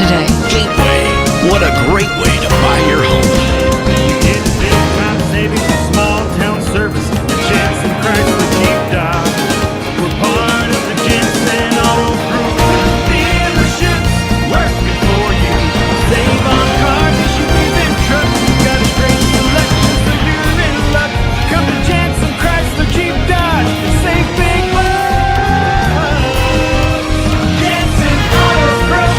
today. Gateway. What a great way to buy your home. It's big time savings for small town service. The Jensen Chrysler Jeep Dodge. We're part of the Jensen Auto Group. Dealerships working for you. Save on cars, SUVs, and trucks. We've got a great selection, so you're in luck. Come to Jensen Chrysler Jeep Dodge. Save big bucks. Jensen Auto Group.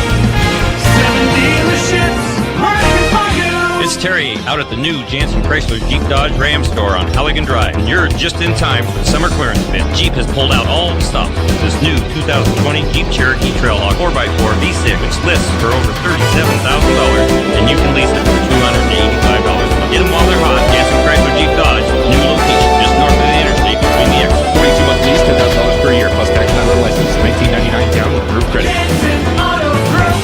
7 dealerships working for you. It's Terry out at the new Jansen Chrysler Jeep Dodge Ram store on Halligan Drive. And you're just in time for the summer clearance bin. Jeep has pulled out all the stuff with this new 2020 Jeep Cherokee Trailhawk 4x4 V6, which lists for over $37,000, and you can lease it for $285. Get them while they're hot. Jansen Chrysler Jeep Dodge, new location just north of the interstate between the exits. 42 month lease, $10,000 per year, plus tax and other license. $19.99 down with group credit. Jensen Auto Group.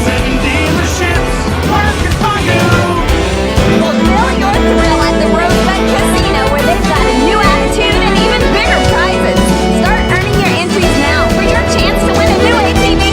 7 dealerships working for you. Well, fill your thrill at the Rosebud Casino, where they've got a new attitude and even bigger prizes. Start earning your entries now for your chance to win a new ATV.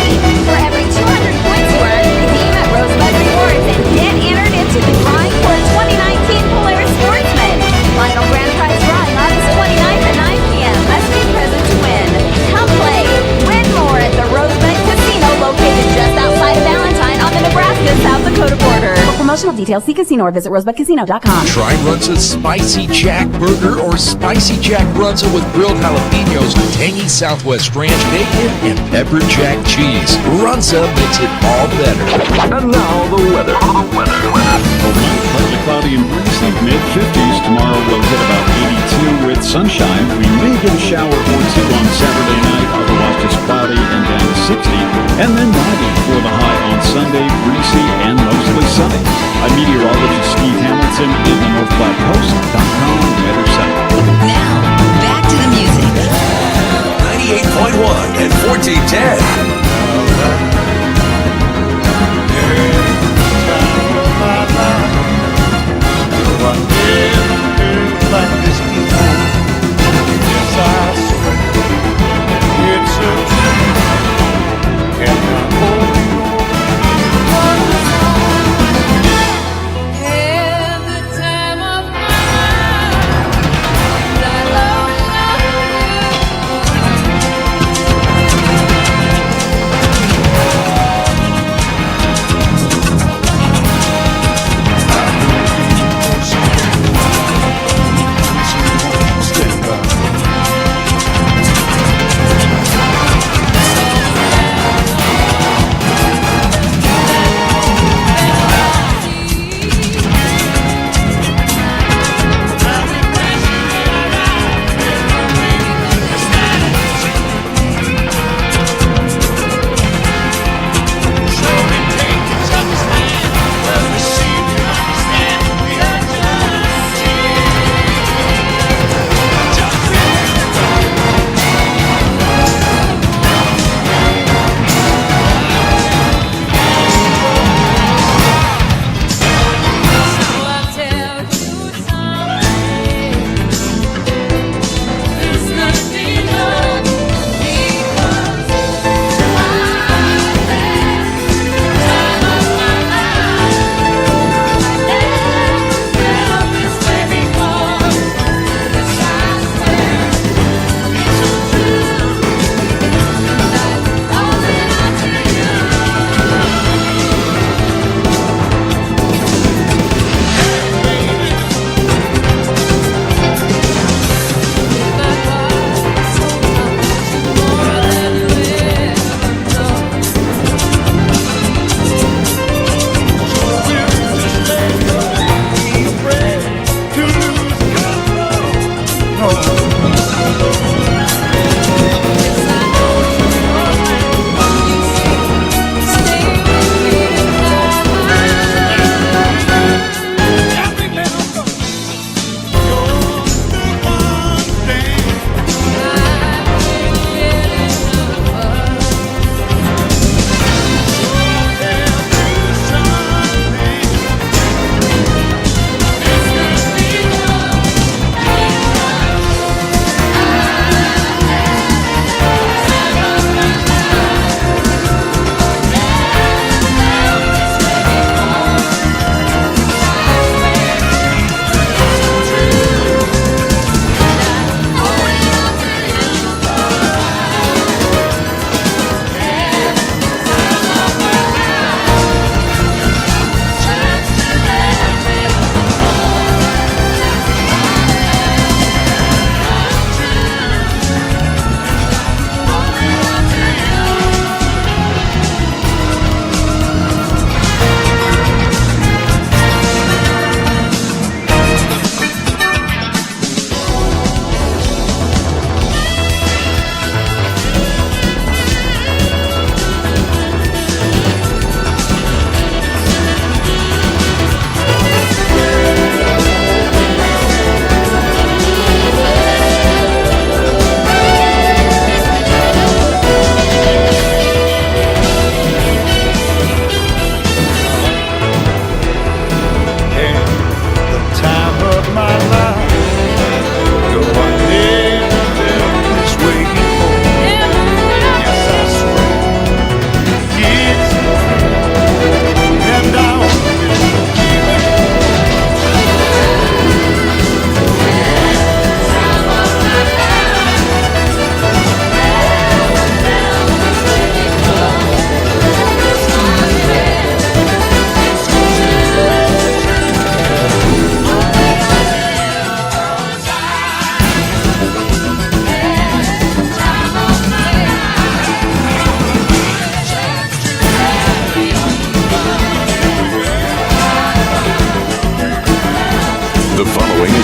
For every 200 points you earn, redeem at Rosebud Rewards and get entered into the drawing for a 2019 Polaris Sportsman. Final grand prize drawing August 29th at 9 p.m. Must be present to win. Come play, win more at the Rosebud Casino, located just outside of Valentine on the Nebraska-South Dakota border. For promotional details, see casino or visit rosebudcasino.com. Try Runza's Spicy Jack Burger or Spicy Jack Runza with grilled jalapenos, tangy Southwest Ranch bacon, and pepper jack cheese. Runza makes it all better. And now the weather. Overnight, partly cloudy and breezy, mid-50s. Tomorrow we'll hit about 82 with sunshine. We may get a shower or two on Saturday night, otherwise just cloudy and down to 60. And then 90 for the high on Sunday, breezy and mostly sunny. I'm meteorologist Steve Hamilton in the NorthFlatPost.com weather center. Now, back to the music. 98.1 and 1410. It's a dream, and I hold you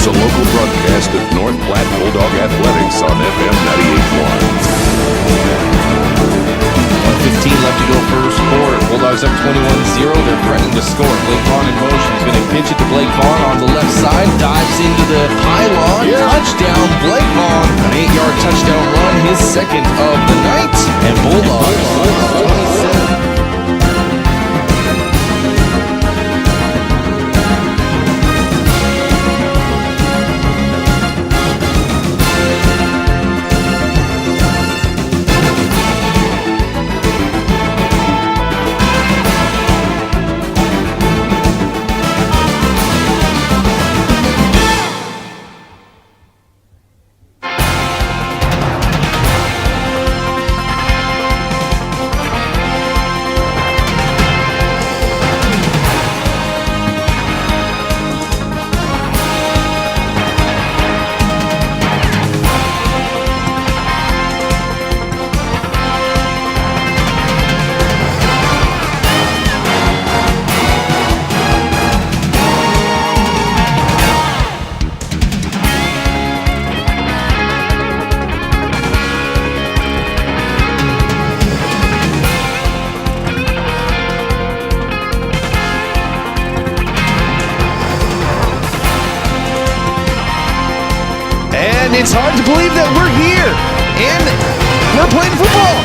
is a local broadcast of North Platte Bulldog Athletics on FM 1:15 left to go first quarter. Bulldogs up 21-0. They're threatening to score. Blake Vaughn in motion. He's going to pitch it to Blake Vaughn on the left side. Dives into the pylon. Touchdown, Blake Vaughn. An 8-yard touchdown run. His second of the night. And Bulldogs 27. It's hard to believe that we're here and we're playing football.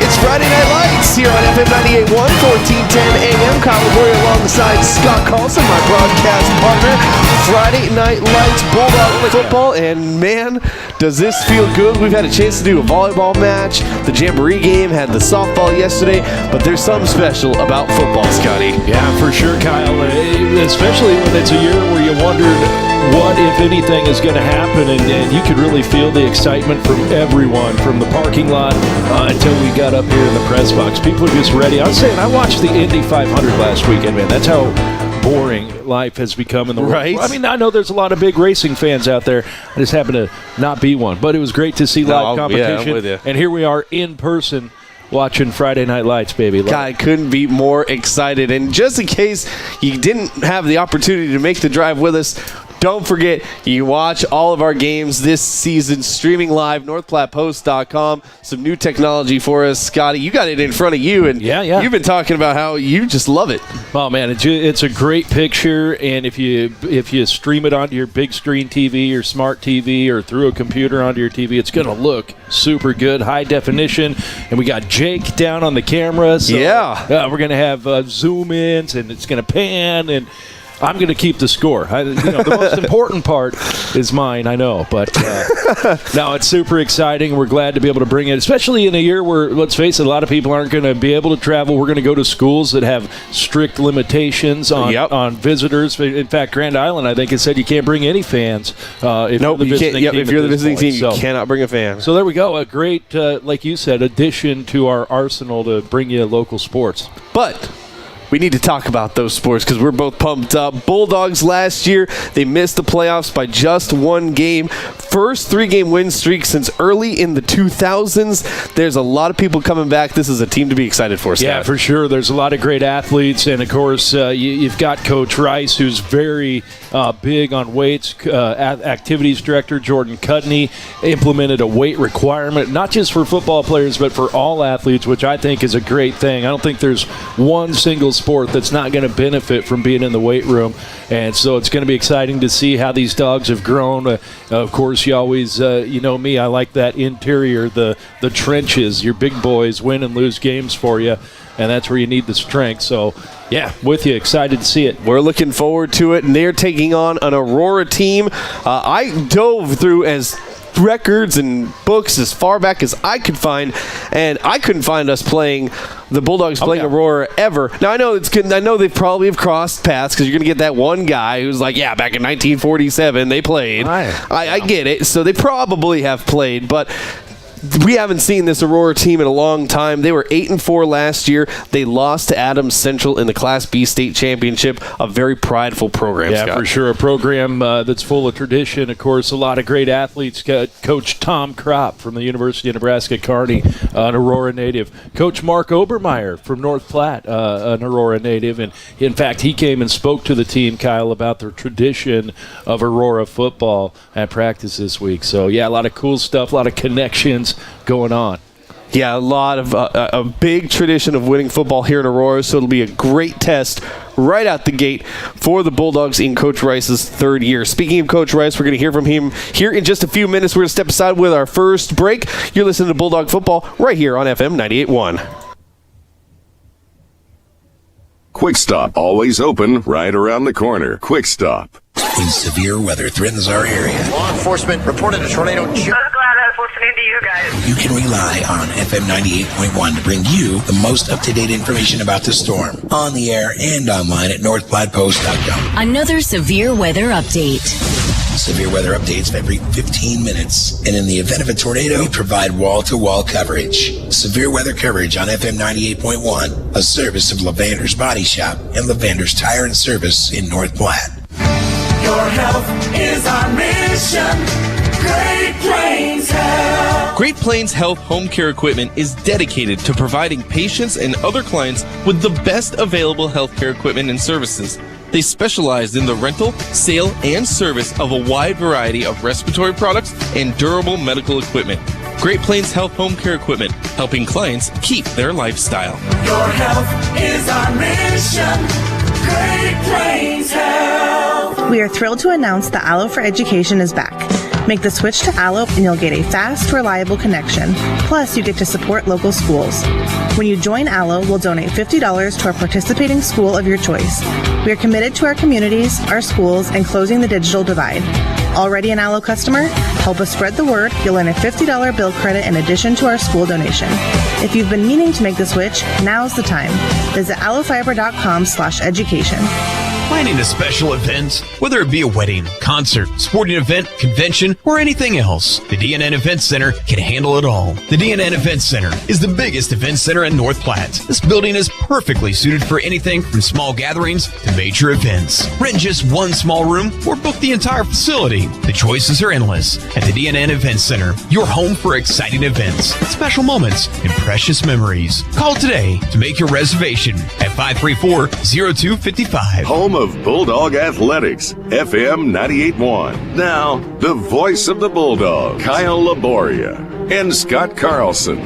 It's Friday Night Lights here on FM 98.1, 1410 AM. Kyle Laboria alongside Scott Carlson, my broadcast partner. Friday Night Lights, Bulldog football, and man, does this feel good. We've had a chance to do a volleyball match. The Jamboree game had the softball yesterday, but there's something special about football, Scotty. Yeah, for sure, Kyle. Especially when it's a year where you wondered what, if anything, is going to happen, and you could really feel the excitement from everyone, from the parking lot until we got up here in the press box. People are just ready. I was saying, I watched the Indy 500 last weekend, man. That's how boring life has become in the world. Right. I mean, I know there's a lot of big racing fans out there. I just happen to not be one. But it was great to see live competition. Yeah, I'm with you. And here we are in person watching Friday Night Lights, baby. I couldn't be more excited. And just in case you didn't have the opportunity to make the drive with us, don't forget, you can watch all of our games this season streaming live, northplattepost.com. Some new technology for us. Scotty, you got it in front of you, and you've been talking about how you just love it. Oh, man, it's a great picture, and if you stream it onto your big screen TV or smart TV or through a computer onto your TV, it's going to look super good, high definition. And we got Jake down on the camera. So, we're going to have zoom-ins, and it's going to pan, and I'm going to keep the score. The most important part is mine, I know. But no, it's super exciting. We're glad to be able to bring it, especially in a year where, let's face it, a lot of people aren't going to be able to travel. We're going to go to schools that have strict limitations on visitors. In fact, Grand Island, I think, has said you can't bring any fans. If you're the visiting team, you cannot bring a fan. So there we go. A great, like you said, addition to our arsenal to bring you local sports. But we need to talk about those sports because we're both pumped up. Bulldogs last year, they missed the playoffs by just one game. First 3-game win streak since early in the 2000s. There's a lot of people coming back. This is a team to be excited for, Scott. Yeah, for sure. There's a lot of great athletes. And, of course, you've got Coach Rice, who's very big on weights. Activities director Jordan Cudney implemented a weight requirement, not just for football players, but for all athletes, which I think is a great thing. I don't think there's one single sport that's not going to benefit from being in the weight room, and so it's going to be exciting to see how these dogs have grown. Of course, you always, you know me, I like that interior, the trenches. Your big boys win and lose games for you, and that's where you need the strength. So, yeah, with you, excited to see it. We're looking forward to it, and they're taking on an Aurora team. I dove through as records and books as far back as I could find, and I couldn't find us playing the Bulldogs playing Aurora ever. Now I know I know they probably have crossed paths because you're gonna get that one guy who's like, yeah, back in 1947 they played. I get it, so they probably have played, but We haven't seen this Aurora team in a long time. They were 8-4 last year. They lost to Adams Central in the Class B state championship. A very prideful program, Yeah, Scott. for sure. A program that's full of tradition. Of course, a lot of great athletes. Got Coach Tom Kropp from the University of Nebraska-Kearney, an Aurora native. Coach Mark Obermeyer from North Platte, an Aurora native. And in fact, he came and spoke to the team, Kyle, about the tradition of Aurora football at practice this week. So, yeah, a lot of cool stuff, a lot of connections going on. Yeah, a lot of a big tradition of winning football here in Aurora, so it'll be a great test right out the gate for the Bulldogs in Coach Rice's third year. Speaking of Coach Rice, we're going to hear from him here in just a few minutes. We're going to step aside with our first break. You're listening to Bulldog Football right here on FM 98.1. Quick Stop, always open right around the corner. Quick Stop. When severe weather threatens our area, law enforcement reported a tornado. So glad I was listening to you guys. You can rely on FM 98.1 to bring you the most up-to-date information about the storm on the air and online at northplattpost.com. Another severe weather update. Severe weather updates every 15 minutes. And in the event of a tornado, we provide wall-to-wall coverage. Severe weather coverage on FM 98.1, a service of Lavander's Body Shop and Lavander's Tire and Service in North Platte. Your health is our mission. Great Plains Health. Great Plains Health Home Care Equipment is dedicated to providing patients and other clients with the best available healthcare equipment and services. They specialize in the rental, sale, and service of a wide variety of respiratory products and durable medical equipment. Great Plains Health Home Care Equipment, helping clients keep their lifestyle. Your health is our mission. Great Plains Health. We are thrilled to announce that Allo for Education is back. Make the switch to Allo and you'll get a fast, reliable connection. Plus, you get to support local schools. When you join Allo, we'll donate $50 to a participating school of your choice. We are committed to our communities, our schools, and closing the digital divide. Already an Allo customer? Help us spread the word. You'll earn a $50 bill credit in addition to our school donation. If you've been meaning to make the switch, now's the time. Visit allofiber.com/education. Planning a special event, whether it be a wedding, concert, sporting event, convention, or anything else, the DNN Event Center can handle it all. The DNN Event Center is the biggest event center in North Platte. This building is perfectly suited for anything from small gatherings to major events. Rent just one small room or book the entire facility. The choices are endless at the DNN Event Center, your home for exciting events, special moments, and precious memories. Call today to make your reservation at 534-0255. Home of Bulldog Athletics, FM 98.1. Now, the voice of the Bulldog, Kyle Laboria and Scott Carlson.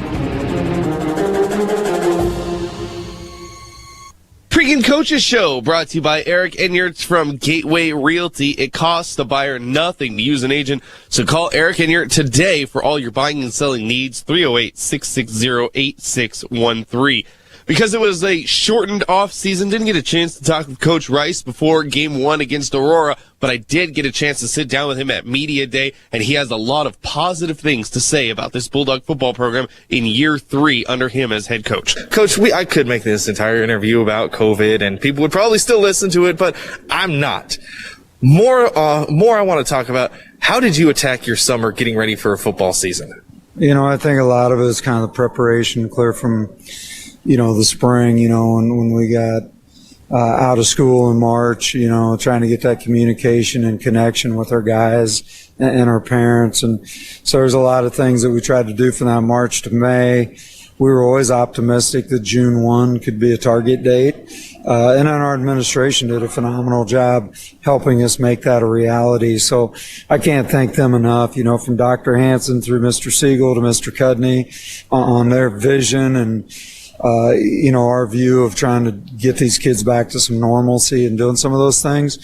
Pregame Coaches Show brought to you by Eric Enyerts from Gateway Realty. It costs the buyer nothing to use an agent, so call Eric Enyert today for all your buying and selling needs, 308-660-8613. Because it was a shortened off season, didn't get a chance to talk with Coach Rice before Game 1 against Aurora, but I did get a chance to sit down with him at Media Day, and he has a lot of positive things to say about this Bulldog football program in year 3 under him as head coach. Coach, I could make this entire interview about COVID, and people would probably still listen to it, but I'm not. More I want to talk about, how did you attack your summer getting ready for a football season? You know, I think a lot of it is kind of the preparation, clear from the spring, when we got out of school in March, trying to get that communication and connection with our guys and our parents. And so there's a lot of things that we tried to do from that March to May. We were always optimistic that June 1 could be a target date. And then our administration did a phenomenal job helping us make that a reality. So I can't thank them enough, from Dr. Hanson through Mr. Siegel to Mr. Cudney on their vision and our view of trying to get these kids back to some normalcy and doing some of those things.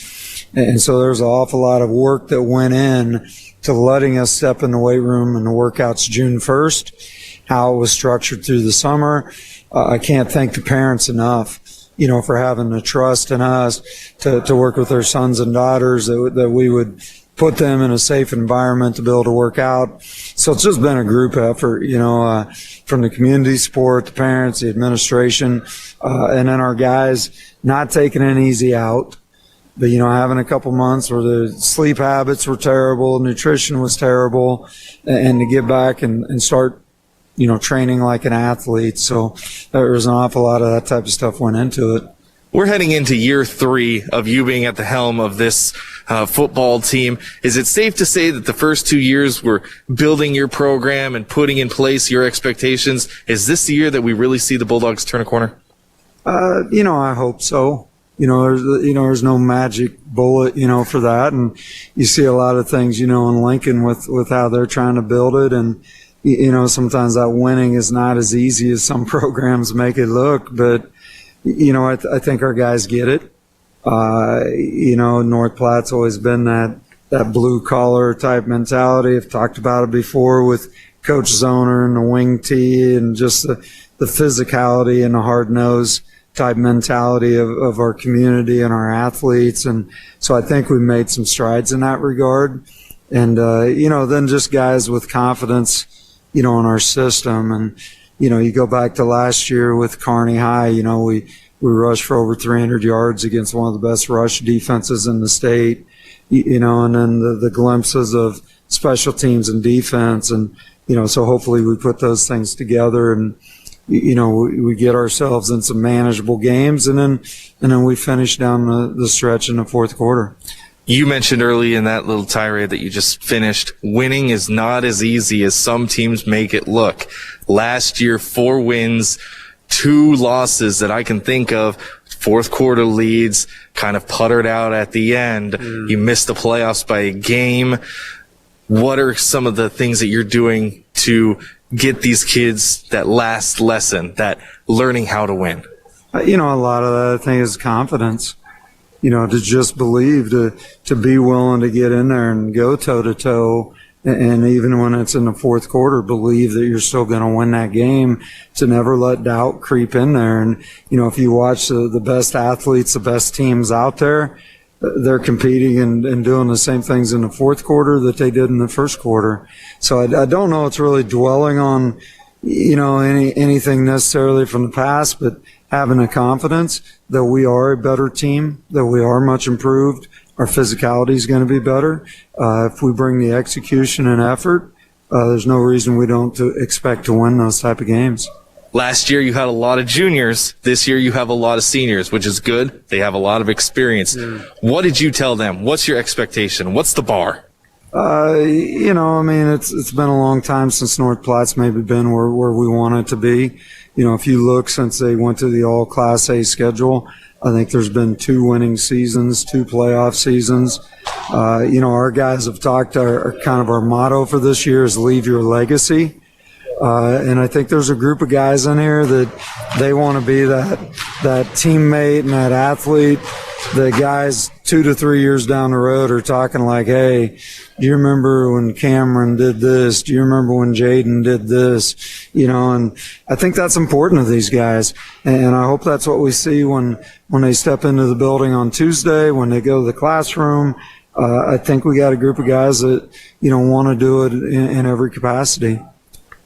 And so there's an awful lot of work that went in to letting us step in the weight room and the workouts June 1st, how it was structured through the summer. I can't thank the parents enough, for having the trust in us to work with their sons and daughters, that we would put them in a safe environment to be able to work out. So it's just been a group effort, from the community support, the parents, the administration, and then our guys not taking it easy out, But, having a couple months where the sleep habits were terrible, nutrition was terrible, and to get back and start, training like an athlete. So there was an awful lot of that type of stuff went into it. We're heading into year 3 of you being at the helm of this football team. Is it safe to say that the first 2 years were building your program and putting in place your expectations? Is this the year that we really see the Bulldogs turn a corner? I hope so. There's no magic bullet, for that. And you see a lot of things, in Lincoln with how they're trying to build it. And, sometimes that winning is not as easy as some programs make it look. But, I think our guys get it. North Platte's always been that blue collar type mentality. I've talked about it before with Coach Zoner and the wing tee and just the physicality and the hard nose type mentality of our community and our athletes. And so I think we made some strides in that regard. And, then just guys with confidence, in our system. And, you go back to last year with Kearney High, we rushed for over 300 yards against one of the best rush defenses in the state, and then the glimpses of special teams and defense. And, so hopefully we put those things together and, we get ourselves in some manageable games, and then we finish down the stretch in the fourth quarter. You mentioned early in that little tirade that you just finished, winning is not as easy as some teams make it look. Last year, 4 wins, 2 losses that I can think of, fourth quarter leads, kind of puttered out at the end. You missed the playoffs by a game. What are some of the things that you're doing to get these kids that last lesson, that learning how to win? A lot of that, I think, is confidence. To just believe, to be willing to get in there and go toe to toe. And even when it's in the fourth quarter, believe that you're still going to win that game, to never let doubt creep in there. And, if you watch the best athletes, the best teams out there, they're competing and doing the same things in the fourth quarter that they did in the first quarter. So I don't know it's really dwelling on, anything necessarily from the past, but having a confidence that we are a better team, that we are much improved. Our physicality is going to be better. If we bring the execution and effort, there's no reason we don't expect to win those type of games. Last year you had a lot of juniors. This year you have a lot of seniors, which is good. They have a lot of experience. What did you tell them? What's your expectation? What's the bar? It's been a long time since North Platte's maybe been where we want it to be. If you look since they went to the all Class A schedule, I think there's been 2 winning seasons, 2 playoff seasons. Our guys have talked, our kind of our motto for this year is leave your legacy. And I think there's a group of guys in here that they want to be that teammate and that athlete. The guys 2 to 3 years down the road are talking like, hey, do you remember when Cameron did this? Do you remember when Jaden did this? And I think that's important to these guys. And I hope that's what we see when they step into the building on Tuesday, when they go to the classroom. I think we got a group of guys that, want to do it in every capacity.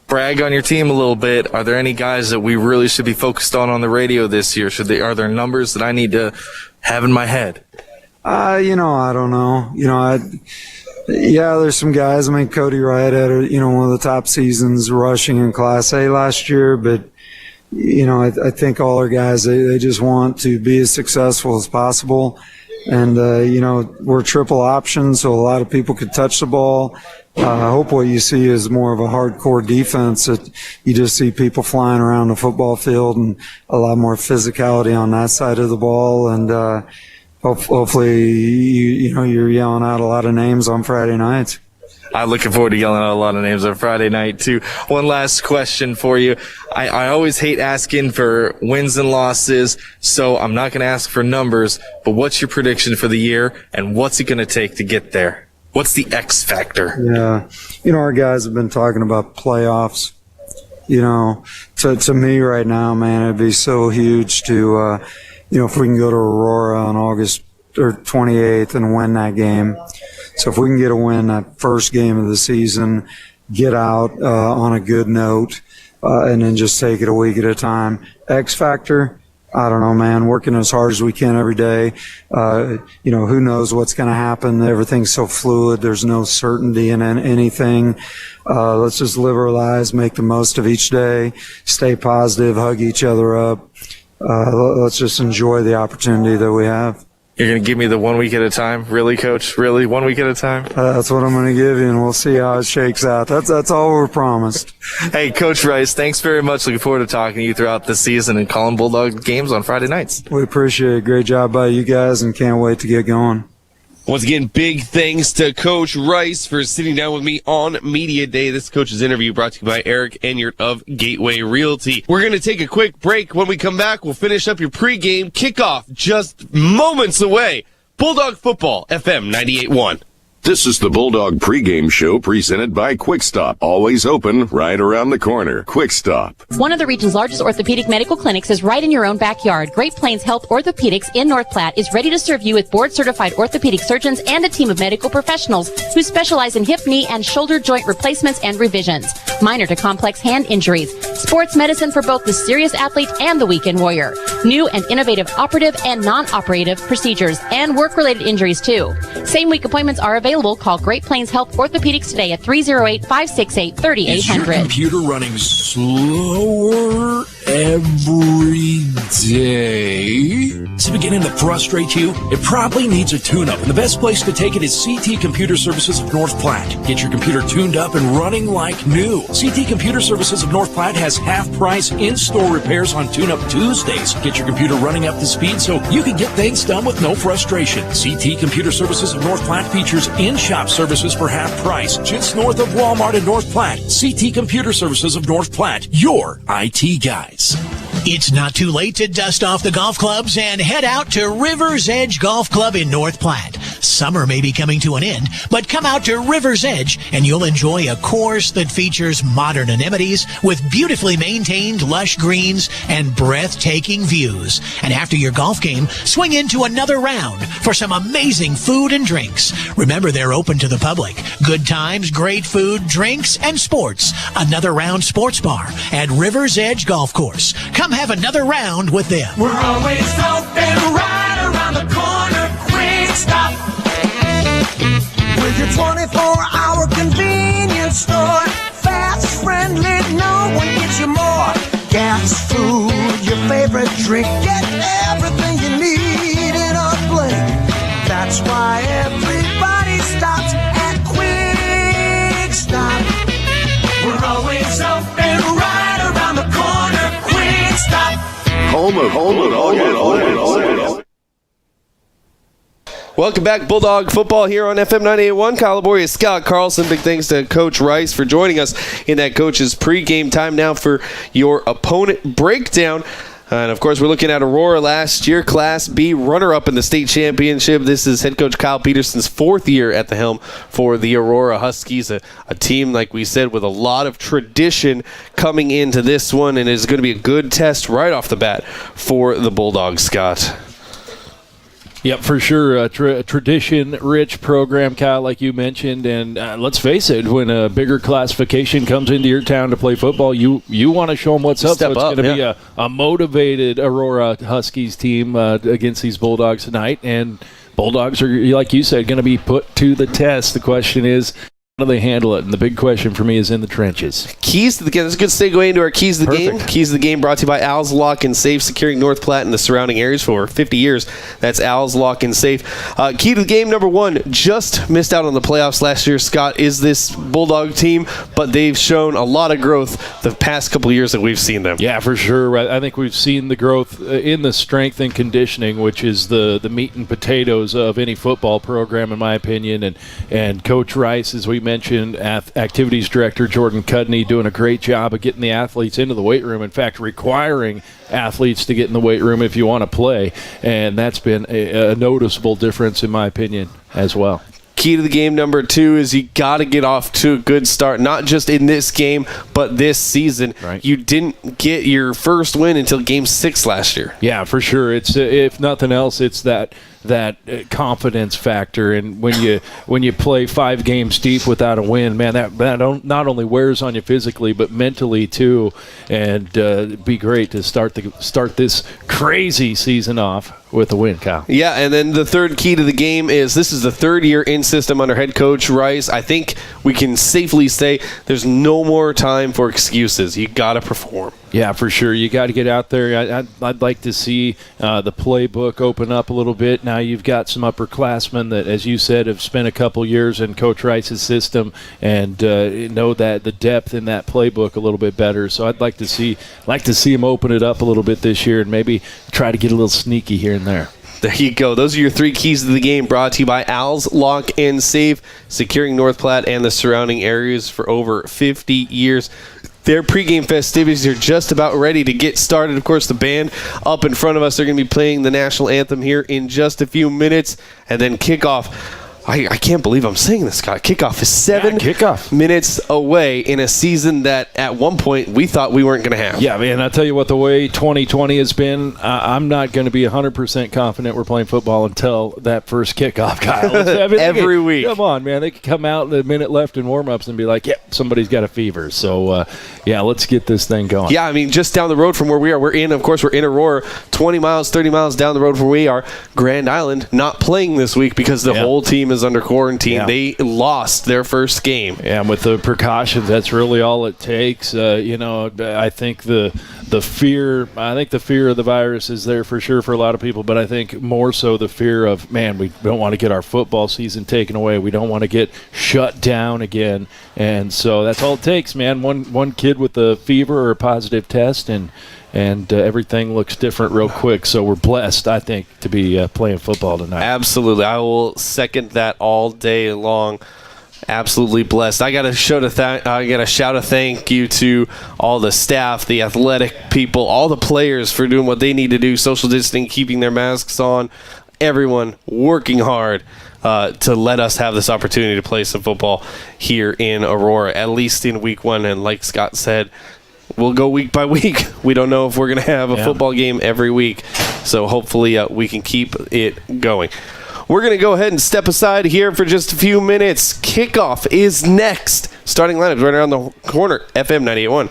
Brag on your team a little bit. Are there any guys that we really should be focused on the radio this year? Are there numbers that I need to have in my head? I don't know. There's some guys. Cody Wright had one of the top seasons rushing in Class A last year, but I think all our guys, they just want to be as successful as possible. And, we're triple option, so a lot of people could touch the ball. I hope what you see is more of a hardcore defense, that you just see people flying around the football field and a lot more physicality on that side of the ball. And hopefully you're yelling out a lot of names on Friday nights. I'm looking forward to yelling out a lot of names on Friday night, too. One last question for you. I always hate asking for wins and losses, so I'm not going to ask for numbers, but what's your prediction for the year, and what's it going to take to get there? What's the X factor? Yeah. Our guys have been talking about playoffs. To me right now, man, it'd be so huge to, if we can go to Aurora on August 28th and win that game. So if we can get a win that first game of the season, get out on a good note, and then just take it a week at a time. X factor, I don't know, man, working as hard as we can every day. Who knows what's going to happen? Everything's so fluid. There's no certainty in anything. Let's just live our lives, make the most of each day, stay positive, hug each other up. Let's just enjoy the opportunity that we have. You're going to give me the 1 week at a time? Really, Coach? Really? 1 week at a time? That's what I'm going to give you, and we'll see how it shakes out. That's all we're promised. Hey, Coach Rice, thanks very much. Looking forward to talking to you throughout the season and calling Bulldog games on Friday nights. We appreciate it. Great job by you guys, and can't wait to get going. Once again, big thanks to Coach Rice for sitting down with me on Media Day. This coach's interview brought to you by Eric Enyart of Gateway Realty. We're going to take a quick break. When we come back, we'll finish up your pregame kickoff just moments away. Bulldog Football, FM 98.1. This is the Bulldog pregame show presented by Quick Stop. Always open right around the corner. Quick Stop. One of the region's largest orthopedic medical clinics is right in your own backyard. Great Plains Health Orthopedics in North Platte is ready to serve you with board-certified orthopedic surgeons and a team of medical professionals who specialize in hip, knee, and shoulder joint replacements and revisions, minor to complex hand injuries, sports medicine for both the serious athlete and the weekend warrior, new and innovative operative and non-operative procedures, and work-related injuries too. Same-week appointments are available. Call Great Plains Health Orthopedics today at 308-568-3800. Is your computer running slower every day? Is it beginning to frustrate you? It probably needs a tune-up, and the best place to take it is CT Computer Services of North Platte. Get your computer tuned up and running like new. CT Computer Services of North Platte has half-price in-store repairs on Tune-Up Tuesdays. Get your computer running up to speed so you can get things done with no frustration. CT Computer Services of North Platte features in-shop services for half price, just north of Walmart in North Platte. CT Computer Services of North Platte, your IT guys. It's not too late to dust off the golf clubs and head out to River's Edge Golf Club in North Platte. Summer may be coming to an end, but come out to River's Edge and you'll enjoy a course that features modern amenities with beautifully maintained lush greens and breathtaking views. And after your golf game, swing into another round for some amazing food and drinks. Remember, they're open to the public. Good times, great food, drinks, and sports. Another Round Sports Bar at River's Edge Golf Course. Come have another round with them. We're always open right around the corner. Quick Stop. With your 24-hour convenience store. Fast, friendly, no one gets you more. Gas, food, your favorite drink. Get everything you need in a blink. That's why everybody stops at Quick Stop. We're always open right around the corner. Quick Stop. Home of Bulldog. Welcome back, Bulldog Football here on FM 98.1. Kyle Laboria, Scott Carlson. Big thanks to Coach Rice for joining us in that coach's pregame time. Now for your opponent breakdown. And, of course, we're looking at Aurora last year, Class B runner-up in the state championship. This is head coach Kyle Peterson's fourth year at the helm for the Aurora Huskies, a team, like we said, with a lot of tradition coming into this one, and it's going to be a good test right off the bat for the Bulldogs, Scott. Yep, for sure. A tradition-rich program, Kyle, like you mentioned. And let's face it, when a bigger classification comes into your town to play football, you want to show them what's up. So it's going to be a motivated Aurora Huskies team against these Bulldogs tonight. And Bulldogs are, like you said, going to be put to the test. The question is, how do they handle it? And the big question for me is in the trenches. Keys to the game. That's a good segue into our Keys to the Game. Keys to the Game brought to you by Al's Lock and Safe, securing North Platte and the surrounding areas for over 50 years. That's Al's Lock and Safe. Key to the game number one, just missed out on the playoffs last year, Scott, is this Bulldog team, but they've shown a lot of growth the past couple of years that we've seen them. Yeah, for sure. I think we've seen the growth in the strength and conditioning, which is the meat and potatoes of any football program, in my opinion. And Coach Rice, as we mentioned, activities director Jordan Cudney doing a great job of getting the athletes into the weight room. In fact, requiring athletes to get in the weight room if you want to play. And that's been a noticeable difference, in my opinion, as well. Key to the game number two is you got to get off to a good start, not just in this game, but this season. Right. You didn't get your first win until Game 6 last year. Yeah, for sure. It's if nothing else, it's that that confidence factor. And when you play 5 games deep without a win, man, that not only wears on you physically but mentally too. And it'd be great to start this crazy season off with a win, Kyle. Yeah, and then the third key to the game is this is the third year in system under head coach Rice. I think we can safely say there's no more time for excuses. You got to perform. Yeah, for sure. You got to get out there. I'd like to see the playbook open up a little bit. Now you've got some upperclassmen that, as you said, have spent a couple years in Coach Rice's system and know that the depth in that playbook a little bit better. So I'd like to see him open it up a little bit this year and maybe try to get a little sneaky here and there. There you go. Those are your 3 keys to the game, brought to you by Al's Lock and Save, securing North Platte and the surrounding areas for over 50 years. Their pregame festivities are just about ready to get started. Of course, the band up in front of us are going to be playing the national anthem here in just a few minutes. And then kickoff. I can't believe I'm saying this, Scott. Kickoff is 7 minutes away in a season that at one point we thought we weren't going to have. Yeah, man, I'll tell you what, the way 2020 has been, I'm not going to be 100% confident we're playing football until that first kickoff, Kyle. Every week. Come on, man. They could come out in a minute left in warm-ups and be like, yep, somebody's got a fever. So, let's get this thing going. Yeah, I mean, just down the road from where we are, we're in Aurora, 20 miles, 30 miles down the road from where we are. Grand Island not playing this week because the whole team is under quarantine. Yeah. They lost their first game. Yeah, and with the precautions, that's really all it takes. I think the fear of the virus is there for sure for a lot of people, but I think more so the fear of, man, we don't want to get our football season taken away. We don't want to get shut down again. And so that's all it takes, man. One kid with a fever or a positive test, and everything looks different real quick. So we're blessed, I think, to be playing football tonight. Absolutely. I will second that all day long. Absolutely blessed. I got to shout a thank you to all the staff, the athletic people, all the players for doing what they need to do, social distancing, keeping their masks on, everyone working hard to let us have this opportunity to play some football here in Aurora, at least in week 1. And like Scott said, we'll go week by week. We don't know if we're going to have a football game every week. So hopefully we can keep it going. We're going to go ahead and step aside here for just a few minutes. Kickoff is next. Starting lineups right around the corner. FM 98.1.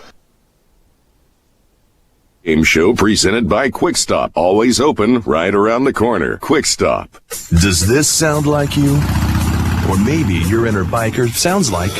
Game show presented by Quick Stop. Always open right around the corner. Quick Stop. Does this sound like you? Or maybe your inner biker sounds like...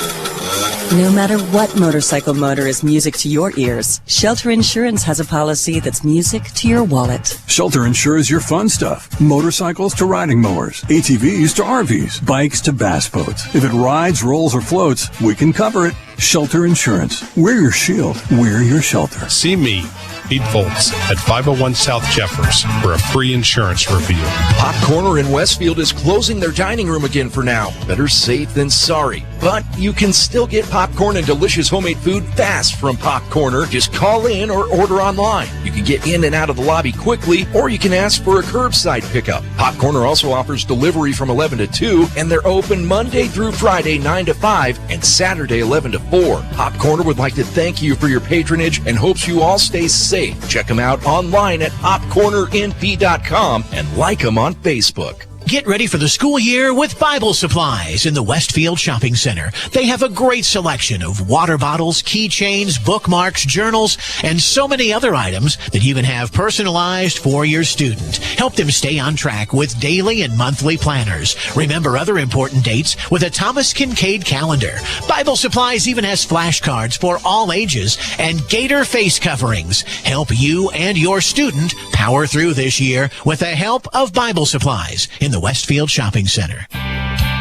No matter what motorcycle motor is music to your ears, Shelter Insurance has a policy that's music to your wallet. Shelter insures your fun stuff. Motorcycles to riding mowers, ATVs to RVs, bikes to bass boats. If it rides, rolls, or floats, we can cover it. Shelter Insurance. We're your shield. We're your shelter. See me, Pete Foltz, at 501 South Jeffers for a free insurance review. Pop Corner in Westfield is closing their dining room again for now. Better safe than sorry. But you can still get popcorn and delicious homemade food fast from Pop Corner. Just call in or order online. You can get in and out of the lobby quickly, or you can ask for a curbside pickup. Pop Corner also offers delivery from 11 to 2, and they're open Monday through Friday 9 to 5 and Saturday 11 to 4. Pop Corner would like to thank you for your patronage and hopes you all stay safe. Check them out online at popcornernp.com and like them on Facebook. Get ready for the school year with Bible supplies in the Westfield Shopping Center. They have a great selection of water bottles, keychains, bookmarks, journals, and so many other items that you can have personalized for your student. Help them stay on track with daily and monthly planners. Remember other important dates with a Thomas Kincaid calendar. Bible supplies even has flashcards for all ages and Gator face coverings. Help you and your student power through this year with the help of Bible supplies in the Westfield Shopping Center.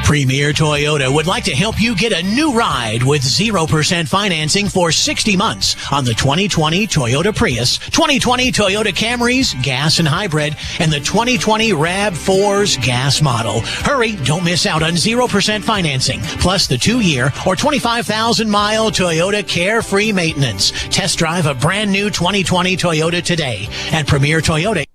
Premier Toyota would like to help you get a new ride with 0% financing for 60 months on the 2020 Toyota Prius, 2020 Toyota Camrys, gas and hybrid, and the 2020 RAV4's gas model. Hurry, don't miss out on 0% financing, plus the 2-year or 25,000-mile Toyota Carefree maintenance. Test drive a brand new 2020 Toyota today at Premier Toyota.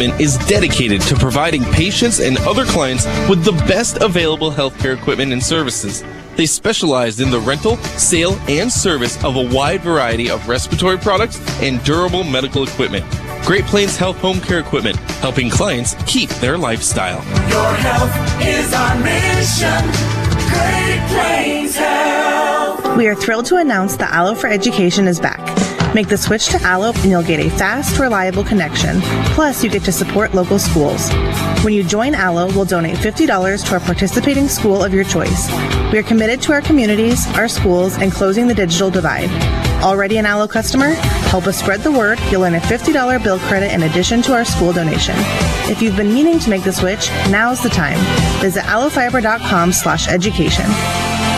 is dedicated to providing patients and other clients with the best available healthcare equipment and services. They specialize in the rental, sale, and service of a wide variety of respiratory products and durable medical equipment. Great Plains Health Home Care Equipment, helping clients keep their lifestyle. Your health is our mission. Great Plains Health. We are thrilled to announce that Allo for Education is back. Make the switch to Allo and you'll get a fast, reliable connection. Plus, you get to support local schools. When you join Allo, we'll donate $50 to a participating school of your choice. We are committed to our communities, our schools, and closing the digital divide. Already an Allo customer? Help us spread the word. You'll earn a $50 bill credit in addition to our school donation. If you've been meaning to make the switch, now's the time. Visit allofiber.com/education.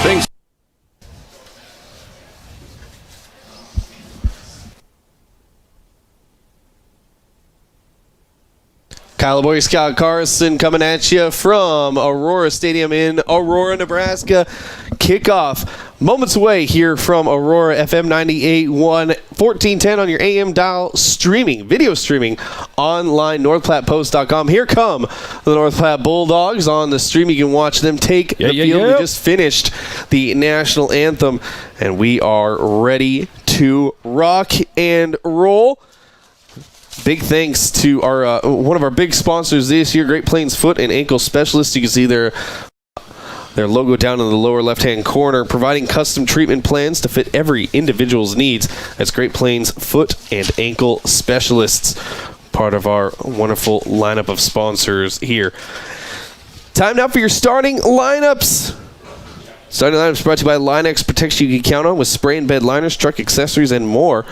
Thanks. Kyle Boy, Scott Carson coming at you from Aurora Stadium in Aurora, Nebraska. Kickoff moments away here from Aurora, FM 98.1, 1410 on your AM dial, video streaming online, NorthPlattePost.com. Here come the North Platte Bulldogs on the stream. You can watch them take the field. We just finished the national anthem, and we are ready to rock and roll. Big thanks to our one of our big sponsors this year, Great Plains Foot and Ankle Specialists. You can see their logo down in the lower left-hand corner, providing custom treatment plans to fit every individual's needs. That's Great Plains Foot and Ankle Specialists, part of our wonderful lineup of sponsors here. Time now for your starting lineups. Starting lineups brought to you by Linex Protection you can count on with spray and bed liners, truck accessories, and more.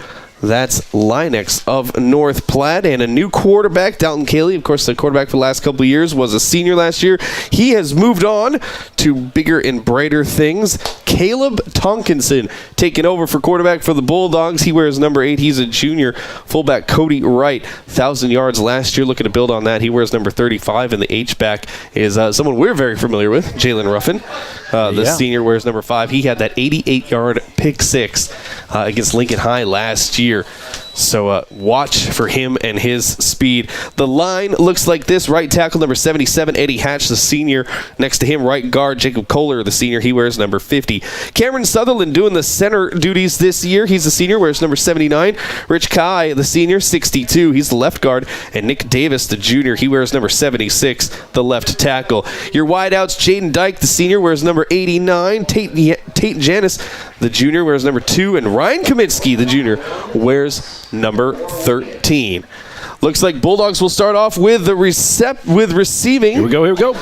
That's Linex of North Platte, and a new quarterback, Dalton Cayley. Of course, the quarterback for the last couple of years was a senior last year. He has moved on to bigger and brighter things. Caleb Tonkinson taking over for quarterback for the Bulldogs. He wears number 8. He's a junior. Fullback Cody Wright, 1,000 yards last year. Looking to build on that. He wears number 35, and the H-back is someone we're very familiar with, Jalen Ruffin. The senior wears number 5. He had that 88-yard pick 6 against Lincoln High last year. So watch for him and his speed. The line looks like this. Right tackle, number 77, Eddie Hatch, the senior. Next to him, right guard, Jacob Kohler, the senior. He wears number 50. Cameron Sutherland doing the center duties this year. He's the senior, wears number 79. Rich Kai, the senior, 62. He's the left guard. And Nick Davis, the junior. He wears number 76, the left tackle. Your wideouts, Jaden Dyke, the senior, wears number 89. Tate Janis, the junior, wears number 2. And Ryan Kaminsky, the junior, wears number 13. Looks like Bulldogs will start off with the receiving. Here we go.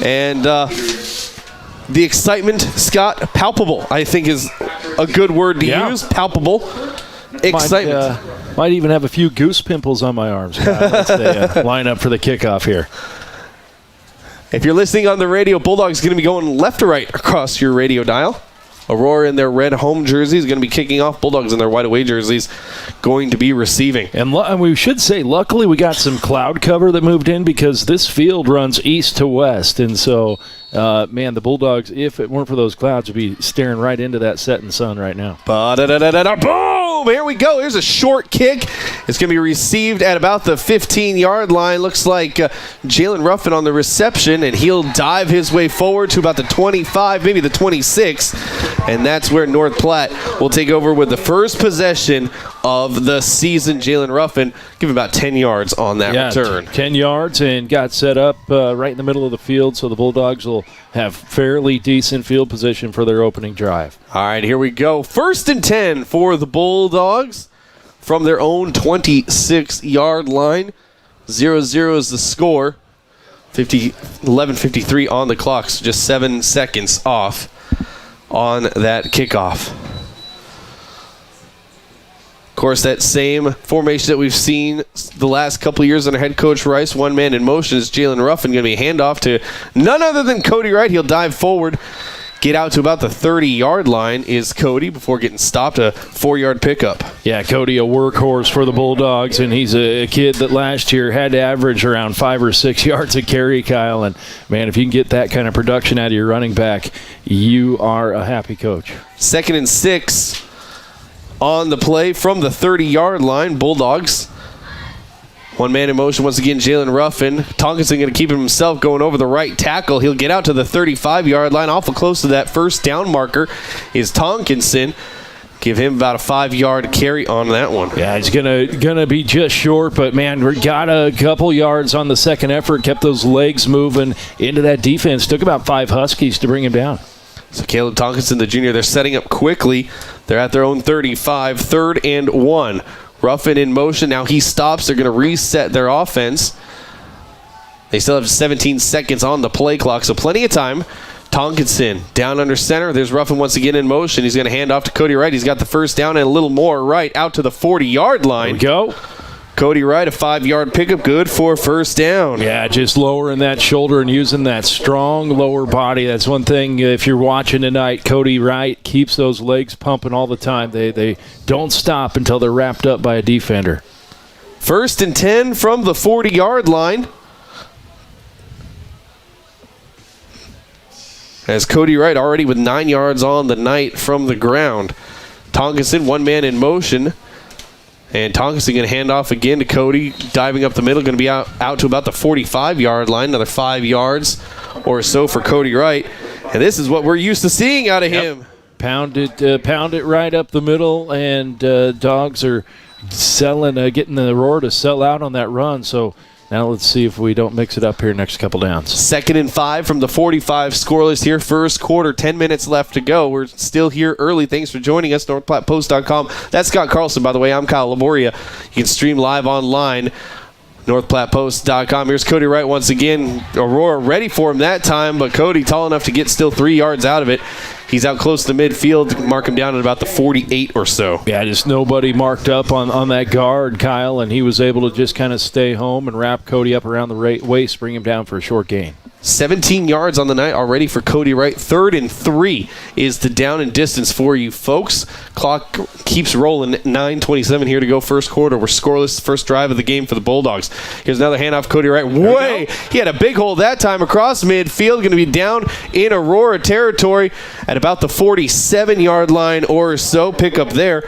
And the excitement, Scott, palpable, I think is a good word to use. Palpable. Excitement. Might even have a few goose pimples on my arms. Let's line up for the kickoff here. If you're listening on the radio, Bulldogs going to be going left to right across your radio dial. Aurora in their red home jerseys going to be kicking off. Bulldogs in their white away jerseys going to be receiving. And we should say, luckily, we got some cloud cover that moved in because this field runs east to west. And so, the Bulldogs, if it weren't for those clouds, would be staring right into that setting sun right now. Boom! Here we go. Here's a short kick. It's going to be received at about the 15-yard line. Looks like Jalen Ruffin on the reception, and he'll dive his way forward to about the 25, maybe the 26. And that's where North Platte will take over with the first possession of the season. Jalen Ruffin, give him about 10 yards on that return. 10 yards and got set up right in the middle of the field, so the Bulldogs will have fairly decent field position for their opening drive. All right, here we go. 1st and 10 for the Bulldogs from their own 26-yard line. 0-0 is the score. 11:53 on the clock, so just 7 seconds off on that kickoff. Of course, that same formation that we've seen the last couple of years under head coach Rice, one man in motion, is Jalen Ruffin. Going to be a handoff to none other than Cody Wright. He'll dive forward, get out to about the 30-yard line is Cody before getting stopped, a 4-yard pickup. Yeah, Cody, a workhorse for the Bulldogs, and he's a kid that last year had to average around 5 or 6 yards a carry, Kyle. And, man, if you can get that kind of production out of your running back, you are a happy coach. 2nd and 6 on the play from the 30-yard line. Bulldogs One man in motion once again, Jalen Ruffin. Tonkinson going to keep himself going over the right tackle. He'll get out to the 35-yard line. Awful close to that first down marker is Tonkinson. Give him about a 5-yard carry on that one. Yeah, he's gonna be just short, but man, we got a couple yards on the second effort, kept those legs moving into that defense. Took about 5 Huskies to bring him down. So Caleb Tonkinson, the junior, they're setting up quickly. They're at their own 35, 3rd and 1. Ruffin in motion. Now he stops. They're going to reset their offense. They still have 17 seconds on the play clock, so plenty of time. Tonkinson down under center. There's Ruffin once again in motion. He's going to hand off to Cody Wright. He's got the first down and a little more right out to the 40-yard line. There we go. Cody Wright, a 5-yard pickup, good for first down. Yeah, just lowering that shoulder and using that strong lower body. That's one thing, if you're watching tonight, Cody Wright keeps those legs pumping all the time. They don't stop until they're wrapped up by a defender. 1st and 10 from the 40-yard line. As Cody Wright already with 9 yards on the night from the ground. Tonkinson, one man in motion. And Tonkinson going to hand off again to Cody, diving up the middle, going to be out to about the 45-yard line, another 5 yards or so for Cody Wright. And this is what we're used to seeing out of him. Pound it right up the middle, and Dawgs are getting the Aurora to sell out on that run. So now let's see if we don't mix it up here next couple downs. 2nd and 5 from the 45, scoreless here. First quarter, 10 minutes left to go. We're still here early. Thanks for joining us, NorthPlattePost.com. That's Scott Carlson, by the way. I'm Kyle Laboria. You can stream live online, NorthPlattePost.com. Here's Cody Wright once again. Aurora ready for him that time, but Cody tall enough to get still 3 yards out of it. He's out close to midfield. Mark him down at about the 48 or so. Yeah, just nobody marked up on that guard, Kyle, and he was able to just kind of stay home and wrap Cody up around the waist, bring him down for a short gain. 17 yards on the night already for Cody Wright. 3rd and 3 is the down and distance for you folks. Clock keeps rolling. 9:27 here to go first quarter. We're scoreless. First drive of the game for the Bulldogs. Here's another handoff. Cody Wright. He had a big hole that time across midfield. Going to be down in Aurora territory at about the 47-yard line or so. Pick up there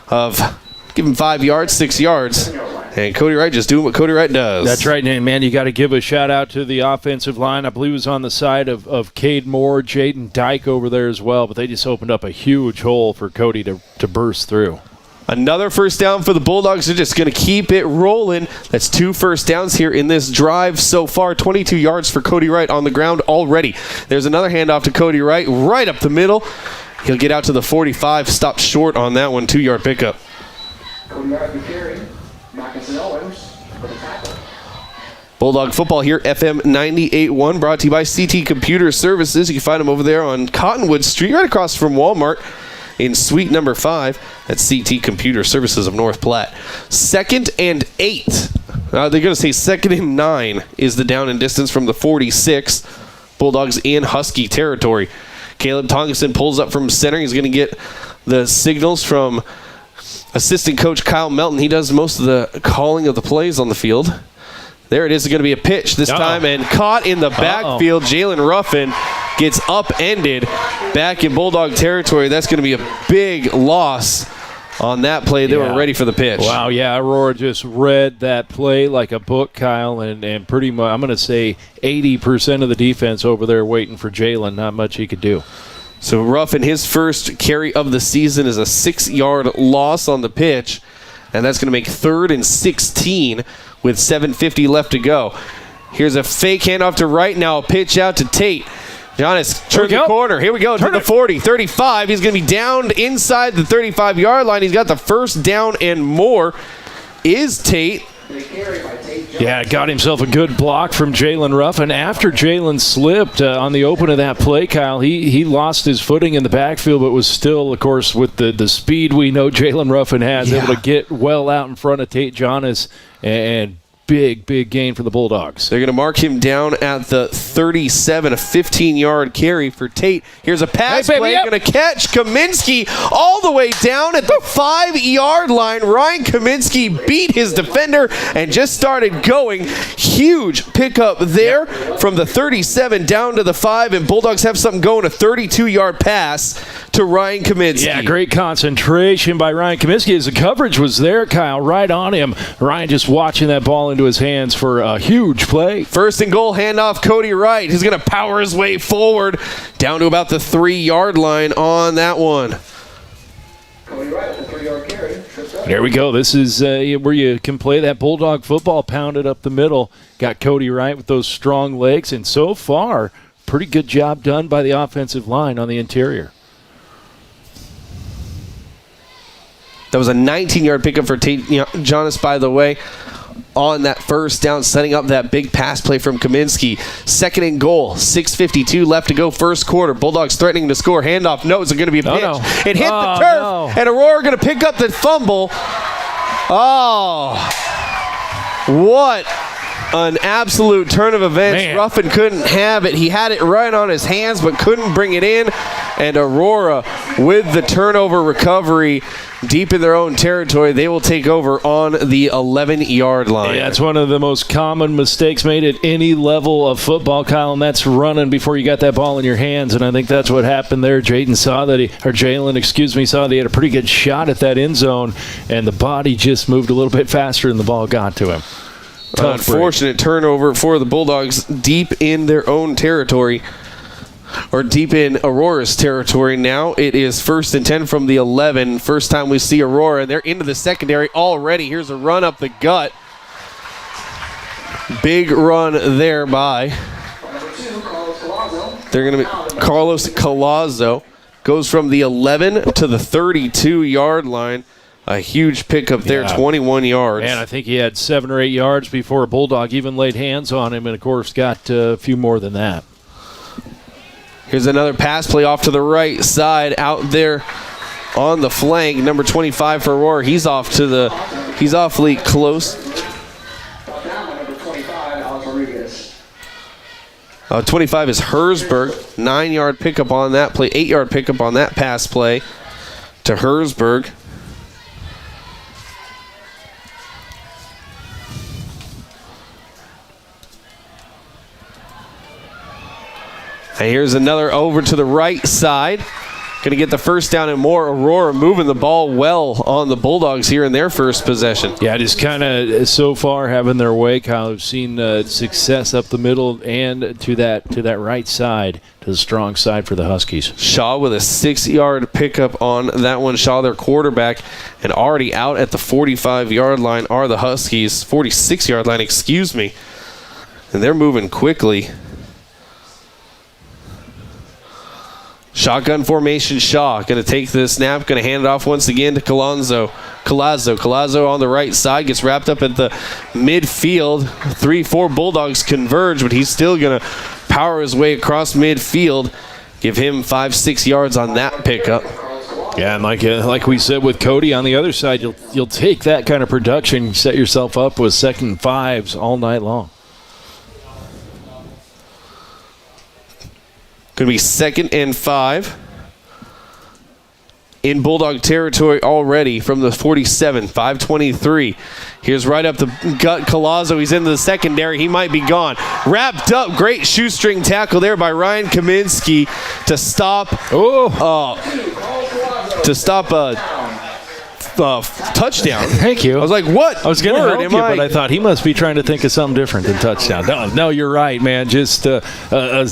of give him 5 yards, 6 yards. And Cody Wright just doing what Cody Wright does. That's right, man. You got to give a shout-out to the offensive line. I believe it was on the side of Cade Moore, Jaden Dyke over there as well, but they just opened up a huge hole for Cody to burst through. Another first down for the Bulldogs. They're just going to keep it rolling. That's 2 first downs here in this drive so far. 22 yards for Cody Wright on the ground already. There's another handoff to Cody Wright right up the middle. He'll get out to the 45, stopped short on that one, 2-yard pickup. Bulldog football here, FM 98.1, brought to you by CT Computer Services. You can find them over there on Cottonwood Street, right across from Walmart in suite number 5. That's CT Computer Services of North Platte. 2nd and 8. They're going to say 2nd and 9 is the down and distance from the 46. Bulldogs in Husky territory. Caleb Tonkinson pulls up from center. He's going to get the signals from assistant coach Kyle Melton. He does most of the calling of the plays on the field. There it is. It's going to be a pitch this time, and caught in the backfield. Jalen Ruffin gets upended back in Bulldog territory. That's going to be a big loss on that play. They were ready for the pitch. Wow, yeah, Aurora just read that play like a book, Kyle, and pretty much, I'm going to say 80% of the defense over there waiting for Jalen. Not much he could do. So Ruffin, his first carry of the season is a 6-yard loss on the pitch, and that's going to make 3rd and 16 with 7:50 left to go. Here's a fake handoff to Wright. Now a pitch out to Tate. Giannis turns the corner. Here we go to the 40, 35. He's going to be downed inside the 35-yard line. He's got the first down and more. Is Tate. Yeah, got himself a good block from Jalen Ruffin. After Jalen slipped on the open of that play, Kyle, he lost his footing in the backfield, but was still, of course, with the speed we know Jalen Ruffin has, able to get well out in front of Tate Giannis, and big gain for the Bulldogs. They're going to mark him down at the 37, a 15-yard carry for Tate. Here's a pass play. Going to catch Kaminsky all the way down at the 5-yard line. Ryan Kaminsky beat his defender and just started going. Huge pickup there from the 37 down to the 5, and Bulldogs have something going, a 32-yard pass to Ryan Kaminsky. Yeah, great concentration by Ryan Kaminsky as the coverage was there, Kyle, right on him. Ryan just watching that ball into his hands for a huge play. First and goal, handoff, Cody Wright. He's going to power his way forward down to about the 3-yard line on that one. There we go. This is where you can play that Bulldog football, pounded up the middle. Got Cody Wright with those strong legs, and so far, pretty good job done by the offensive line on the interior. That was a 19-yard pickup for Tate Jonas, by the way, on that first down, setting up that big pass play from Kaminsky. Second and goal, 6:52 left to go, first quarter. Bulldogs threatening to score. Handoff, no, it's going to be a pitch. No. It hit the turf, and Aurora going to pick up the fumble. Oh, what an absolute turn of events. Man. Ruffin couldn't have it. He had it right on his hands, but couldn't bring it in. And Aurora, with the turnover recovery deep in their own territory, they will take over on the 11-yard line. Yeah, that's one of the most common mistakes made at any level of football, Kyle, and that's running before you got that ball in your hands. And I think that's what happened there. Jalen saw that he had a pretty good shot at that end zone, and the body just moved a little bit faster than the ball got to him. Unfortunate turnover for the Bulldogs deep in their own territory, or deep in Aurora's territory. Now it is 1st and 10 from the 11. First time we see Aurora, and they're into the secondary already. Here's a run up the gut. Big run there by. They're going to be Carlos Collazo. Goes from the 11 to the 32-yard line. A huge pickup there, 21 yards. And I think he had 7 or 8 yards before a Bulldog even laid hands on him, and of course got a few more than that. Here's another pass play off to the right side out there on the flank. Number 25 for Aurora. He's awfully close. 25 is Hersberg. 9-yard pickup on that play. 8-yard pickup on that pass play to Hersberg. And here's another over to the right side. Going to get the first down and more. Aurora moving the ball well on the Bulldogs here in their first possession. Yeah, just kind of so far having their way, Kyle. We've seen success up the middle and to that right side, to the strong side for the Huskies. Shaw with a 6-yard pickup on that one. Shaw, their quarterback, and already out at the 45-yard line are the Huskies. 46-yard line, excuse me. And they're moving quickly. Shotgun formation, Shaw going to take the snap, going to hand it off once again to Collazo. Collazo on the right side gets wrapped up at the midfield. 3-4 Bulldogs converge, but he's still going to power his way across midfield. Give him 5-6 yards on that pickup. Yeah, and like we said with Cody on the other side, you'll take that kind of production, set yourself up with 2nd and 5s all night long. Going to be 2nd and 5 in Bulldog territory already from the 47, 5:23. Here's right up the gut, Collazo. He's into the secondary. He might be gone. Wrapped up. Great shoestring tackle there by Ryan Kaminsky to stop. To stop a touchdown. Thank you. I was like, what? I was going to help you, but I thought he must be trying to think of something different than touchdown. No, you're right, man. Just a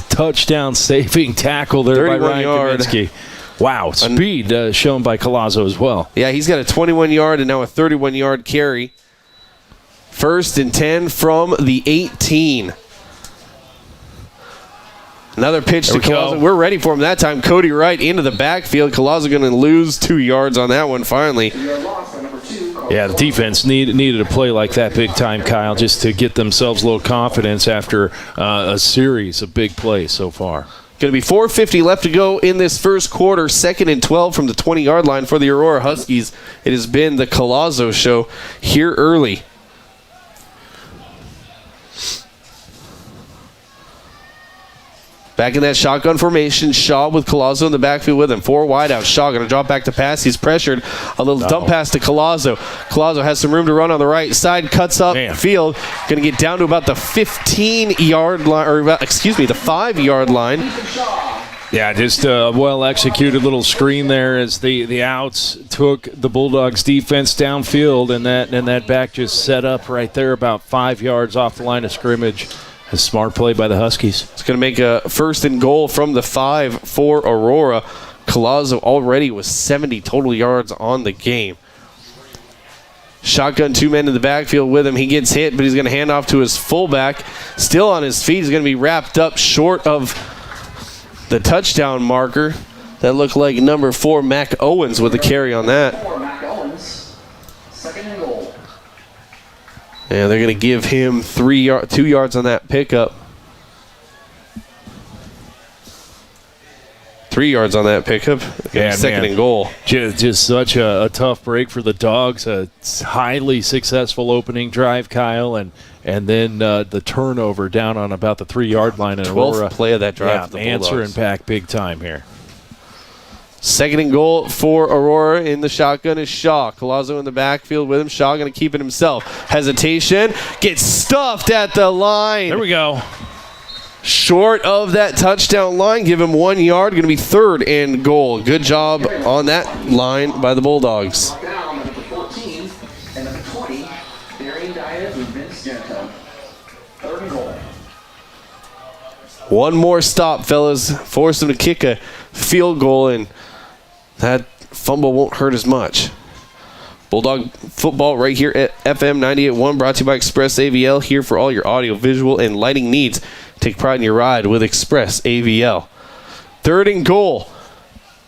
touchdown saving tackle there by Ryan Kaminsky. Wow, speed shown by Collazo as well. Yeah, he's got a 21-yard and now a 31-yard carry. 1st and 10 from the 18. Another pitch to Collazo. We're ready for him that time. Cody Wright into the backfield. Collazo going to lose 2 yards on that one finally. Yeah, the defense needed a play like that big time, Kyle, just to get themselves a little confidence after a series of big plays so far. Going to be 4:50 left to go in this first quarter. 2nd and 12 from the 20-yard line for the Aurora Huskies. It has been the Collazo show here early. Back in that shotgun formation, Shaw with Collazo in the backfield with him. 4 wide out. Shaw going to drop back to pass. He's pressured. A little dump pass to Collazo. Collazo has some room to run on the right side. Cuts up field. Going to get down to about the 15-yard line, or the 5-yard line. Yeah, just a well-executed little screen there as the outs took the Bulldogs' defense downfield, and that back just set up right there about 5 yards off the line of scrimmage. A smart play by the Huskies. It's going to make a 1st and goal from the 5 for Aurora. Collazo already with 70 total yards on the game. Shotgun, 2 men in the backfield with him. He gets hit, but he's going to hand off to his fullback. Still on his feet. He's going to be wrapped up short of the touchdown marker. That looked like number 4, Mac Owens, with the carry on that. And they're going to give him 2 yards on that pickup. 3 yards on that pickup. Yeah, 2nd and goal. Just such a tough break for the Dogs. A highly successful opening drive, Kyle, and then the turnover down on about the 3-yard line in Aurora. 12th play of that drive for the Bulldogs. Answering back big time here. 2nd and goal for Aurora. In the shotgun is Shaw. Collazo in the backfield with him. Shaw going to keep it himself. Hesitation. Gets stuffed at the line. There we go. Short of that touchdown line. Give him 1 yard. Going to be 3rd and goal. Good job on that line by the Bulldogs. One more stop, fellas. Force them to kick a field goal, and that fumble won't hurt as much. Bulldog football right here at FM 98.1, brought to you by Express AVL, here for all your audio, visual, and lighting needs. Take pride in your ride with Express AVL. 3rd and goal.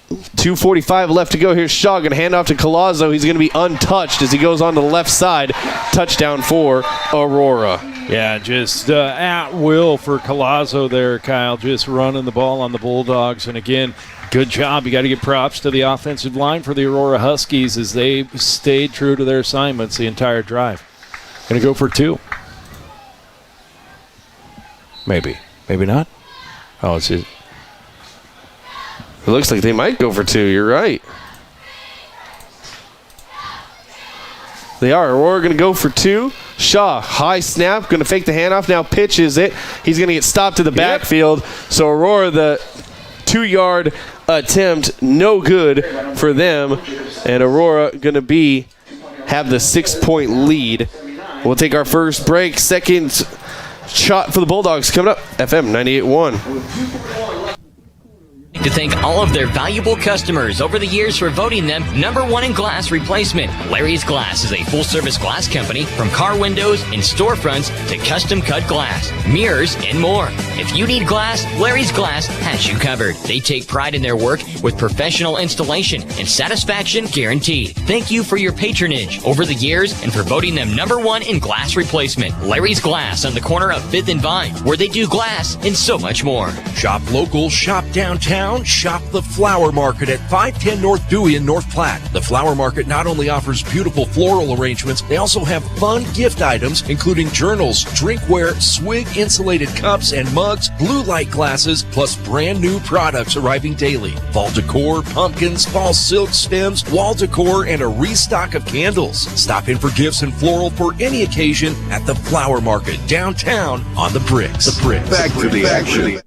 2:45 left to go. Here's Shaw, going to hand off to Collazo. He's going to be untouched as he goes on to the left side. Touchdown for Aurora. Yeah, just at will for Collazo there, Kyle. Just running the ball on the Bulldogs. And again, good job. You got to give props to the offensive line for the Aurora Huskies as they stayed true to their assignments the entire drive. Going to go for 2. Maybe. Maybe not. Oh, it's it. It looks like they might go for 2. You're right. They are. Aurora going to go for 2. Shaw, high snap, going to fake the handoff. Now pitches it. He's going to get stopped to the backfield. So Aurora, the 2-yard attempt, no good for them. And Aurora going to have the 6-point lead. We'll take our first break. Second shot for the Bulldogs coming up. FM 98.1. To thank all of their valuable customers over the years for voting them #1 in glass replacement. Larry's Glass is a full-service glass company, from car windows and storefronts to custom-cut glass, mirrors, and more. If you need glass, Larry's Glass has you covered. They take pride in their work with professional installation and satisfaction guaranteed. Thank you for your patronage over the years and for voting them #1 in glass replacement. Larry's Glass on the corner of 5th and Vine, where they do glass and so much more. Shop local, shop downtown, shop the Flower Market at 510 North Dewey in North Platte. The Flower Market not only offers beautiful floral arrangements, they also have fun gift items, including journals, drinkware, swig insulated cups and mugs, blue light glasses, plus brand new products arriving daily. Fall decor, pumpkins, fall silk stems, wall decor, and a restock of candles. Stop in for gifts and floral for any occasion at the Flower Market downtown on the Bricks. The Bricks. Back to the action.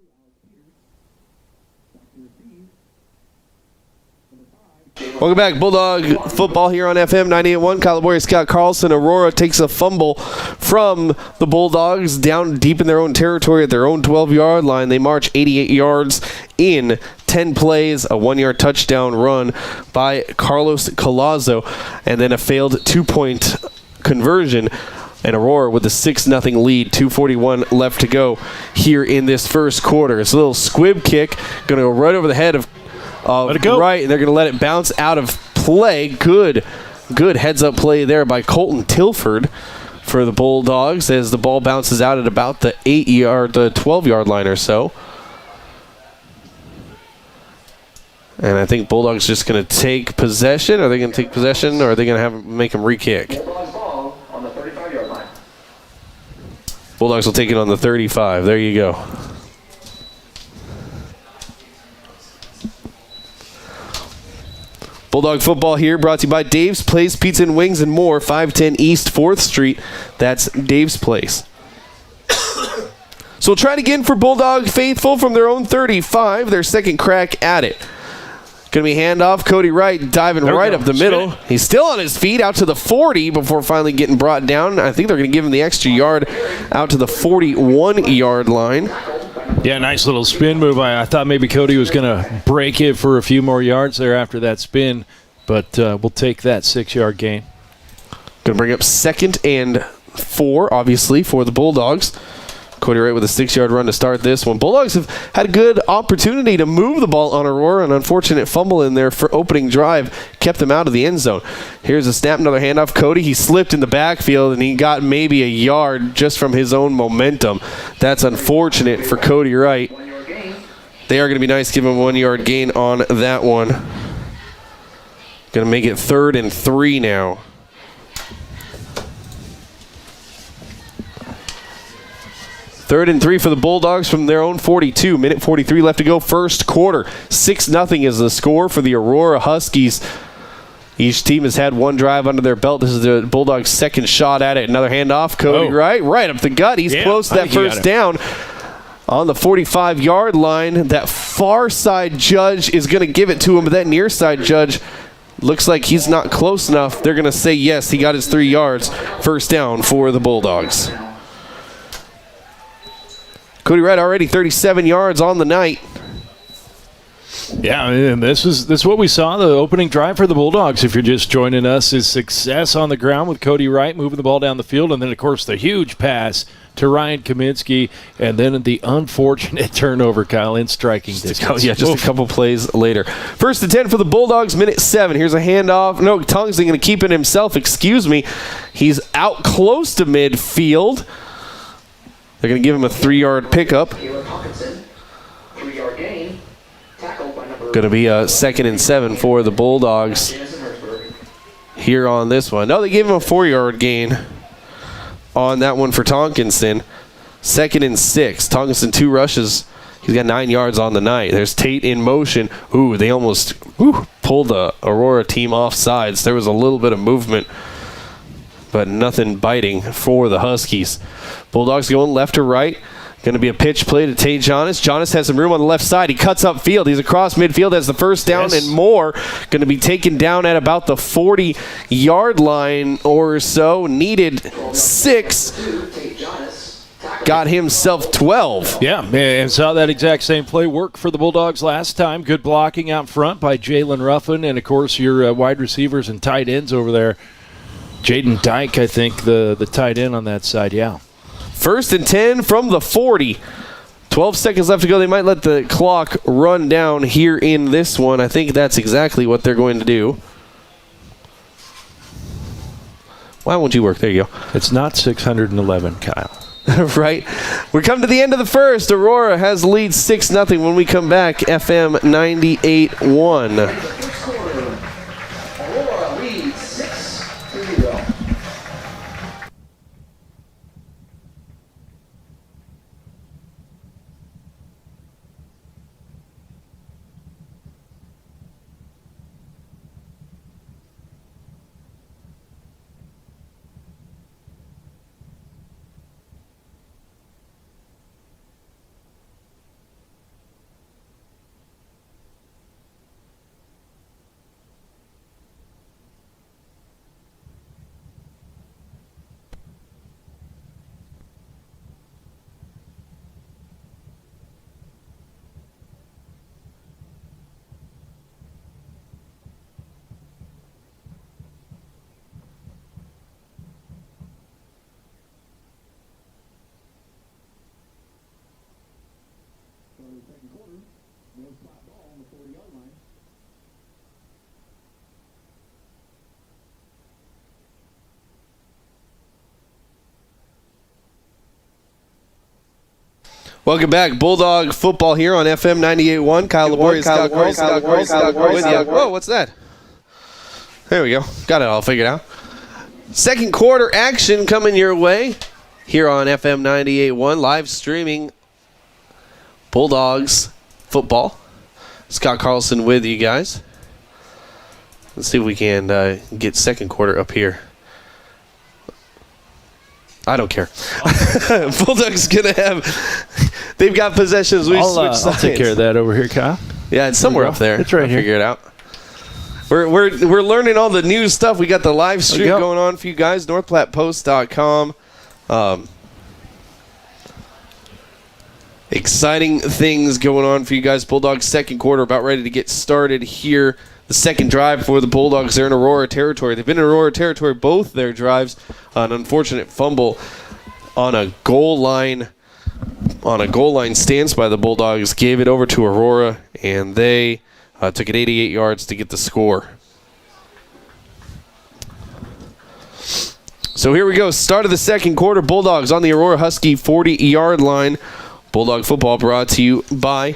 Welcome back. Bulldog football here on FM 98.1. Kyle Laboria, Scott Carlson. Aurora takes a fumble from the Bulldogs down deep in their own territory at their own 12-yard line. They march 88 yards in 10 plays, a 1-yard touchdown run by Carlos Collazo, and then a failed 2-point conversion. And Aurora with a 6-0 lead, 2:41 left to go here in this first quarter. It's a little squib kick, going to go right over the head of let it go. Right, and they're going to let it bounce out of play. Good heads-up play there by Colton Tilford for the Bulldogs as the ball bounces out at about the 12-yard line or so. And I think Bulldogs just going to take possession. Are they going to take possession, or are they going to make them re-kick? Bulldogs will take it on the 35. There you go. Bulldog football here, brought to you by Dave's Place Pizza and Wings and more, 510 East 4th Street. That's Dave's Place. So we'll try it again for Bulldog faithful from their own 35, their second crack at it. Going to be handoff. Cody Wright diving right up the middle. He's still on his feet out to the 40 before finally getting brought down. I think they're going to give him the extra yard out to the 41-yard line. Yeah, nice little spin move. I thought maybe Cody was going to break it for a few more yards there after that spin, but we'll take that 6-yard gain. Going to bring up 2nd and 4, obviously, for the Bulldogs. Cody Wright with a 6-yard run to start this one. Bulldogs have had a good opportunity to move the ball on Aurora. An unfortunate fumble in there for opening drive kept them out of the end zone. Here's a snap, another handoff. Cody, he slipped in the backfield, and he got maybe a yard just from his own momentum. That's unfortunate for Cody Wright. They are going to be nice, give him a 1-yard gain on that one. Going to make it 3rd and 3 now. 3rd and 3 for the Bulldogs from their own 42. Minute 43 left to go, first quarter. 6-0 is the score for the Aurora Huskies. Each team has had one drive under their belt. This is the Bulldogs' second shot at it. Another handoff. Cody Wright, right up the gut. He's close to that first down. On the 45-yard line, that far side judge is going to give it to him, but that near side judge looks like he's not close enough. They're going to say yes, he got his 3 yards. First down for the Bulldogs. Cody Wright already 37 yards on the night. Yeah, and this is what we saw, the opening drive for the Bulldogs. If you're just joining us, is success on the ground with Cody Wright moving the ball down the field, and then, of course, the huge pass to Ryan Kaminsky, and then the unfortunate turnover, Kyle, in striking distance. Yeah, just a couple plays later. 1st and 10 for the Bulldogs, minute 7. Here's a handoff. No, Tungsten going to keep it himself. Excuse me. He's out close to midfield. They're going to give him a 3-yard pickup. Going to be a 2nd and 7 for the Bulldogs here on this one. No, they gave him a 4-yard gain on that one for Tonkinson. 2nd and 6. Tonkinson 2 rushes. He's got 9 yards on the night. There's Tate in motion. Ooh, they almost pulled the Aurora team off sides. There was a little bit of movement, but nothing biting for the Huskies. Bulldogs going left to right. Going to be a pitch play to Tate Jonas. Jonas has some room on the left side. He cuts upfield. He's across midfield, has the first down and more. Going to be taken down at about the 40-yard line or so. Needed 6. Got himself 12. Yeah, and saw that exact same play work for the Bulldogs last time. Good blocking out front by Jalen Ruffin, and, of course, your wide receivers and tight ends over there. Jaden Dyke, I think, the tight end on that side, yeah. 1st and 10 from the 40. 12 seconds left to go. They might let the clock run down here in this one. I think that's exactly what they're going to do. Why won't you work? There you go. It's not 611, Kyle. Right. We come to the end of the first. Aurora has the lead 6-0 when we come back. FM 98.1. Welcome back. Bulldog football here on FM 98.1. Kyle Laborious, Scott Carlson with you. Whoa, what's that? There we go. Got it all figured out. Second quarter action coming your way here on FM 98.1. Live streaming Bulldogs football. Scott Carlson with you guys. Let's see if we can get second quarter up here. I don't care. Bulldogs gonna have They've got possessions. We've switched sides. I'll take care of that over here, Kyle. Yeah, it's somewhere up there. It's right here. Figure it out. We're learning all the new stuff. We got the live stream going on for you guys. NorthPlattePost.com. Exciting things going on for you guys. Bulldogs second quarter about ready to get started here. The second drive for the Bulldogs. They're in Aurora territory. They've been in Aurora territory both their drives. An unfortunate fumble on a goal line stance by the Bulldogs. Gave it over to Aurora, and they took it 88 yards to get the score. So here we go. Start of the second quarter. Bulldogs on the Aurora Husky 40-yard line. Bulldog football brought to you by,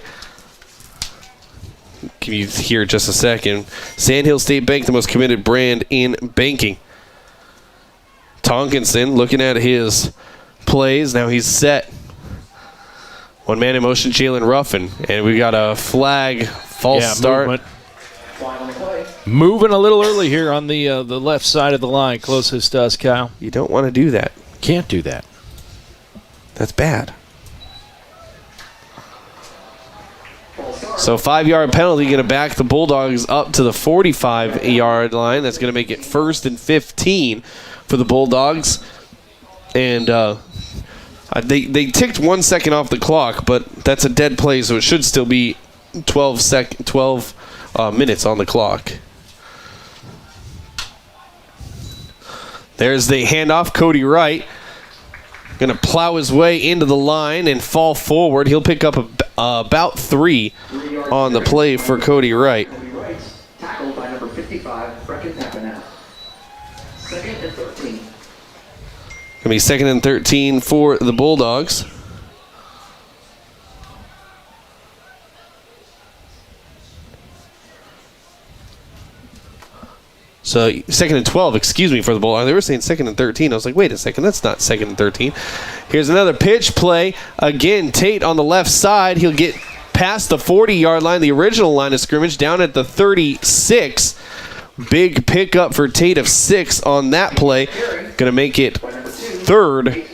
give you here just a second, Sandhill State Bank, the most committed brand in banking. Tonkinson looking at his plays. Now he's set. One man in motion, Jalen Ruffin. And we got a flag, false start. Moving a little early here on the left side of the line, closest to us, Kyle. You don't want to do that. Can't do that. That's bad. So 5-yard penalty going to back the Bulldogs up to the 45-yard line. That's going to make it 1st and 15 for the Bulldogs. And they ticked 1 second off the clock, but that's a dead play, so it should still be 12 minutes on the clock. There's the handoff. Cody Wright going to plow his way into the line and fall forward. He'll pick up about 3 on the play for Cody Wright. Tackled by number 55, Brecken Tappanap. 2nd and 13. Going to be 2nd and 13 for the Bulldogs. So 2nd and 12, excuse me, for the Bulldogs. They were saying 2nd and 13. I was like, wait a second, that's not 2nd and 13. Here's another pitch play. Again, Tate on the left side. He'll get past the 40-yard line, the original line of scrimmage, down at the 36. Big pickup for Tate of 6 on that play. Going to make it 3rd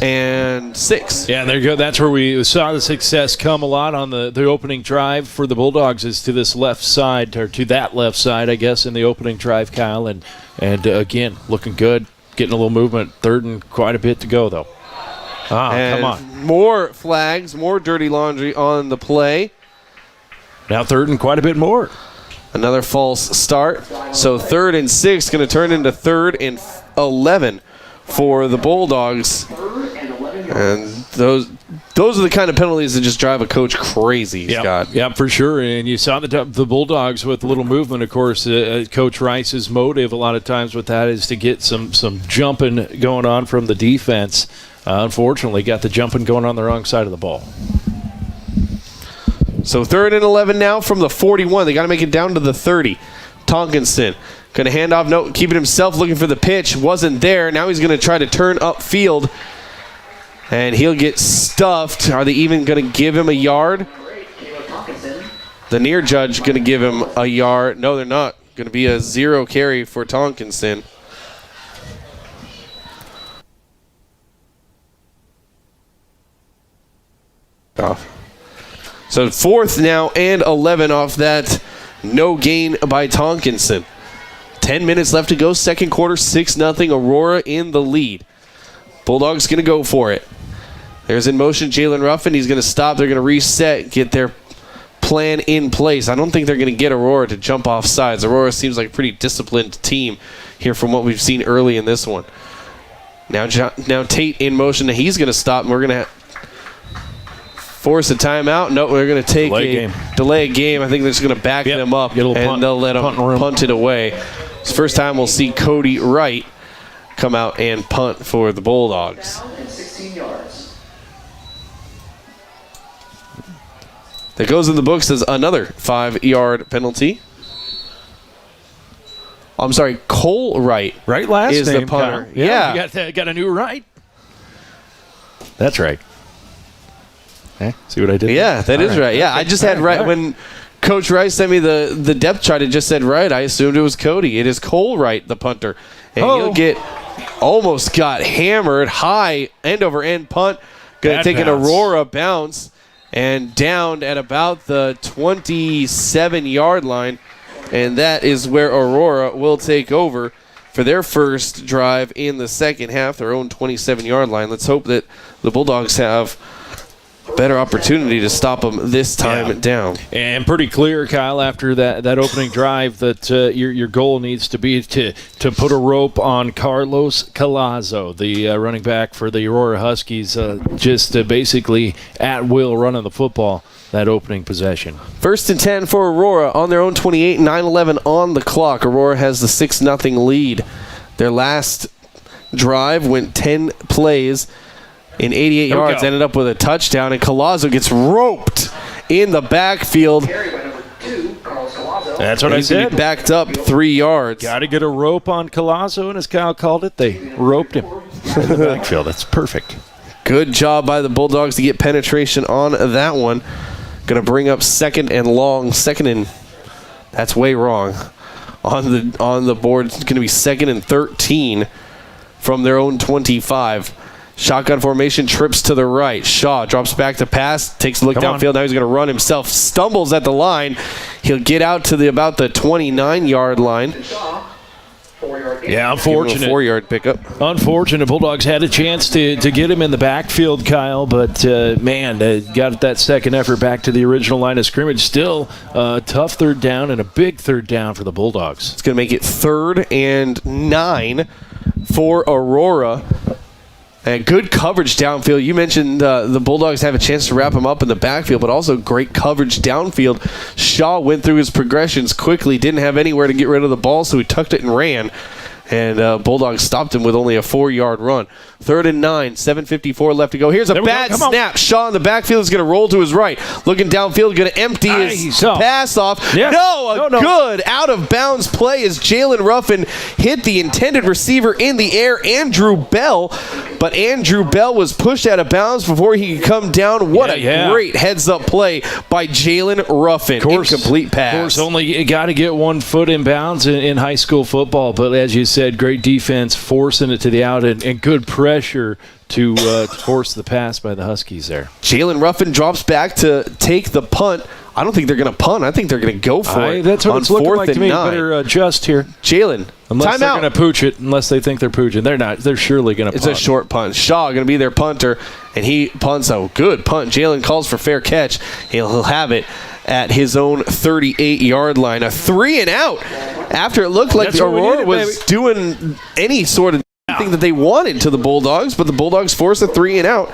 and 6. Yeah, there you go. That's where we saw the success come a lot on the opening drive for the Bulldogs, is to this left side, or to that left side, I guess, in the opening drive, Kyle. And again, looking good, getting a little movement. 3rd and quite a bit to go, though. Come on. More flags, more dirty laundry on the play. Now 3rd and quite a bit more. Another false start. So 3rd and 6 going to turn into 3rd and 11 for the Bulldogs. And those are the kind of penalties that just drive a coach crazy, Scott. Yeah, for sure. And you saw the Bulldogs with a little movement. Of course, Coach Rice's motive a lot of times with that is to get some jumping going on from the defense. Unfortunately, got the jumping going on the wrong side of the ball. So 3rd and 11 now from the 41. They got to make it down to the 30. Tonkinson going to hand off. No, keeping himself looking for the pitch. Wasn't there. Now he's going to try to turn upfield. And he'll get stuffed. Are they even going to give him a yard? The near judge going to give him a yard. No, they're not. Going to be a 0 carry for Tonkinson. Off. So 4th now and 11 off that no gain by Tonkinson. 10 minutes left to go. Second quarter, 6-0. Aurora in the lead. Bulldogs going to go for it. There's in motion Jalen Ruffin. He's going to stop. They're going to reset, get their plan in place. I don't think they're going to get Aurora to jump off sides. Aurora seems like a pretty disciplined team here from what we've seen early in this one. Now Tate in motion. He's going to stop, and we're going to force a timeout. No, we're going to take delay a game. I think they're just going to back them up, and they'll let them punt it away. It's the first time we'll see Cody Wright come out and punt for the Bulldogs. That goes in the books as another 5-yard penalty. I'm sorry, Cole Wright. Right last is name, the punter. Kyle. Yeah. You got a new Wright. That's right. Okay. See what I did? Yeah, that is right. Yeah, I just had right when Coach Rice sent me the depth chart. It just said Wright. I assumed it was Cody. It is Cole Wright, the punter. And he'll almost got hammered. High end over end punt. Going to Bad take an bounce. Aurora bounce and down at about the 27-yard line. And that is where Aurora will take over for their first drive in the second half, their own 27-yard line. Let's hope that the Bulldogs have a better opportunity to stop them this time down. And pretty clear, Kyle, after that opening drive that your goal needs to be to put a rope on Carlos Collazo, the running back for the Aurora Huskies, just basically at will running the football that opening possession. 1st and 10 for Aurora on their own 28, 9-11 on the clock. Aurora has the 6-0 lead. Their last drive went 10 plays in 88 yards, ended up with a touchdown, and Collazo gets roped in the backfield. That's what I said. Backed up 3 yards. Got to get a rope on Collazo, and as Kyle called it, they roped him in the backfield. That's perfect. Good job by the Bulldogs to get penetration on that one. Going to bring up second and that's way wrong. On the board, it's going to be 2nd and 13 from their own 25. Shotgun formation, trips to the right. Shaw drops back to pass, takes a look downfield. Now he's going to run himself, stumbles at the line. He'll get out to about the 29-yard line. Yeah, unfortunate. 4-yard pickup. Unfortunate. Bulldogs had a chance to get him in the backfield, Kyle, but got that second effort back to the original line of scrimmage. Still a tough third down and a big third down for the Bulldogs. It's going to make it 3rd and 9 for Aurora. And good coverage downfield. You mentioned the Bulldogs have a chance to wrap him up in the backfield, but also great coverage downfield. Shaw went through his progressions quickly, didn't have anywhere to get rid of the ball, so he tucked it and ran. And Bulldogs stopped him with only a 4-yard run. 3rd and 9, 7:54 left to go. Here's a bad snap. Shaw in the backfield is going to roll to his right. Looking downfield, going to empty his pass off. Yes. No, good out-of-bounds play as Jalen Ruffin hit the intended receiver in the air, Andrew Bell. But Andrew Bell was pushed out of bounds before he could come down. What a great heads-up play by Jalen Ruffin. Incomplete pass. Of course, only got to get 1 foot in bounds in high school football. But as you said, great defense, forcing it to the out, and good pressure to force the pass by the Huskies there. Jalen Ruffin drops back to take the punt. I don't think they're going to punt. I think they're going to go for it. That's what on it's looking 4th like and to me. 9. Better adjust here. Jalen, unless they're timeout. going to pooch it, unless they think they're pooching. They're not. They're surely going to punt. It's a short punt. Shaw going to be their punter, and he punts a good punt. Jalen calls for fair catch. He'll have it at his own 38-yard line. A 3-and-out after it looked like the Aurora was doing any sort of thing that they wanted to the Bulldogs, but the Bulldogs forced a 3-and-out.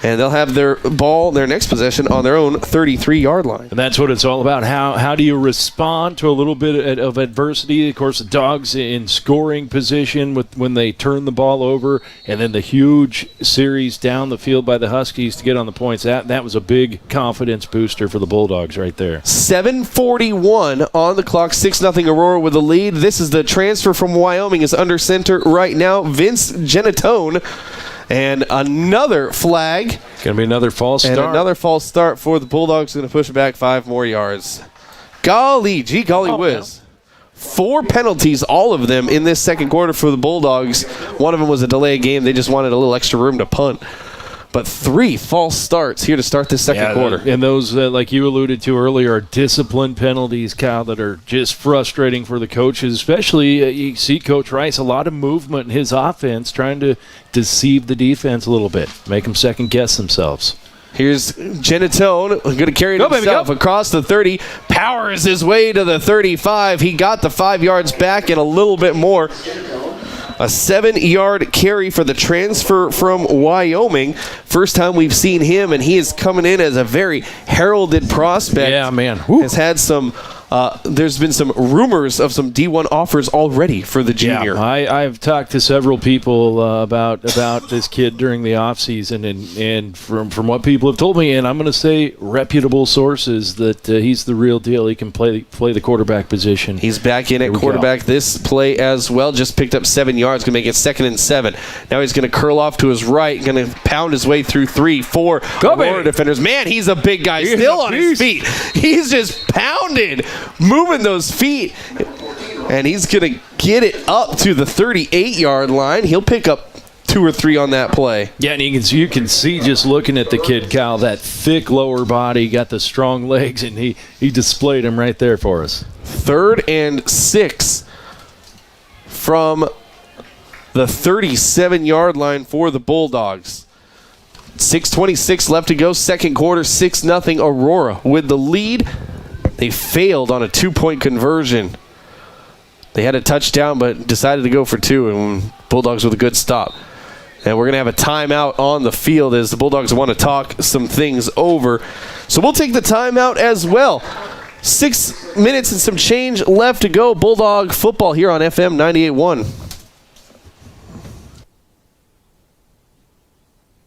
And they'll have their ball, their next possession, on their own 33-yard line. And that's what it's all about. How do you respond to a little bit of adversity? Of course, the Dawgs in scoring position when they turn the ball over, and then the huge series down the field by the Huskies to get on the points. That was a big confidence booster for the Bulldogs right there. 7:41 on the clock, 6-0 Aurora with the lead. This is the transfer from Wyoming is under center right now, Vince Genatone. And another flag. Going to be another false start. And another false start for the Bulldogs. Going to push it back 5 more yards. Golly whiz. 4 penalties, all of them in this second quarter for the Bulldogs. One of them was a delay game. They just wanted a little extra room to punt. But 3 false starts here to start this second quarter. And those, like you alluded to earlier, are discipline penalties, Kyle, that are just frustrating for the coaches. Especially, you see Coach Rice, a lot of movement in his offense, trying to deceive the defense a little bit, make them second-guess themselves. Here's Genatone, going to carry it himself across the 30, powers his way to the 35. He got the 5 yards back and a little bit more. A 7-yard carry for the transfer from Wyoming. First time we've seen him, and he is coming in as a very heralded prospect. Yeah, man. Has had some there's been some rumors of some D1 offers already for the junior. Yeah, I've talked to several people about this kid during the offseason, and from what people have told me, and I'm going to say reputable sources, that he's the real deal. He can play the quarterback position. He's back in at quarterback this play as well. Just picked up 7 yards, going to make it 2nd and 7. Now he's going to curl off to his right, going to pound his way through 3, 4 Aurora defenders. Man, he's a big guy, still on his feet. He's just pounded, moving those feet, and he's going to get it up to the 38-yard line. He'll pick up 2 or 3 on that play. Yeah, and you can see just looking at the kid, Kyle, that thick lower body, got the strong legs, and he displayed them right there for us. 3rd and 6 from the 37-yard line for the Bulldogs. 6:26 left to go, second quarter, 6-0 Aurora with the lead. They failed on a 2-point conversion. They had a touchdown but decided to go for 2, and Bulldogs with a good stop. And we're going to have a timeout on the field as the Bulldogs want to talk some things over. So we'll take the timeout as well. 6 minutes and some change left to go. Bulldog football here on FM 98.1.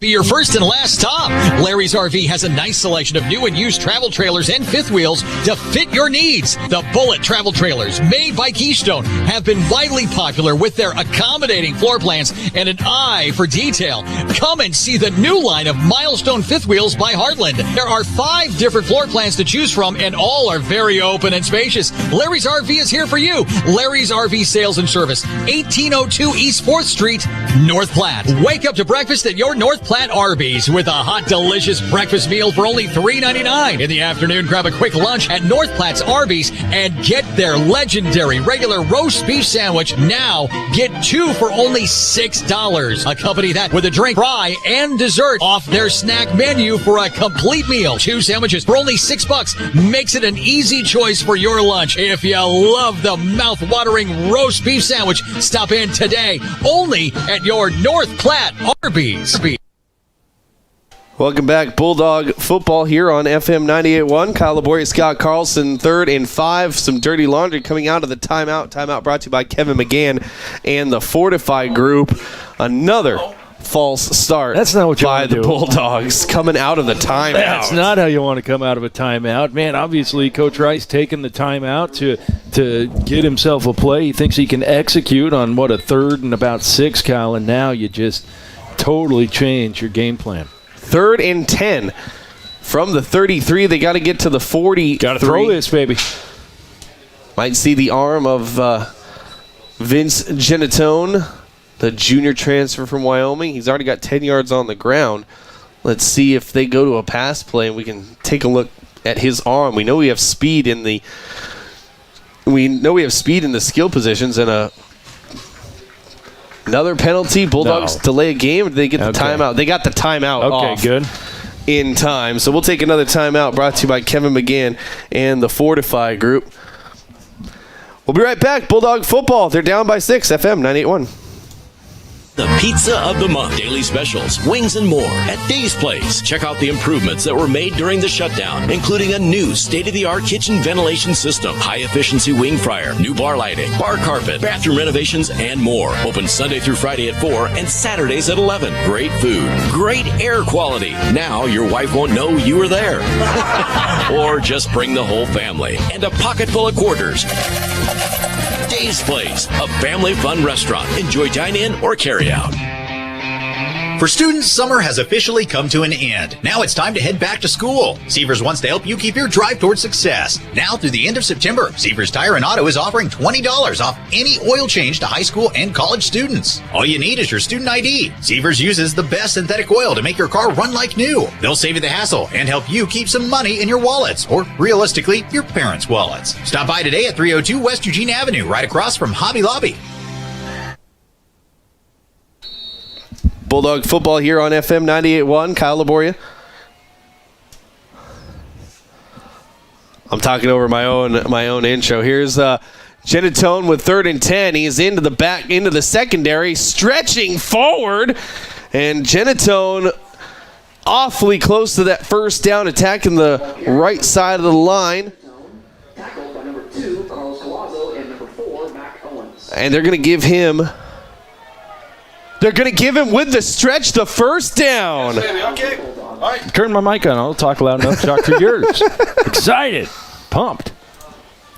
Be your first and last stop. Larry's RV has a nice selection of new and used travel trailers and fifth wheels to fit your needs. The Bullet travel trailers, made by Keystone, have been widely popular with their accommodating floor plans and an eye for detail. Come and see the new line of Milestone fifth wheels by Heartland. There are 5 different floor plans to choose from, and all are very open and spacious. Larry's RV is here for you. Larry's RV Sales and Service, 1802 East 4th Street, North Platte. Wake up to breakfast at your North Platte Arby's with a hot, delicious breakfast meal for only $3.99. In the afternoon, grab a quick lunch at North Platte's Arby's and get their legendary regular roast beef sandwich. Now, get 2 for only $6. Accompany that with a drink, fry, and dessert off their snack menu for a complete meal. 2 sandwiches for only $6 makes it an easy choice for your lunch. If you love the mouth-watering roast beef sandwich, stop in today only at your North Platte Arby's. Welcome back. Bulldog football here on FM 98.1. Kyle Laboria, Scott Carlson, 3rd and 5. Some dirty laundry coming out of the timeout. Timeout brought to you by Kevin McGann and the Fortify Group. Another false start. That's not what you by want to the do. Bulldogs coming out of the timeout. That's not how you want to come out of a timeout. Man, obviously Coach Rice taking the timeout to get himself a play. He thinks he can execute on, a 3rd and about 6, Kyle, and now you just totally change your game plan. 3rd and 10 from the 33. They got to get to the 40. Got to throw this, baby. Might see the arm of Vince Genatone, the junior transfer from Wyoming. He's already got 10 yards on the ground. Let's see if they go to a pass play and we can take a look at his arm. We know we have speed in the skill positions, and another penalty. Bulldogs delay a game. Did they get the timeout? They got the timeout off. Good. In time. So we'll take another timeout brought to you by Kevin McGann and the Fortify Group. We'll be right back. Bulldog football. They're down by 6. FM 98.1. The pizza of the month. Daily specials, wings, and more at Dave's Place. Check out the improvements that were made during the shutdown, including a new state-of-the-art kitchen ventilation system, high-efficiency wing fryer, new bar lighting, bar carpet, bathroom renovations, and more. Open Sunday through Friday at 4 and Saturdays at 11. Great food, great air quality. Now your wife won't know you were there. Or just bring the whole family and a pocket full of quarters. Dave's Place, a family fun restaurant. Enjoy dine-in or carry-out. For students, summer has officially come to an end. Now it's time to head back to school. Seavers wants to help you keep your drive towards success. Now through the end of September, Seavers Tire and Auto is offering $20 off any oil change to high school and college students. All you need is your student ID. Seavers uses the best synthetic oil to make your car run like new. They'll save you the hassle and help you keep some money in your wallets, or realistically, your parents' wallets. Stop by today at 302 West Eugene Avenue, right across from Hobby Lobby. Bulldog football here on FM 98.1. Kyle Laboria. I'm talking over my own intro. Here's Genatone with 3rd and 10. He's into the secondary, stretching forward, and Genatone awfully close to that first down, attacking the right side of the line. And they're going to give him. They're going to give him with the stretch the first down. Yes, baby. Okay. All right. Turn my mic on. I'll talk loud enough to talk through yours. Excited. Pumped.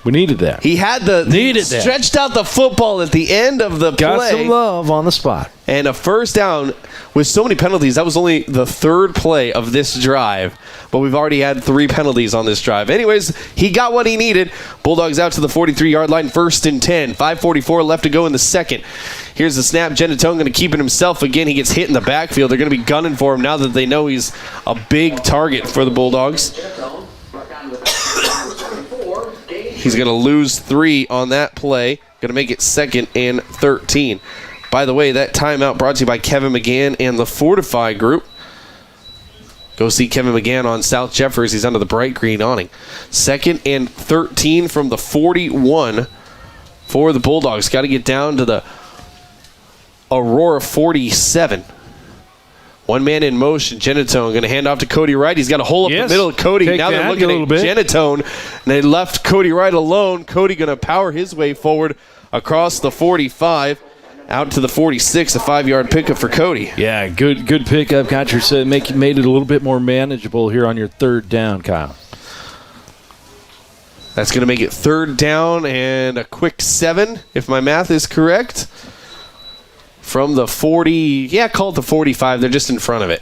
We needed that. He had stretched out the football at the end of the play. Got some love on the spot. And a first down with so many penalties. That was only the third play of this drive, but we've already had 3 penalties on this drive. Anyways, he got what he needed. Bulldogs out to the 43-yard line, 1st and 10. 5:44 left to go in the second. Here's the snap. Genatone going to keep it himself again. He gets hit in the backfield. They're going to be gunning for him now that they know he's a big target for the Bulldogs. He's going to lose 3 on that play. Going to make it 2nd and 13. By the way, that timeout brought to you by Kevin McGann and the Fortify Group. Go see Kevin McGann on South Jeffers. He's under the bright green awning. 2nd and 13 from the 41 for the Bulldogs. Got to get down to the Aurora 47. One man in motion. Genatone going to hand off to Cody Wright. He's got a hole up the middle of Cody. Now they're looking at Genatone, and they left Cody Wright alone. Cody going to power his way forward across the 45, out to the 46. A 5-yard pickup for Cody. Yeah, good pickup. Got your made it a little bit more manageable here on your 3rd down, Kyle. That's going to make it 3rd down and a quick 7, if my math is correct. From the 40, call it the 45. They're just in front of it.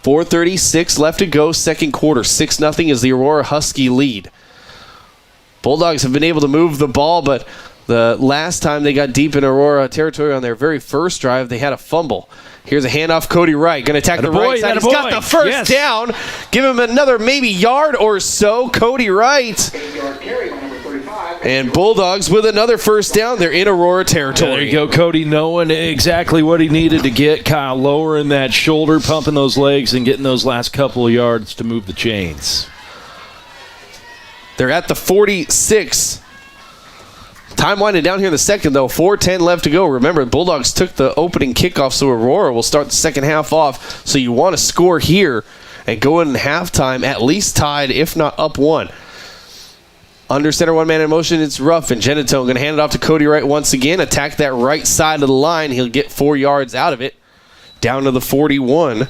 4:36 left to go, second quarter. 6-0 is the Aurora Husky lead. Bulldogs have been able to move the ball, but the last time they got deep in Aurora territory on their very first drive, they had a fumble. Here's a handoff, Cody Wright. Going to attack the right side. He's got the first down. Give him another maybe yard or so. Cody Wright. And Bulldogs with another first down. They're in Aurora territory. There you go, Cody, knowing exactly what he needed to get. Kyle lowering that shoulder, pumping those legs, and getting those last couple of yards to move the chains. They're at the 46. Time winding down here in the second, though. 4:10 left to go. Remember, Bulldogs took the opening kickoff, so Aurora will start the second half off. So you want to score here and go in halftime at least tied, if not up 1. Under center, one man in motion. It's rough, and Genatone going to hand it off to Cody Wright once again. Attack that right side of the line. He'll get 4 yards out of it. Down to the 41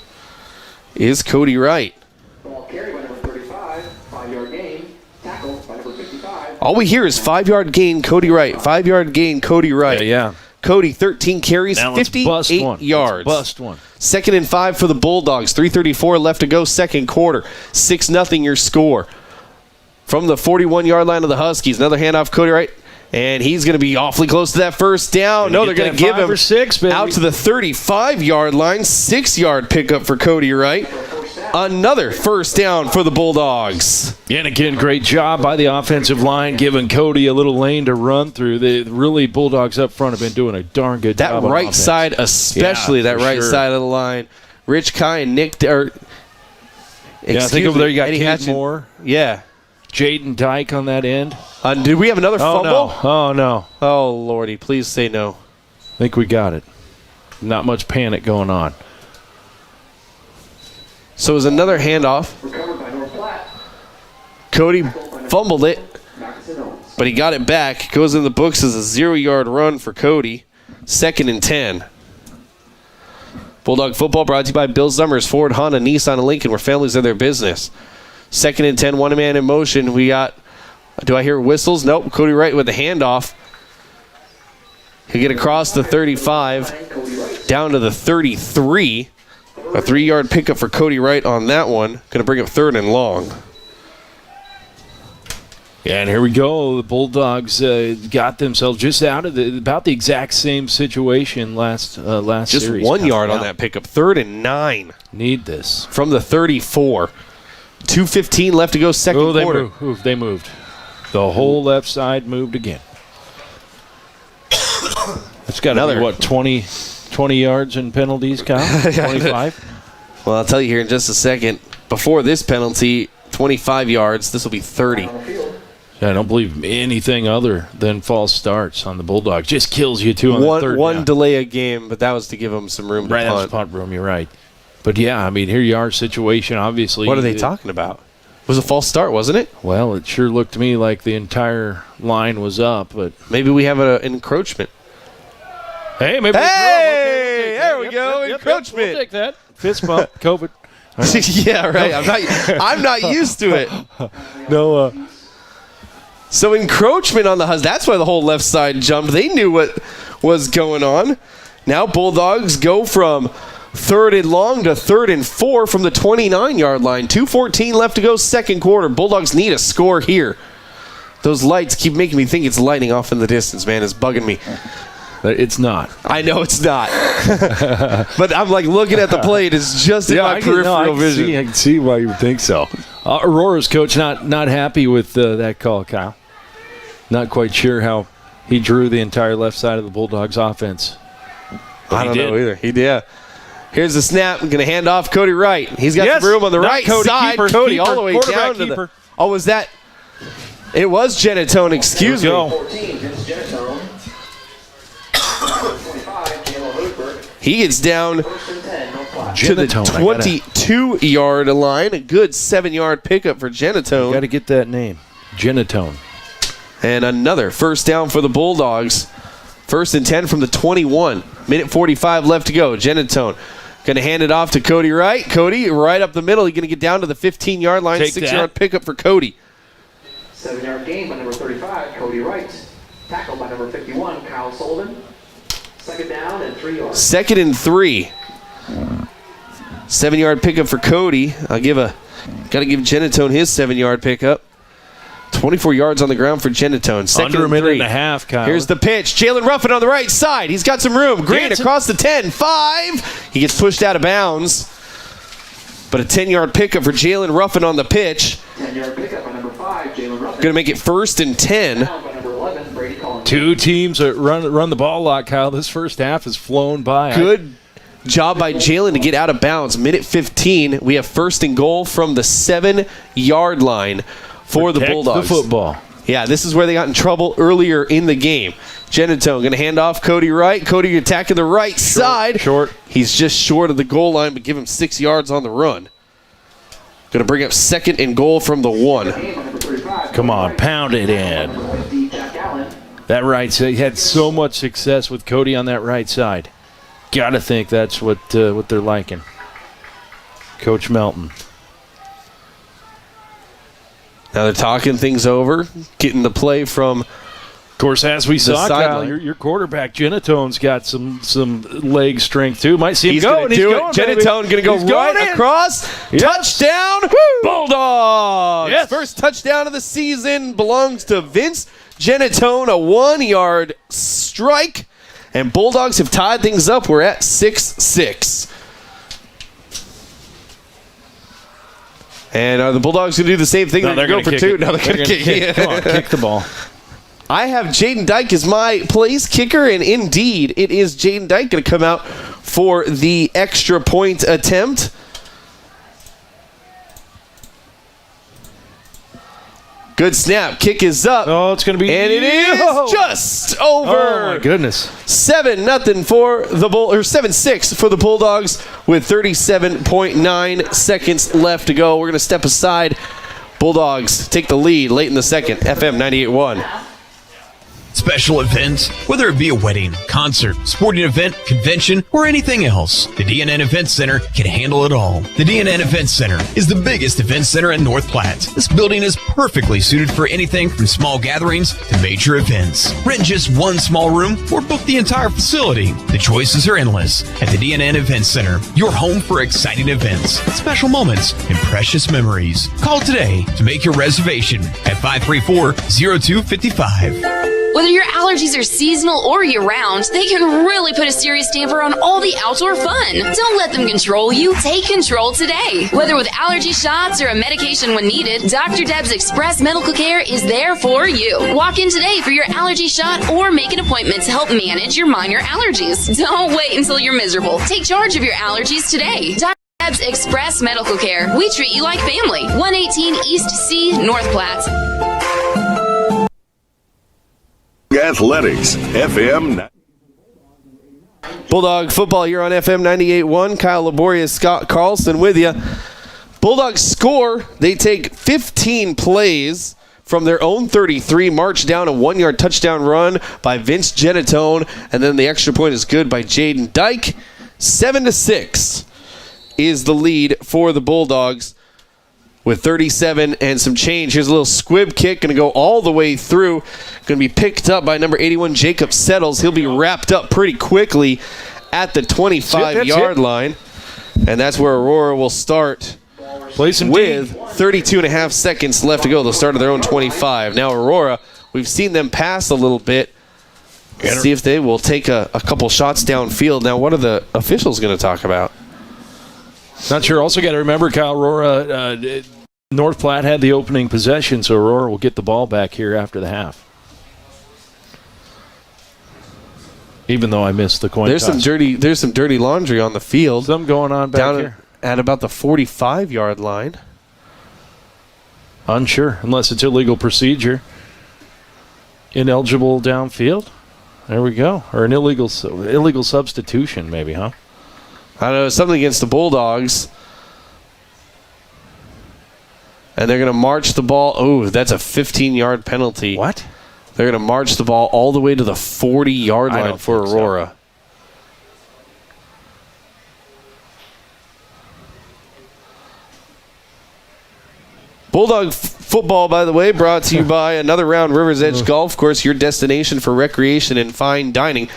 is Cody Wright. Ball carried by number 35, 5-yard gain. Tackle by number 55. All we hear is 5-yard gain, Cody Wright. 5-yard gain, Cody Wright. Yeah. Cody, 13 carries, 58 yards. Bust one. 2nd and 5 for the Bulldogs. 3:34 left to go, second quarter. 6-0 your score. From the 41-yard line of the Huskies, another handoff, Cody Wright, and he's going to be awfully close to that first down. No, they're going to give him 6, out to the 35-yard line. 6-yard pickup for Cody Wright. Another first down for the Bulldogs. And again, great job by the offensive line, giving Cody a little lane to run through. The really Bulldogs up front have been doing a darn good job. That right side, especially that right side of the line. Rich Kai and Nick. I think over there you got Kate Moore. Yeah. Jaden Dyke on that end. Did we have another fumble? No. Oh, no. Oh, Lordy. Please say no. I think we got it. Not much panic going on. So it was another handoff. Cody fumbled it, but he got it back. Goes in the books as a 0-yard run for Cody. 2nd and 10. Bulldog football brought to you by Bill Summers, Ford, Honda, Nissan, and Lincoln, where families are their business. 2nd and 10, one man in motion. We got, do I hear whistles? Nope. Cody Wright with the handoff. He'll get across the 35, down to the 33. A 3-yard pickup for Cody Wright on that one. Going to bring up 3rd and long. Yeah, and here we go. The Bulldogs got themselves just out of about the exact same situation last just series. Just 1 yard on that pickup. 3rd and 9. Need this. From the 34. 2:15 left to go, second quarter. They moved. The whole left side moved again. It's got to be, what, 20 yards in penalties, Kyle? 25? Well, I'll tell you here in just a second. Before this penalty, 25 yards. This will be 30. I don't believe anything other than false starts on the Bulldogs. Just kills you, too, on the third One down. delay a game, but that was to give them some room to punt. That was punt room, you're right. But, yeah, I mean, here you are, situation, obviously. What are they talking about? It was a false start, wasn't it? Well, it sure looked to me like the entire line was up, but maybe we have an encroachment. Hey, maybe there we go, encroachment. We'll take that. Fist bump, COVID. Yeah, right. I'm not used to it. No. So encroachment on the Huskies. That's why the whole left side jumped. They knew what was going on. Now Bulldogs go from 3rd and long to 3rd and 4 from the 29-yard line. 2:14 left to go, second quarter. Bulldogs need a score here. Those lights keep making me think it's lighting off in the distance, man. It's bugging me. It's not. I know it's not. But I'm like looking at the play. It's just in my peripheral vision. I can see why you would think so. Aurora's coach not happy with that call, Kyle. Not quite sure how he drew the entire left side of the Bulldogs offense. I don't know either. He did. Here's the snap. I'm going to hand off Cody Wright. He's got some room on the right side. Cody all the way down to the... Oh, was that... It was Genatone, excuse me. He gets down to the 22-yard line. A good 7-yard pickup for Genatone. Got to get that name. Genatone. And another first down for the Bulldogs. 1st and 10 from the 21. Minute 45 left to go. Genatone going to hand it off to Cody Wright. Cody right up the middle. He's going to get down to the 15-yard line. 6-yard pickup for Cody. 7-yard gain by number 35, Cody Wright. Tackled by number 51, Kyle Sullivan. 2nd down and 3 yards. 2nd and 3. 7-yard pickup for Cody. Got to give Genatone his 7-yard pickup. 24 yards on the ground for Genatone. 2nd Under a minute and a half, Kyle. Here's the pitch. Jalen Ruffin on the right side. He's got some room. Green across the 10. 5. He gets pushed out of bounds. But a 10-yard pickup for Jalen Ruffin on the pitch. 10-yard pickup by number 5, Jalen Ruffin. Going to make it 1st and 10. By number 11, Brady Collins. Two teams that run the ball a lot, Kyle. This first half has flown by. Good job by Jalen to get out of bounds. Minute 15. We have 1st and goal from the 7-yard line for the Bulldogs. The football. Yeah, this is where they got in trouble earlier in the game. Genatone going to hand off Cody Wright. Cody attacking the right side. Short. He's just short of the goal line, but give him 6 yards on the run. Going to bring up 2nd and goal from the 1. Come on, pound it in. That right side, he had so much success with Cody on that right side. Got to think that's what they're liking. Coach Melton. Now they're talking things over, getting the play from... Of course, as we saw, Kyle, your quarterback, Genatone's got some leg strength, too. Might see him go, and he's going, Genatone going to go right across. Yes. Touchdown, Bulldogs! Yes. First touchdown of the season belongs to Vince Genatone, a 1-yard strike. And Bulldogs have tied things up. We're at 6-6. And are the Bulldogs going to do the same thing? No, they're going to go for 2. No, they're going to kick it. Come on, kick the ball. I have Jaden Dyke as my place kicker, and indeed, it is Jaden Dyke going to come out for the extra point attempt. Good snap. Kick is up. Oh, it's going to be... And it is just over. Oh, my goodness. 7-0 for the Bull, or 7-6 for the Bulldogs with 37.9 seconds left to go. We're going to step aside. Bulldogs take the lead late in the second. FM 98.1. Special events, whether it be a wedding, concert, sporting event, convention, or anything else, the DNN Event Center can handle it all. The DNN Event Center is the biggest event center in North Platte. This building is perfectly suited for anything from small gatherings to major events. Rent just one small room or book the entire facility. The choices are endless at the DNN Event Center, your home for exciting events, special moments, and precious memories. Call today to make your reservation at 534-0255. Whether your allergies are seasonal or year-round, they can really put a serious damper on all the outdoor fun. Don't let them control you. Take control today. Whether with allergy shots or a medication when needed, Dr. Deb's Express Medical Care is there for you. Walk in today for your allergy shot or make an appointment to help manage your minor allergies. Don't wait until you're miserable. Take charge of your allergies today. Dr. Deb's Express Medical Care. We treat you like family. 118 East C, North Platte. Athletics, FM. Bulldog football here on FM 98.1. Kyle Laboria, Scott Carlson with you. Bulldogs score. They take 15 plays from their own 33, march down a 1-yard touchdown run by Vince Genatone, and then the extra point is good by Jaden Dyke. 7-6 is the lead for the Bulldogs with 37 and some change. Here's a little squib kick, going to go all the way through. Going to be picked up by number 81, Jacob Settles. He'll be wrapped up pretty quickly at the 25-yard line. And that's where Aurora will start with 32 and a half seconds left to go. They'll start at their own 25. Now Aurora, we've seen them pass a little bit. Let's see if they will take a couple shots downfield. Now, what are the officials going to talk about? Not sure. Also got to remember, Kyle, Aurora, North Platte had the opening possession, so Aurora will get the ball back here after the half. Even though I missed the coin toss. There's some dirty laundry on the field. Some going on back here. At about the 45-yard line. Unsure, unless it's illegal procedure. Ineligible downfield. There we go. Or an illegal substitution, maybe, huh? I don't know. Something against the Bulldogs. And they're going to march the ball. Oh, that's a 15-yard penalty. What? They're going to march the ball all the way to the 40-yard line for Aurora. So. Bulldog football, by the way, brought to you by Another Round Rivers Edge Golf Course, your destination for recreation and fine dining.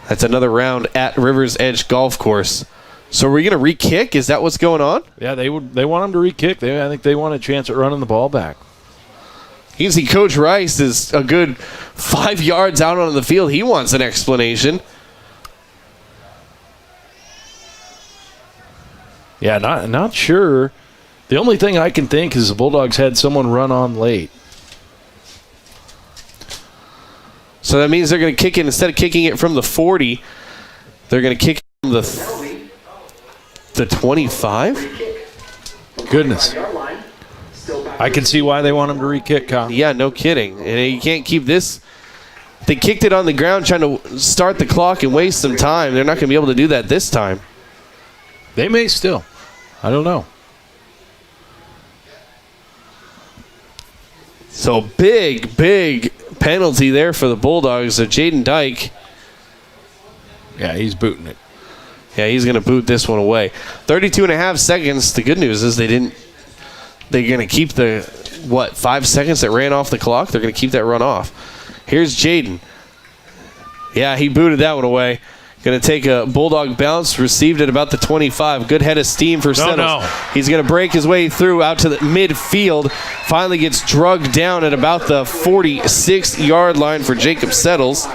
That's Another Round at Rivers Edge Golf Course. So are we going to re-kick? Is that what's going on? Yeah, they want them to re-kick. I think they want a chance at running the ball back. You can see Coach Rice is a good 5 yards out on the field. He wants an explanation. Yeah, not sure. The only thing I can think is the Bulldogs had someone run on late. So that means they're going to kick it, instead of kicking it from the 40, they're going to kick it from the 25? Goodness. I can see why they want them to re-kick, Kyle. Yeah, no kidding. And you can't keep this. They kicked it on the ground trying to start the clock and waste some time. They're not going to be able to do that this time. They may still. I don't know. So big penalty there for the Bulldogs. So Jaden Dyke. Yeah, he's booting it. Yeah, he's going to boot this one away. 32 and a half seconds. The good news is they're going to keep the, 5 seconds that ran off the clock? They're going to keep that run off. Here's Jaden. Yeah, he booted that one away. Going to take a Bulldog bounce, received at about the 25. Good head of steam for Settles. No. He's going to break his way through out to the midfield. Finally gets drugged down at about the 46-yard line for Jacob Settles.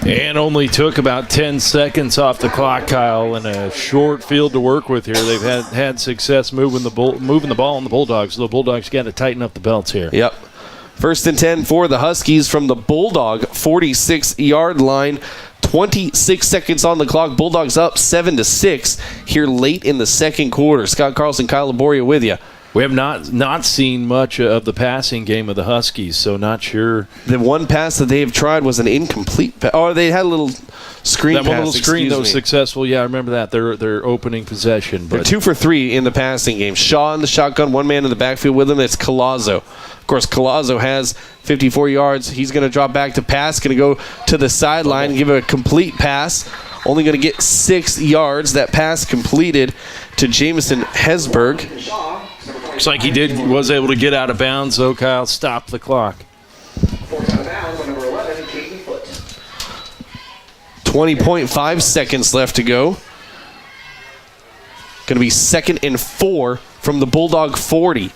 And only took about 10 seconds off the clock, Kyle, and a short field to work with here. They've had success moving the ball on the Bulldogs. So the Bulldogs got to tighten up the belts here. Yep. 1st and 10 for the Huskies from the Bulldog 46-yard line. 26 seconds on the clock. Bulldogs up 7-6 here late in the second quarter. Scott Carlson, Kyle Laboria with you. We have not seen much of the passing game of the Huskies, so not sure. The one pass that they have tried was an incomplete pass. Or they had a little screen pass. That one little screen that was successful. Yeah, I remember that. Their opening possession. They're 2 for 3 in the passing game. Shaw in the shotgun, one man in the backfield with him. That's Collazo. Of course, Collazo has 54 yards. He's going to drop back to pass. Going to go to the sideline and give a complete pass. Only going to get 6 yards. That pass completed to Jamison Hesberg. Looks like he was able to get out of bounds, though. Kyle stopped the clock. 20.5 seconds left to go. Going to be 2nd and 4 from the Bulldog 40.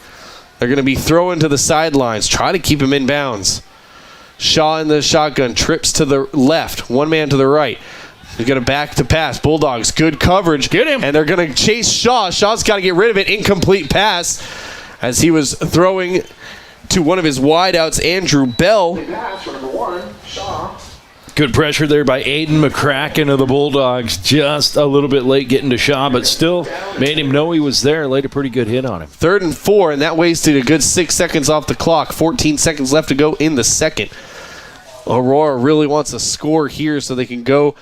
They're going to be throwing to the sidelines. Try to keep him in bounds. Shaw in the shotgun. Trips to the left. One man to the right. They're going to back to pass. Bulldogs, good coverage. Get him. And they're going to chase Shaw. Shaw's got to get rid of it. Incomplete pass as he was throwing to one of his wideouts, Andrew Bell. Good pressure there by Aiden McCracken of the Bulldogs. Just a little bit late getting to Shaw, but still made him know he was there. Laid a pretty good hit on him. 3rd and 4, and that wasted a good 6 seconds off the clock. 14 seconds left to go in the second. Aurora really wants a score here so they can go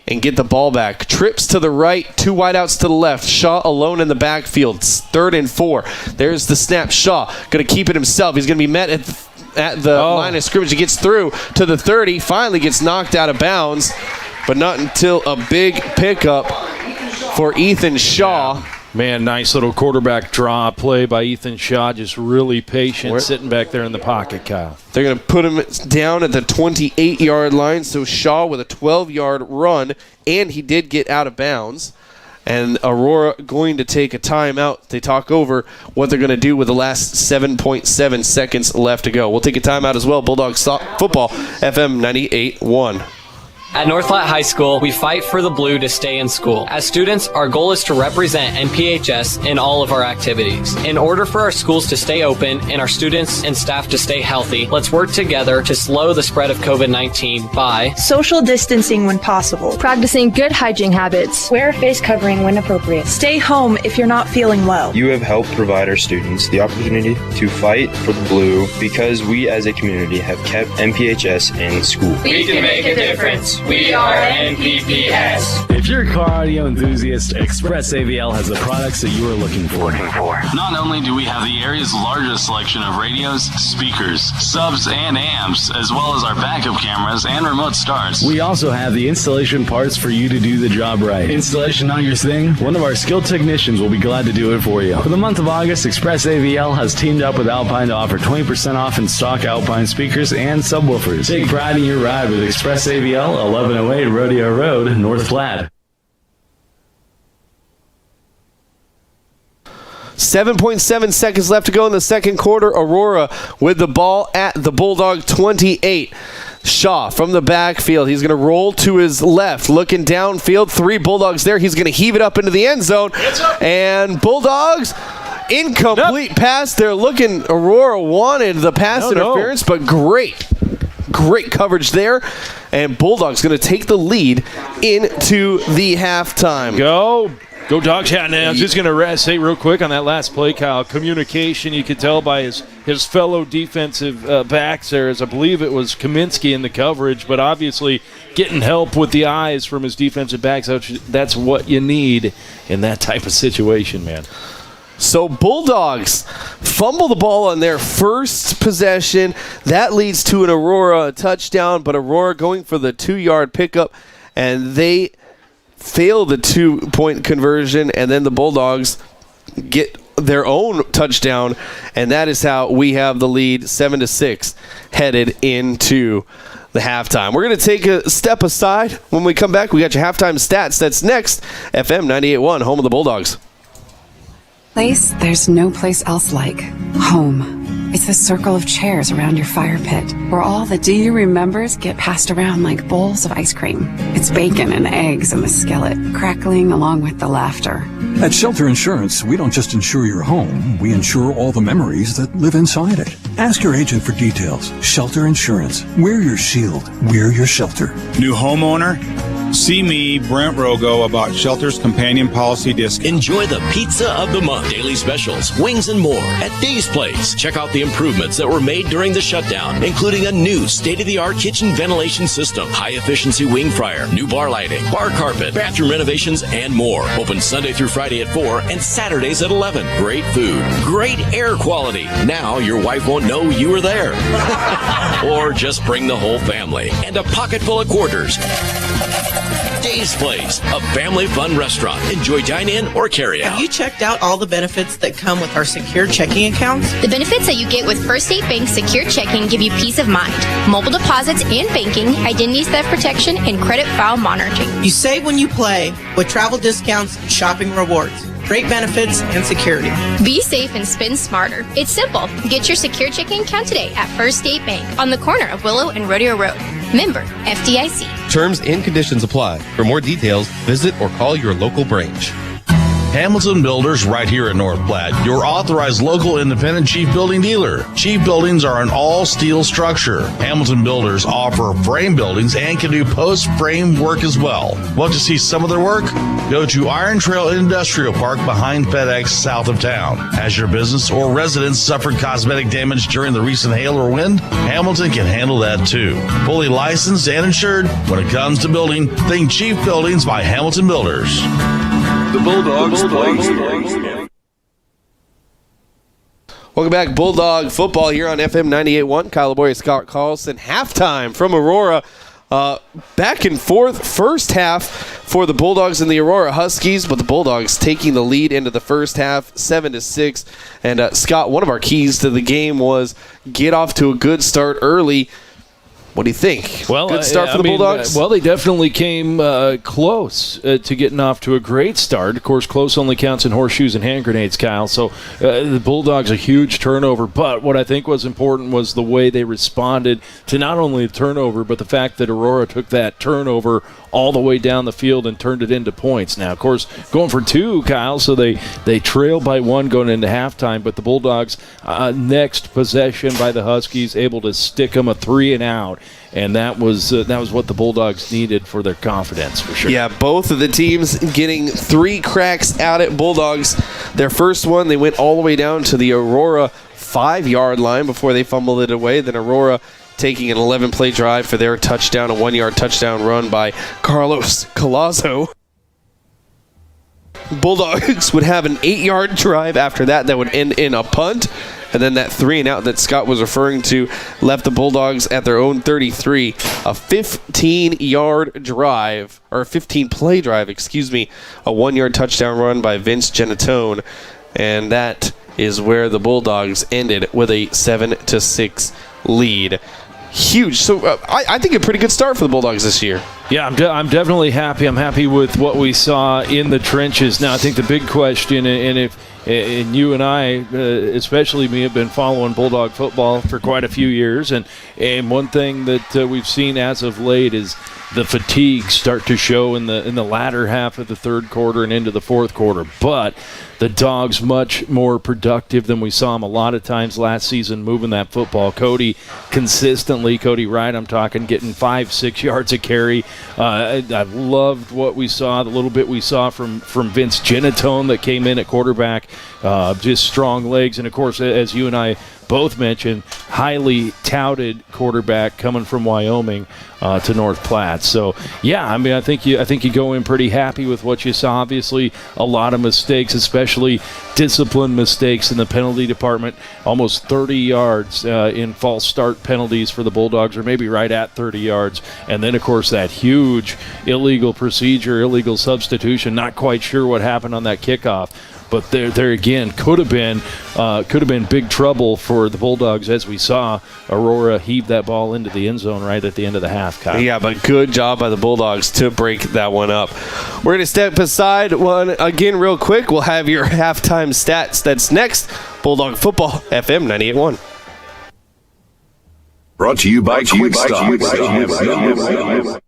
and get the ball back. Trips to the right, 2 wideouts to the left. Shaw alone in the backfield. 3rd and 4. There's the snap. Shaw going to keep it himself. He's going to be met at the line of scrimmage. He gets through to the 30. Finally gets knocked out of bounds, but not until a big pickup for Ethan Shaw. Man, nice little quarterback draw play by Ethan Shaw. Just really patient, sitting back there in the pocket, Kyle. They're going to put him down at the 28-yard line. So Shaw with a 12-yard run, and he did get out of bounds. And Aurora going to take a timeout. They talk over what they're going to do with the last 7.7 seconds left to go. We'll take a timeout as well. Bulldog football, FM 98.1. At North Platte High School, we fight for the blue to stay in school. As students, our goal is to represent NPHS in all of our activities. In order for our schools to stay open and our students and staff to stay healthy, let's work together to slow the spread of COVID-19 by social distancing when possible, practicing good hygiene habits, wear a face covering when appropriate, stay home if you're not feeling well. You have helped provide our students the opportunity to fight for the blue because we as a community have kept NPHS in school. We can make a difference. We are NPHS. If you're a car audio enthusiast, Express AVL has the products that you are looking for. Not only do we have the area's largest selection of radios, speakers, subs, and amps, as well as our backup cameras and remote starts, we also have the installation parts for you to do the job right. Installation not your thing? One of our skilled technicians will be glad to do it for you. For the month of August, Express AVL has teamed up with Alpine to offer 20% off in stock Alpine speakers and subwoofers. Take pride in your ride with Express AVL, 1108 Rodeo Road, North Platte. 7.7 seconds left to go in the second quarter. Aurora with the ball at the Bulldog 28. Shaw from the backfield. He's going to roll to his left, looking downfield. 3 Bulldogs there. He's going to heave it up into the end zone. And Bulldogs, incomplete pass. They're looking. Aurora wanted the pass interference, but great coverage there. And Bulldogs going to take the lead into the halftime. Go Dawgs. Yeah, now I'm just going to say real quick on that last play, Kyle. Communication, you could tell by his fellow defensive backs there, as I believe it was Kaminsky in the coverage, but obviously getting help with the eyes from his defensive backs. That's what you need in that type of situation, man. So Bulldogs fumble the ball on their first possession. That leads to an Aurora touchdown, but Aurora going for the 2-yard pickup, and they fail the 2-point conversion, and then the Bulldogs get their own touchdown, and that is how we have the lead 7-6 headed into the halftime. We're going to take a step aside. When we come back, we got your halftime stats. That's next. FM 98.1, home of the Bulldogs. Place there's no place else like home. It's the circle of chairs around your fire pit where all the do you remembers get passed around like bowls of ice cream. It's bacon and eggs in the skillet, crackling along with the laughter. At Shelter Insurance, we don't just insure your home, we insure all the memories that live inside it. Ask your agent for details. Shelter Insurance. We're your shield. We're your shelter. New homeowner? See me, Brent Rogo, about Shelter's companion policy discount. Enjoy the pizza of the month, daily specials, wings, and more at Dave's Place. Check out the improvements that were made during the shutdown, including a new state-of-the-art kitchen ventilation system, high-efficiency wing fryer, new bar lighting, bar carpet, bathroom renovations, and more. Open Sunday through Friday at 4 and Saturdays at 11. Great food, great air quality. Now your wife won't know you were there. Or just bring the whole family and a pocket full of quarters. Dave's Place, a family fun restaurant. Enjoy dine-in or carry-out. Have you checked out all the benefits that come with our secure checking accounts? The benefits that you get with First State Bank's secure checking give you peace of mind. Mobile deposits and banking, identity theft protection, and credit file monitoring. You save when you play with travel discounts and shopping rewards. Great benefits and security. Be safe and spend smarter. It's simple. Get your secure checking account today at First State Bank on the corner of Willow and Rodeo Road. Member FDIC. Terms and conditions apply. For more details, visit or call your local branch. Hamilton Builders right here in North Platte, your authorized local independent Chief Building dealer. Chief Buildings are an all-steel structure. Hamilton Builders offer frame buildings and can do post-frame work as well. Want to see some of their work? Go to Iron Trail Industrial Park behind FedEx south of town. Has your business or residence suffered cosmetic damage during the recent hail or wind? Hamilton can handle that too. Fully licensed and insured. When it comes to building, think Chief Buildings by Hamilton Builders. The Bulldogs. Welcome back, Bulldog football here on FM 98.1. Kyle Laboria, Scott Carlson. Halftime from Aurora Back and forth first half for the Bulldogs and the Aurora Huskies, but the Bulldogs taking the lead into the first half, 7-6. And Scott, one of our keys to the game was get off to a good start early. What do you think? Well, good start for the Bulldogs? Well, they definitely came close to getting off to a great start. Of course, close only counts in horseshoes and hand grenades, Kyle. So the Bulldogs, a huge turnover. But what I think was important was the way they responded to not only the turnover, but the fact that Aurora took that turnover all the way down the field and turned it into points. Now, of course, going for 2, Kyle, so they trail by 1 going into halftime. But the Bulldogs, next possession by the Huskies, able to stick them a 3 and out. And that was what the Bulldogs needed for their confidence, for sure. Yeah, both of the teams getting 3 cracks out at Bulldogs. Their first one, they went all the way down to the Aurora 5-yard line before they fumbled it away. Then Aurora taking an 11-play drive for their touchdown, a 1-yard touchdown run by Carlos Colazo. Bulldogs would have an 8-yard drive after that would end in a punt. And then that 3 and out that Scott was referring to left the Bulldogs at their own 33. A 15-yard drive, or a 15-play drive, a 1-yard touchdown run by Vince Genatone. And that is where the Bulldogs ended with a 7-6 lead. Huge. So I think a pretty good start for the Bulldogs this year. Yeah, I'm definitely happy. I'm happy with what we saw in the trenches. Now, I think the big question, and you and I, especially me, have been following Bulldog football for quite a few years, and one thing that we've seen as of late is the fatigue start to show in the latter half of the third quarter and into the fourth quarter. But the Dogs much more productive than we saw them a lot of times last season moving that football. Cody Wright, I'm talking, getting 5-6 yards a carry. I loved what we saw, the little bit we saw from Vince Genatone that came in at quarterback. Just strong legs. And, of course, as you and I both mentioned, highly touted quarterback coming from Wyoming to North Platte. So, yeah, I mean, I think you go in pretty happy with what you saw. Obviously, a lot of mistakes, especially disciplined mistakes in the penalty department. Almost 30 yards in false start penalties for the Bulldogs, or maybe right at 30 yards. And then, of course, that huge illegal substitution. Not quite sure what happened on that kickoff. But there again could have been big trouble for the Bulldogs, as we saw Aurora heave that ball into the end zone right at the end of the half, Kyle. Yeah, but good job by the Bulldogs to break that one up. We're going to step aside one again real quick. We'll have your halftime stats. That's next. Bulldog Football, FM 98.1. Brought to you by Quick Stop.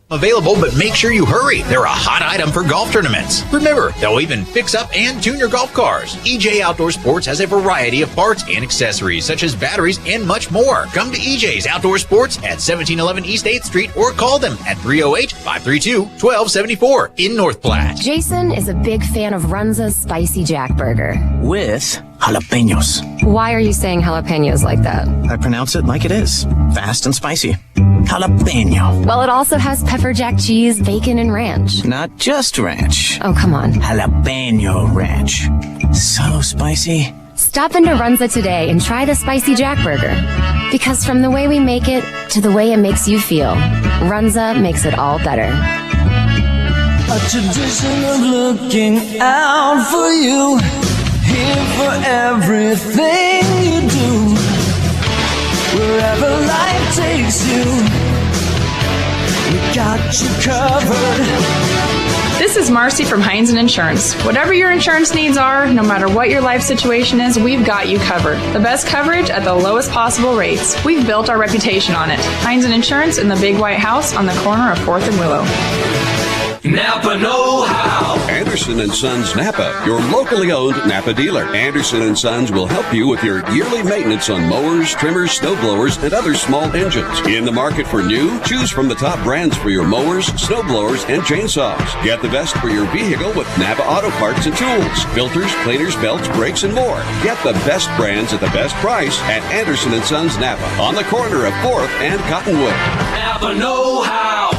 Available, but make sure you hurry. They're a hot item for golf tournaments. Remember, they'll even fix up and tune your golf cars. EJ Outdoor Sports has a variety of parts and accessories, such as batteries and much more. Come to EJ's Outdoor Sports at 1711 East 8th Street or call them at 308-532-1274 in North Platte. Jason is a big fan of Runza's Spicy Jack Burger. With jalapenos. Why are you saying jalapenos like that? I pronounce it like it is. Fast and spicy. Jalapeno. Well, it also has pepper jack cheese, bacon, and ranch. Not just ranch. Oh, come on. Jalapeno ranch. So spicy. Stop into Runza today and try the Spicy Jack Burger. Because from the way we make it to the way it makes you feel, Runza makes it all better. A tradition of looking out for you, here for everything you do. Wherever life takes you, we got you covered. This is Marcy from Heinz & Insurance. Whatever your insurance needs are, no matter what your life situation is, we've got you covered. The best coverage at the lowest possible rates. We've built our reputation on it. Heinz & Insurance in the Big White House on the corner of 4th and Willow. Napa know-how. Anderson & Sons Napa, your locally owned Napa dealer. Anderson & Sons will help you with your yearly maintenance on mowers, trimmers, snow blowers, and other small engines. In the market for new? Choose from the top brands for your mowers, snow blowers, and chainsaws. Get the best for your vehicle with Napa Auto Parts and Tools, filters, cleaners, belts, brakes, and more. Get the best brands at the best price at Anderson & Sons Napa on the corner of 4th and Cottonwood. Napa know-how.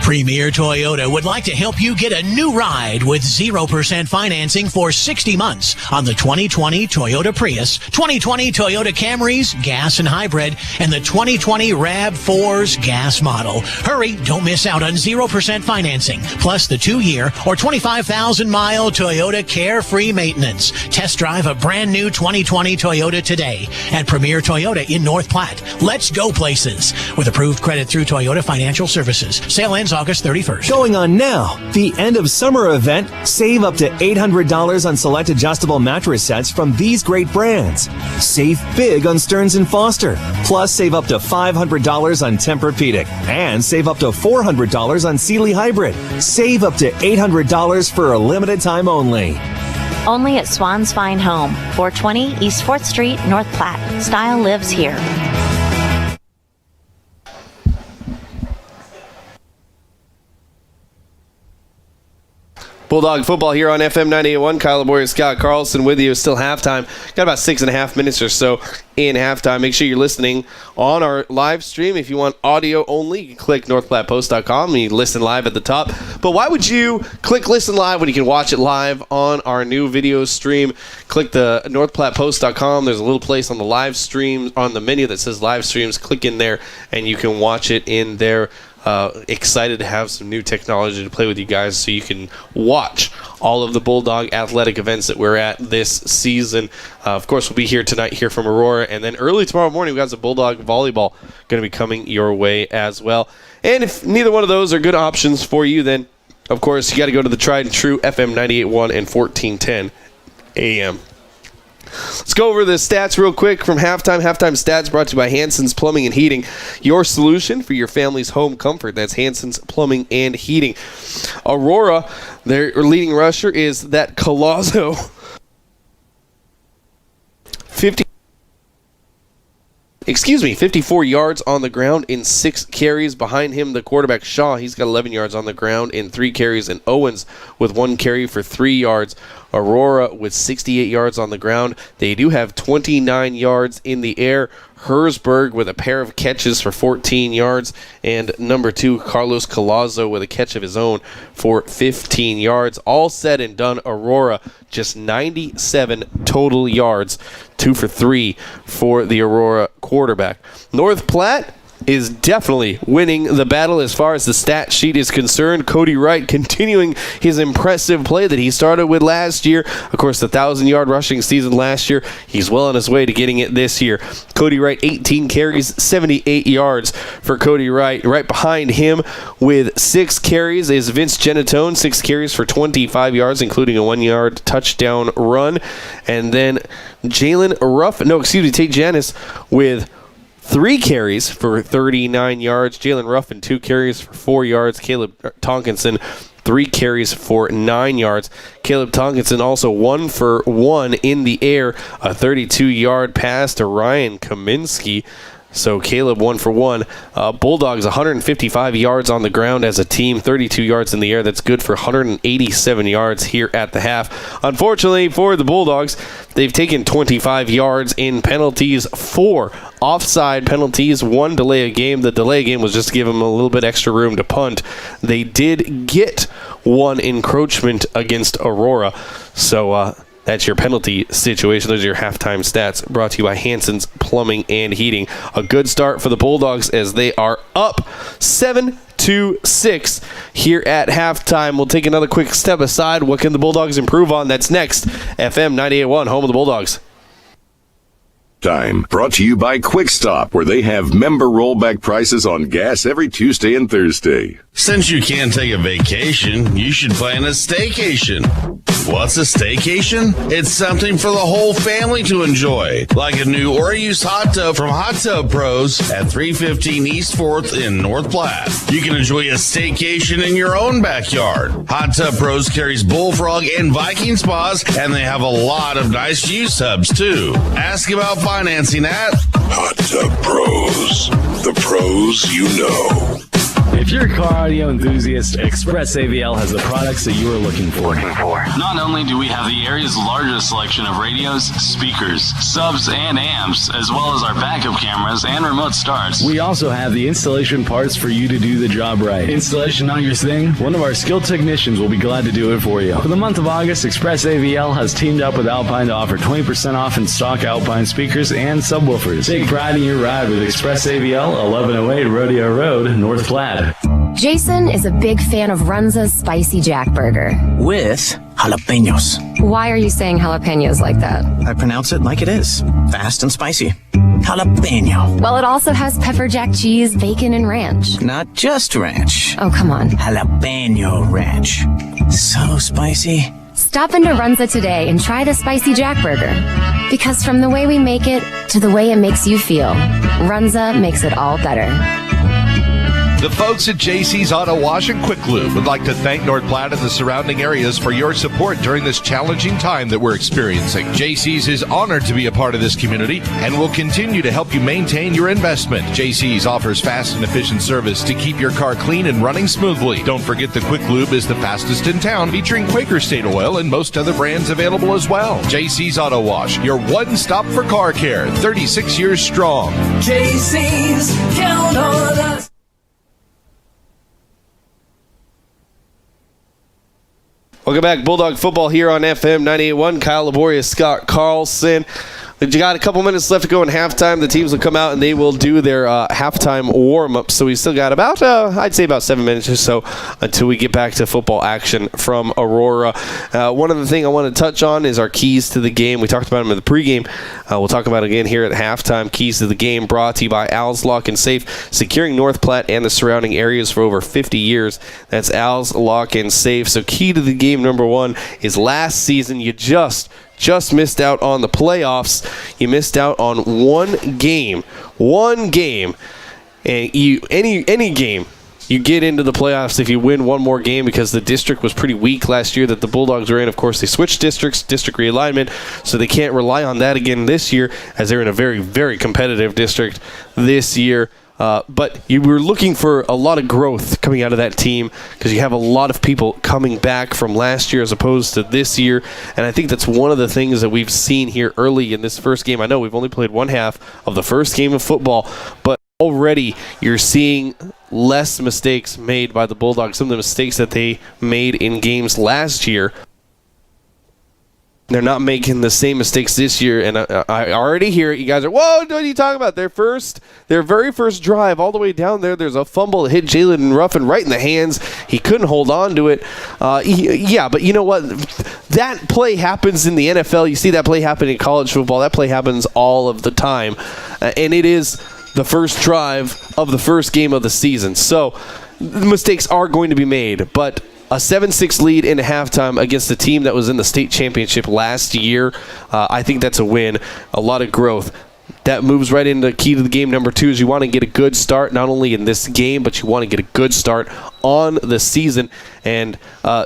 Premier Toyota would like to help you get a new ride with 0% financing for 60 months on the 2020 Toyota Prius, 2020 Toyota Camrys, gas and hybrid, and the 2020 RAV4's gas model. Hurry, don't miss out on 0% financing, plus the 2-year or 25,000-mile Toyota Carefree maintenance. Test drive a brand new 2020 Toyota today at Premier Toyota in North Platte. Let's go places. With approved credit through Toyota Financial Services. Sale ends August 31st. Going on now, the end of summer event. Save up to $800 on select adjustable mattress sets from these great brands. Save big on Stearns & Foster. Plus, save up to $500 on Tempur-Pedic. And save up to $400 on Sealy Hybrid. Save up to $800 for a limited time only. Only at Swan's Fine Home, 420 East 4th Street, North Platte. Style lives here. Bulldog football here on FM 98.1. Kyle Laboria, Scott Carlson with you. Still halftime. Got about 6.5 minutes or so in halftime. Make sure you're listening on our live stream. If you want audio only, you can click northplattpost.com and you listen live at the top. But why would you click listen live when you can watch it live on our new video stream? Click the northplattpost.com. There's a little place on the live stream, on the menu that says live streams. Click in there and you can watch it in there. Excited to have some new technology to play with you guys so you can watch all of the Bulldog athletic events that we're at this season. Of course, we'll be here tonight, here from Aurora, and then early tomorrow morning, we've got some Bulldog volleyball going to be coming your way as well. And if neither one of those are good options for you, then, of course, you got to go to the tried and true FM 98.1 and 1410 AM. Let's go over the stats real quick from halftime. Halftime stats brought to you by Hanson's Plumbing and Heating, your solution for your family's home comfort. That's Hanson's Plumbing and Heating. Aurora, their leading rusher is that Colazzo. 54 yards on the ground in 6 carries. Behind him, the quarterback Shaw, he's got 11 yards on the ground in 3 carries. And Owens with 1 carry for 3 yards. Aurora with 68 yards on the ground. They do have 29 yards in the air. Herzberg with a pair of catches for 14 yards. And number 2, Carlos Colazzo with a catch of his own for 15 yards. All said and done, Aurora just 97 total yards. 2 for 3 for the Aurora quarterback. North Platte is definitely winning the battle as far as the stat sheet is concerned. Cody Wright continuing his impressive play that he started with last year. Of course, the 1,000-yard rushing season last year. He's well on his way to getting it this year. Cody Wright, 18 carries, 78 yards for Cody Wright. Right behind him with 6 carries is Vince Genatone, 6 carries for 25 yards, including a 1-yard touchdown run. And then Tate Janis with 3 carries for 39 yards. Jalen Ruffin, 2 carries for 4 yards. Caleb Tonkinson, 3 carries for 9 yards. Caleb Tonkinson also 1 for 1 in the air. A 32-yard pass to Ryan Kaminsky. So Caleb 1 for 1. Bulldogs 155 yards on the ground as a team, 32 yards in the air. That's good for 187 yards here at the half. Unfortunately for the Bulldogs, they've taken 25 yards in penalties, 4 offside penalties, 1 delay of game. The delay of game was just to give them a little bit extra room to punt. They did get 1 encroachment against Aurora. So that's your penalty situation. Those are your halftime stats brought to you by Hanson's Plumbing and Heating. A good start for the Bulldogs as they are up 7-6 here at halftime. We'll take another quick step aside. What can the Bulldogs improve on? That's next. FM 98.1, home of the Bulldogs. Time brought to you by Quick Stop, where they have member rollback prices on gas every Tuesday and Thursday. Since you can't take a vacation, you should plan a staycation. What's a staycation? It's something for the whole family to enjoy, like a new or used hot tub from Hot Tub Pros at 315 East 4th in North Platte. You can enjoy a staycation in your own backyard. Hot Tub Pros carries Bullfrog and Viking spas, and they have a lot of nice used tubs too. Ask about financing at Hot Tub Pros, the pros you know. If your car radio enthusiast, Express AVL has the products that you are looking for. Not only do we have the area's largest selection of radios, speakers, subs, and amps, as well as our backup cameras and remote starts, we also have the installation parts for you to do the job right. Installation not your thing? One of our skilled technicians will be glad to do it for you. For the month of August, Express AVL has teamed up with Alpine to offer 20% off in stock Alpine speakers and subwoofers. Take pride in your ride with Express AVL, 1108 Rodeo Road, North Platte. Jason is a big fan of Runza's Spicy Jack Burger. With jalapenos. Why are you saying jalapenos like that? I pronounce it like it is. Fast and spicy. Jalapeno. Well, it also has pepper jack cheese, bacon, and ranch. Not just ranch. Oh, come on. Jalapeno ranch. So spicy. Stop into Runza today and try the Spicy Jack Burger. Because from the way we make it to the way it makes you feel, Runza makes it all better. The folks at JC's Auto Wash and Quick Lube would like to thank North Platte and the surrounding areas for your support during this challenging time that we're experiencing. JC's is honored to be a part of this community and will continue to help you maintain your investment. JC's offers fast and efficient service to keep your car clean and running smoothly. Don't forget the Quick Lube is the fastest in town, featuring Quaker State Oil and most other brands available as well. JC's Auto Wash, your one-stop for car care, 36 years strong. JC's, count on us. Welcome back. Bulldog football here on FM 98.1. Kyle Laboria, Scott Carlson. You got a couple minutes left to go in halftime. The teams will come out and they will do their halftime warm-up. So we still got about, I'd say about 7 minutes or so until we get back to football action from Aurora. One other thing I want to touch on is our keys to the game. We talked about them in the pregame. We'll talk about it again here at halftime. Keys to the game brought to you by Al's Lock and Safe, securing North Platte and the surrounding areas for over 50 years. That's Al's Lock and Safe. So key to the game number one is last season you just missed out on the playoffs. You missed out on one game. And any game, you get into the playoffs if you win one more game, because the district was pretty weak last year that the Bulldogs were in. Of course, they switched districts, district realignment, so they can't rely on that again this year, as they're in a very, very competitive district this year. But you were looking for a lot of growth coming out of that team, because you have a lot of people coming back from last year as opposed to this year. And I think that's one of the things that we've seen here early in this first game. I know we've only played one half of the first game of football, but already you're seeing less mistakes made by the Bulldogs. Some of the mistakes that they made in games last year, they're not making the same mistakes this year, and I already hear it. You guys are, whoa, what are you talking about? Their very first drive, all the way down there's a fumble that hit Jalen Ruffin right in the hands. He couldn't hold on to it. Yeah, but you know what? That play happens in the NFL. You see that play happen in college football. That play happens all of the time, and it is the first drive of the first game of the season. So the mistakes are going to be made, but a 7-6 lead in halftime against the team that was in the state championship last year, I think that's a win. A lot of growth. That moves right into key to the game number two, is you want to get a good start, not only in this game, but you want to get a good start on the season. And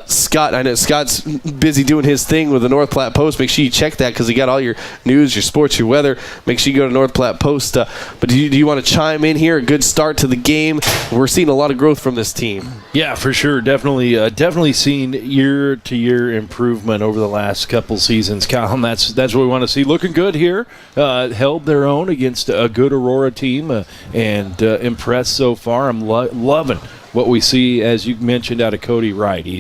Scott, I know Scott's busy doing his thing with the North Platte Post. Make sure you check that, because he got all your news, your sports, your weather. Make sure you go to North Platte Post. But do you want to chime in here? A good start to the game. We're seeing a lot of growth from this team. Yeah, for sure. Definitely seen year-to-year improvement over the last couple seasons, Kyle, and that's what we want to see. Looking good here. Held their own against a good Aurora team and impressed so far. I'm loving what we see, as you mentioned, out of Cody Wright. He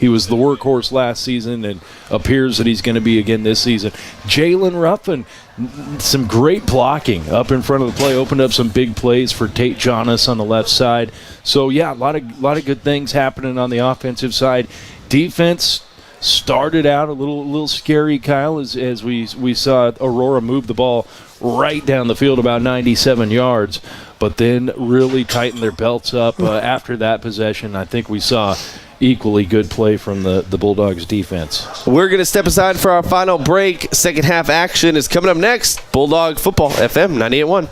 was the workhorse last season and appears that he's going to be again this season. Jalen Ruffin, some great blocking up in front of the play, opened up some big plays for Tate Jonas on the left side. So yeah, a lot of good things happening on the offensive side. Defense started out a little scary, Kyle, as we saw Aurora move the ball right down the field about 97 yards, but then really tightened their belts up after that possession. I think we saw equally good play from the Bulldogs defense. We're going to step aside for our final break. Second half action is coming up next. Bulldog Football, FM 98.1.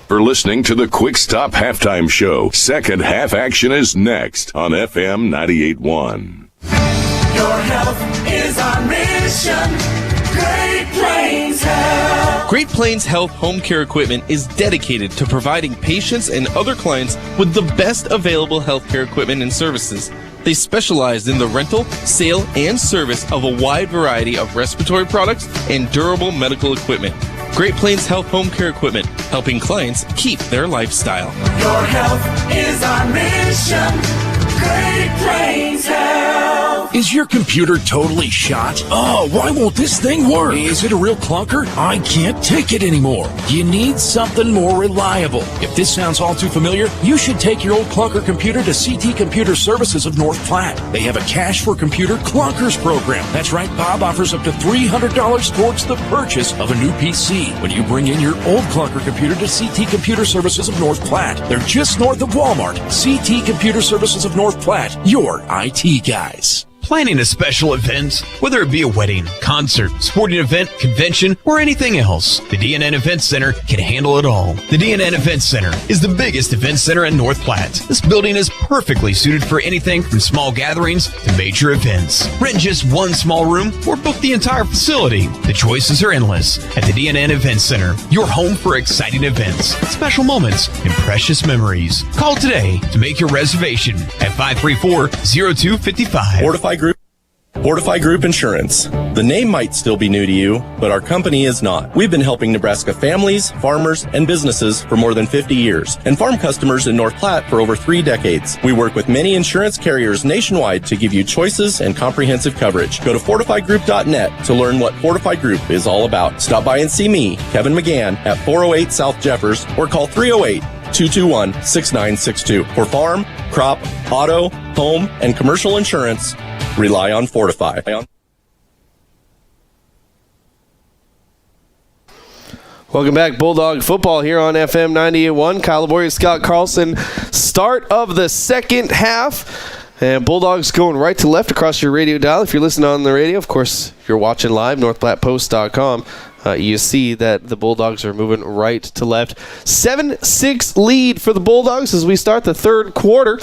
For listening to the Quick Stop Halftime Show, second half action is next on FM 98.1. Your health is our mission. Great Plains Plains Health. Great Plains Health Home Care Equipment is dedicated to providing patients and other clients with the best available healthcare equipment and services. They specialize in the rental, sale, and service of a wide variety of respiratory products and durable medical equipment. Great Plains Health Home Care Equipment, helping clients keep their lifestyle. Your health is our mission. Great Plains Health. Is your computer totally shot? Oh, why won't this thing work? Is it a real clunker? I can't take it anymore. You need something more reliable. If this sounds all too familiar, you should take your old clunker computer to CT Computer Services of North Platte. They have a Cash for Computer Clunkers program. That's right, Bob offers up to $300 towards the purchase of a new PC when you bring in your old clunker computer to CT Computer Services of North Platte. They're just north of Walmart. CT Computer Services of North Platte, your IT guys. Planning a special event, whether it be a wedding, concert, sporting event, convention, or anything else, the DNN Event Center can handle it all. The DNN Event Center is the biggest event center in North Platte. This building is perfectly suited for anything from small gatherings to major events. Rent just one small room or book the entire facility. The choices are endless at the DNN Event Center, your home for exciting events, special moments, and precious memories. Call today to make your reservation at 534-0255. Fortify Group Insurance. The name might still be new to you, but our company is not. We've been helping Nebraska families, farmers, and businesses for more than 50 years, and farm customers in North Platte for over 3 decades. We work with many insurance carriers nationwide to give you choices and comprehensive coverage. Go to fortifygroup.net to learn what Fortify Group is all about. Stop by and see me, Kevin McGann, at 408 South Jeffers, or call 308-221-6962. For farm, crop, auto, home, and commercial insurance, rely on Fortify. Welcome back, Bulldog football here on FM 98.1. Kyle Laboria, Scott Carlson. Start of the second half. And Bulldogs going right to left across your radio dial. If you're listening on the radio, of course, if you're watching live, northplattpost.com, you see that the Bulldogs are moving right to left. 7-6 lead for the Bulldogs as we start the third quarter.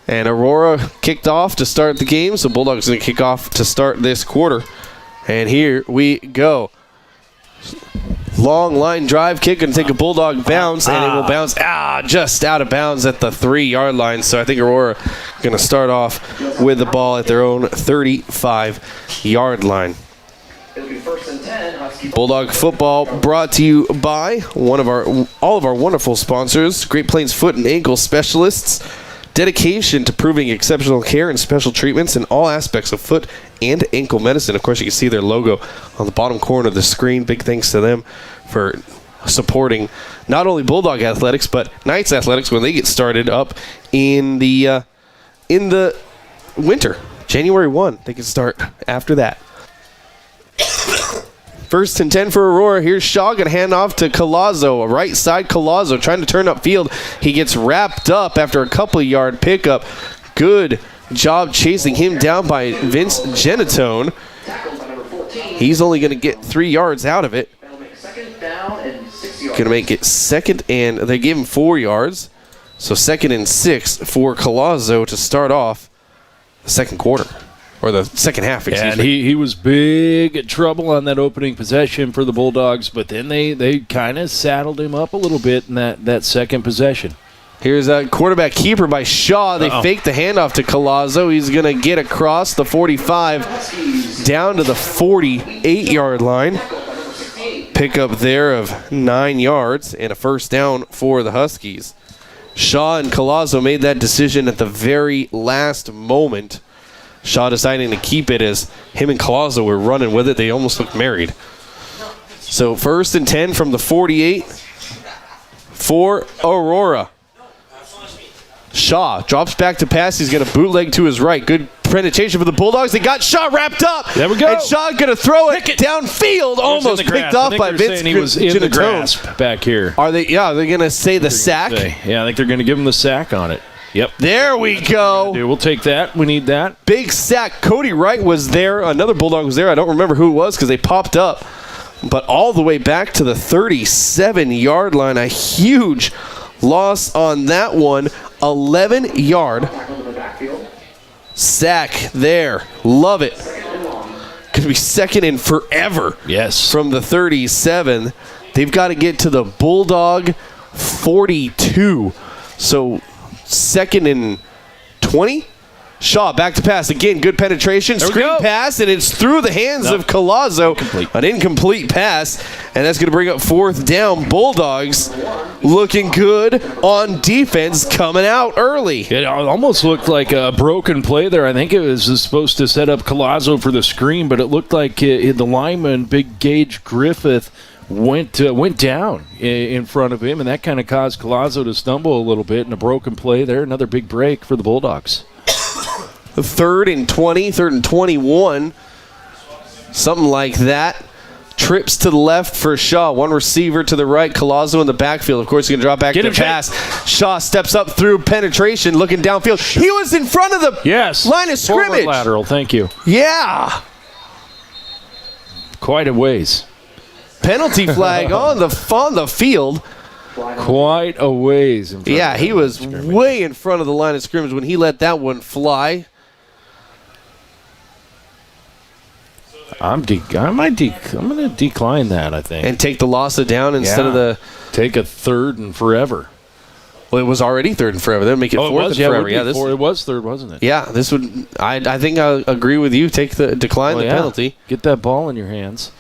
And Aurora kicked off to start the game, so Bulldogs going to kick off to start this quarter. And here we go. Long line drive kick, going to take a Bulldog bounce, and it will bounce just out of bounds at the 3-yard line. So I think Aurora going to start off with the ball at their own 35-yard line. Bulldog football brought to you by all of our wonderful sponsors, Great Plains Foot and Ankle Specialists. Dedication to proving exceptional care and special treatments in all aspects of foot and ankle medicine. Of course, you can see their logo on the bottom corner of the screen. Big thanks to them for supporting not only Bulldog athletics, but Knights athletics when they get started up in the winter. January 1, they can start after that. First and 10 for Aurora. Here's Shaw, going to hand off to Collazo. Right side Collazo trying to turn upfield. He gets wrapped up after a couple-yard pickup. Good job chasing him down by Vince Genatone. He's only going to get 3 yards out of it. Going to make it second, and they give him 4 yards. So 2nd and 6 for Collazo to start off the second quarter. Or the second half, excuse me. He was big trouble on that opening possession for the Bulldogs, but then they kind of saddled him up a little bit in that second possession. Here's a quarterback keeper by Shaw. They fake the handoff to Collazo. He's going to get across the 45 down to the 48-yard line. Pickup there of 9 yards and a first down for the Huskies. Shaw and Collazo made that decision at the very last moment. Shaw deciding to keep it as him and Collazo were running with it. They almost looked married. So 1st and 10 from the 48 for Aurora. Shaw drops back to pass. He's going to bootleg to his right. Good penetration for the Bulldogs. They got Shaw wrapped up. There we go. And Shaw going to throw it downfield. Almost picked off by Vince. He was in the grasp back here. Are they going to say the sack? Yeah, I think they're going to give him the sack on it. Yep. There we go. We'll take that. We need that. Big sack. Cody Wright was there. Another Bulldog was there. I don't remember who it was because they popped up. But all the way back to the 37-yard line. A huge loss on that one. 11-yard sack there. Love it. Going to be second in forever. Yes. From the 37. They've got to get to the Bulldog 42. So second and 20. Shaw back to pass again. Good penetration. Screen pass, and it's through the hands of Collazo. An incomplete pass, and that's going to bring up fourth down. Bulldogs looking good on defense, coming out early. It almost looked like a broken play there. I think it was supposed to set up Collazo for the screen, but it looked like the lineman, Big Gage Griffith, went down in front of him, and that kind of caused Collazo to stumble a little bit. And a broken play there. Another big break for the Bulldogs. Third and 20, third and 21, something like that. Trips to the left for Shaw. One receiver to the right. Collazo in the backfield. Of course, he's going to drop back to the pass. Shaw steps up through penetration, looking downfield. He was in front of the line of scrimmage. Forward lateral, thank you. Yeah. Quite a ways. Penalty flag on the field. Quite a ways. In front of he was way in front of the line of scrimmage when he let that one fly. I'm going to decline that, I think. And take the loss of down instead of the... Take a third and forever. Well, it was already third and forever. They'll make it fourth and forever. It was third, wasn't it? Yeah, this would... I think I agree with you. Decline the penalty. Get that ball in your hands.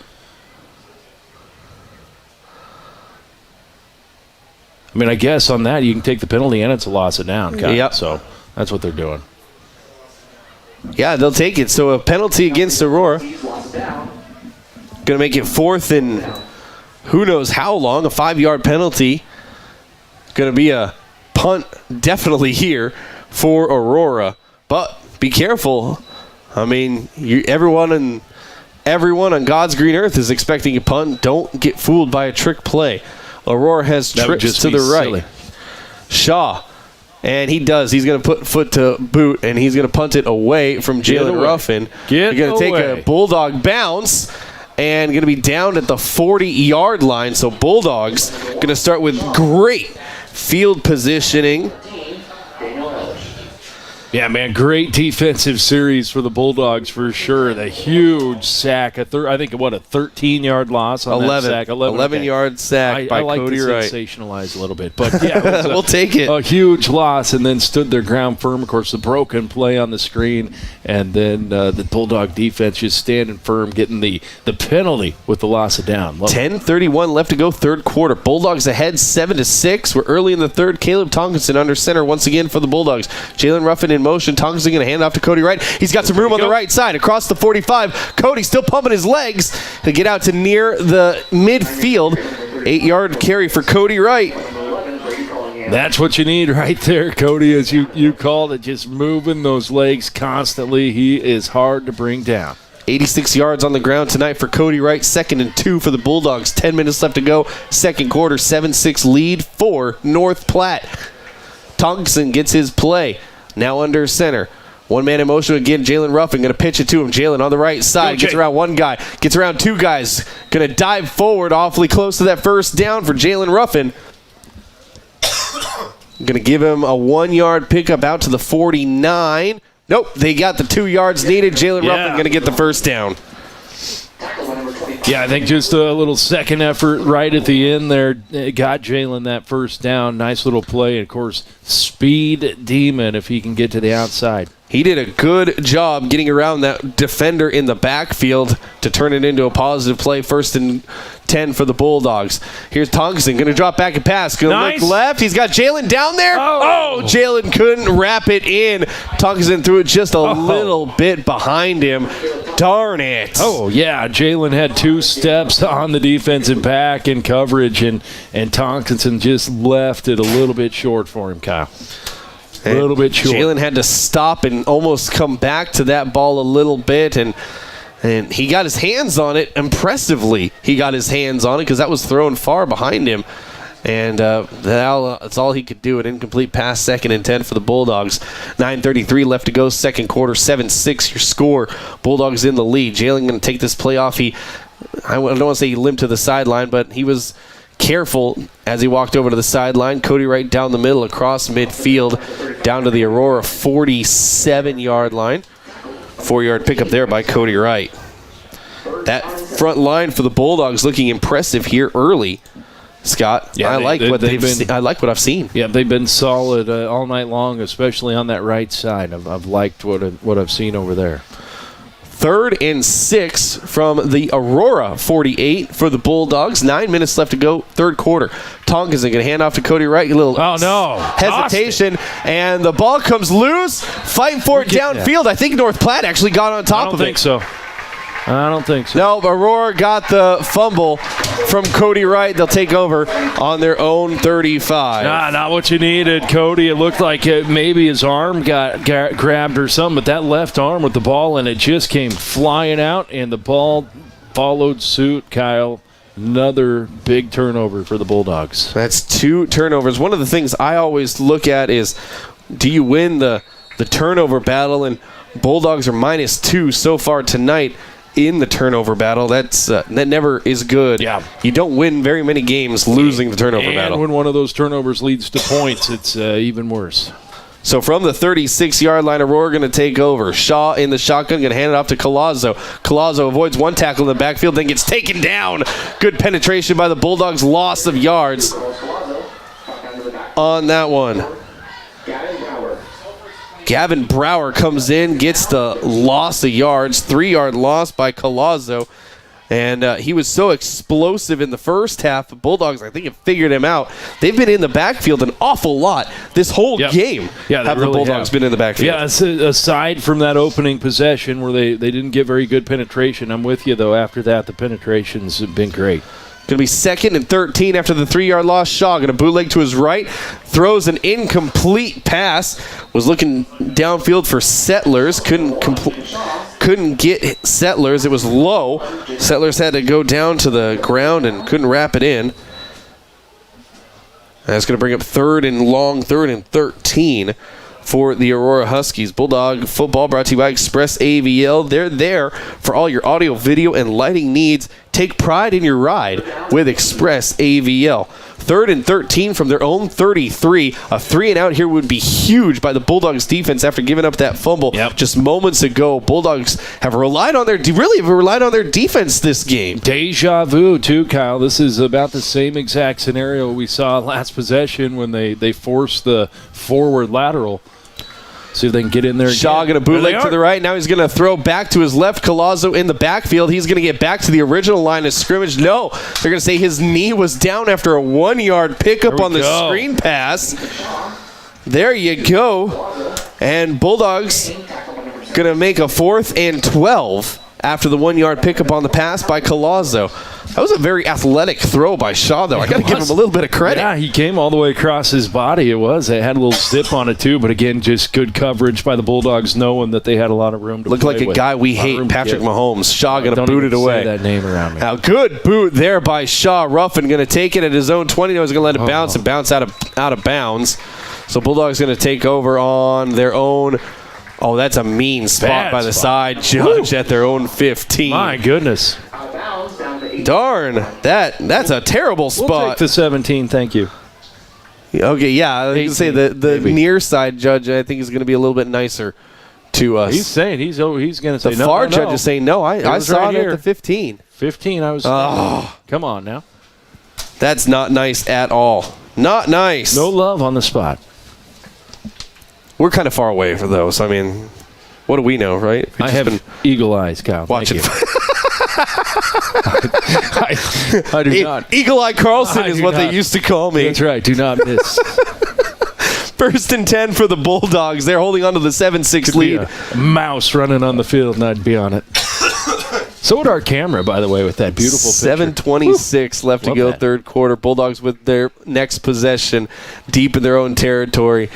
I mean, I guess on that you can take the penalty and it's a loss of down. Yep. So that's what they're doing. Yeah, they'll take it. So a penalty against Aurora. Going to make it fourth and who knows how long. A 5-yard penalty. Going to be a punt definitely here for Aurora. But be careful. I mean, everyone on God's green earth is expecting a punt. Don't get fooled by a trick play. Aurora has trips to the right. Silly. Shaw. And he does. He's going to put foot to boot, and he's going to punt it away from Jalen Ruffin. He's going to take a Bulldog bounce and going to be down at the 40-yard line. So Bulldogs going to start with great field positioning. Yeah, man, great defensive series for the Bulldogs for sure. The huge sack. I think, a 13-yard loss on that sack. 11-yard sack by Cody Wright. I like to sensationalize a little bit. But, yeah, we'll take it. A huge loss, and then stood their ground firm. Of course, the broken play on the screen, and then the Bulldog defense just standing firm, getting the penalty with the loss of down. 10:31 left to go, third quarter. Bulldogs ahead 7-6. We're early in the third. Caleb Tonkinson under center once again for the Bulldogs. Jalen Ruffin in motion. Tonkinson going to hand off to Cody Wright. He's got some room on the right side across the 45. Cody still pumping his legs to get out to near the midfield. 8-yard carry for Cody Wright. That's what you need right there, Cody, as you called it, just moving those legs constantly. He is hard to bring down. 86 yards on the ground tonight for Cody Wright. 2nd and 2 for the Bulldogs. 10 minutes left to go. Second quarter, 7-6 lead for North Platte. Tonkinson gets his play. Now under center. One man in motion again. Jalen Ruffin going to pitch it to him. Jalen on the right side. Gets around one guy. Gets around two guys. Going to dive forward awfully close to that first down for Jalen Ruffin. Going to give him a 1-yard pickup out to the 49. Nope. They got the 2 yards needed. Jalen Ruffin going to get the first down. Yeah, I think just a little second effort right at the end there got Jalen that first down. Nice little play. And, of course, speed demon if he can get to the outside. He did a good job getting around that defender in the backfield to turn it into a positive play. 1st and 10 for the Bulldogs. Here's Tonkinson going to drop back and pass. Going to look left. He's got Jalen down there. Oh, Jalen couldn't wrap it in. Tonkinson threw it just a little bit behind him. Darn it. Oh, yeah. Jalen had 2 steps on the defensive back in coverage, and Tonkinson just left it a little bit short for him, Kyle. A little bit short. Jalen had to stop and almost come back to that ball a little bit, and he got his hands on it impressively. He got his hands on it because that was thrown far behind him. And that's all he could do. An incomplete pass, 2nd and 10 for the Bulldogs. 9:33 left to go, second quarter, 7-6 your score. Bulldogs in the lead. Jalen going to take this play off. I don't want to say he limped to the sideline, but he was careful as he walked over to the sideline. Cody Wright down the middle across midfield down to the Aurora 47-yard line. 4-yard pickup there by Cody Wright. that front line for the Bulldogs looking impressive here early. Scott, yeah, I like what I've seen. Yeah, they've been solid all night long, especially on that right side. I've liked what I've seen over there. 3rd and 6 from the Aurora 48 for the Bulldogs. 9 minutes left to go, third quarter. Tonkinson going to hand off to Cody Wright. A little hesitation, and the ball comes loose. Fighting for it downfield. I think North Platte actually got on top of it. I don't think so. No, Aurora got the fumble from Cody Wright. They'll take over on their own 35. Not what you needed, Cody. It looked like maybe his arm got grabbed or something, but that left arm with the ball, and it just came flying out, and the ball followed suit, Kyle. Another big turnover for the Bulldogs. That's 2 turnovers. One of the things I always look at is, do you win the turnover battle? And Bulldogs are -2 so far tonight in the turnover battle. That never is good. Yeah. You don't win very many games losing the turnover battle. And when one of those turnovers leads to points, it's even worse. So from the 36-yard line, Aurora going to take over. Shaw in the shotgun, going to hand it off to Collazo. Collazo avoids one tackle in the backfield, then gets taken down. Good penetration by the Bulldogs, loss of yards on that one. Gavin Brower comes in, gets the loss of yards, 3-yard loss by Collazo. And he was so explosive in the first half. The Bulldogs, I think, have figured him out. They've been in the backfield an awful lot this whole game. Yeah, have really the Bulldogs been in the backfield? Yeah, aside from that opening possession where they didn't get very good penetration. I'm with you, though. After that, the penetrations have been great. Going to be 2nd and 13 after the 3-yard loss. Shaw going to bootleg to his right. Throws an incomplete pass. Was looking downfield for Settlers. Couldn't get Settlers. It was low. Settlers had to go down to the ground and couldn't wrap it in. That's going to bring up 3rd and 13 for the Aurora Huskies. Bulldog football brought to you by Express AVL. They're there for all your audio, video, and lighting needs. Take pride in your ride with Express AVL. 3rd and 13 from their own 33. A 3-and-out here would be huge by the Bulldogs defense after giving up that fumble just moments ago. Bulldogs have relied on their defense this game. Deja vu, too, Kyle. This is about the same exact scenario we saw last possession when they forced the forward lateral. See if they can get in there again. Shaw going to bootleg to the right. Now he's going to throw back to his left. Collazo in the backfield. He's going to get back to the original line of scrimmage. No, they're going to say his knee was down after a 1-yard pickup on the screen pass. There you go. And Bulldogs going to make a 4th and 12 after the 1-yard pickup on the pass by Collazo. That was a very athletic throw by Shaw, though. I got to give him a little bit of credit. Yeah, he came all the way across his body. It had a little zip on it, too. But, again, just good coverage by the Bulldogs, knowing that they had a lot of room to Looked play like a with. guy we hate, Patrick Mahomes. Shaw going to boot it away. Don't say that name around me. Now, good boot there by Shaw. Ruffin going to take it at his own 20. Now he's going to let it bounce and bounce out of bounds. So Bulldogs going to take over on their own. Oh, that's a mean spot by the side judge at their own 15. My goodness. Darn, that's a terrible spot. We'll take the 17, thank you. Okay, yeah, I was going to say the near side judge, I think, is going to be a little bit nicer to us. He's saying he's going to say no. The far judge is saying no. I saw it at the 15. 15, I was. Come on now. That's not nice at all. Not nice. No love on the spot. We're kind of far away for those. I mean, what do we know, right? I have eagle eyes, Kyle. Watch it. I do not. Eagle Eye Carlson is what they used to call me. That's right. Do not miss. 1st and 10 for the Bulldogs. They're holding on to the 7-6 lead. A mouse running on the field, and I'd be on it. So would our camera, by the way, with that beautiful picture. 7:26 left to go, third quarter. Bulldogs with their next possession deep in their own territory.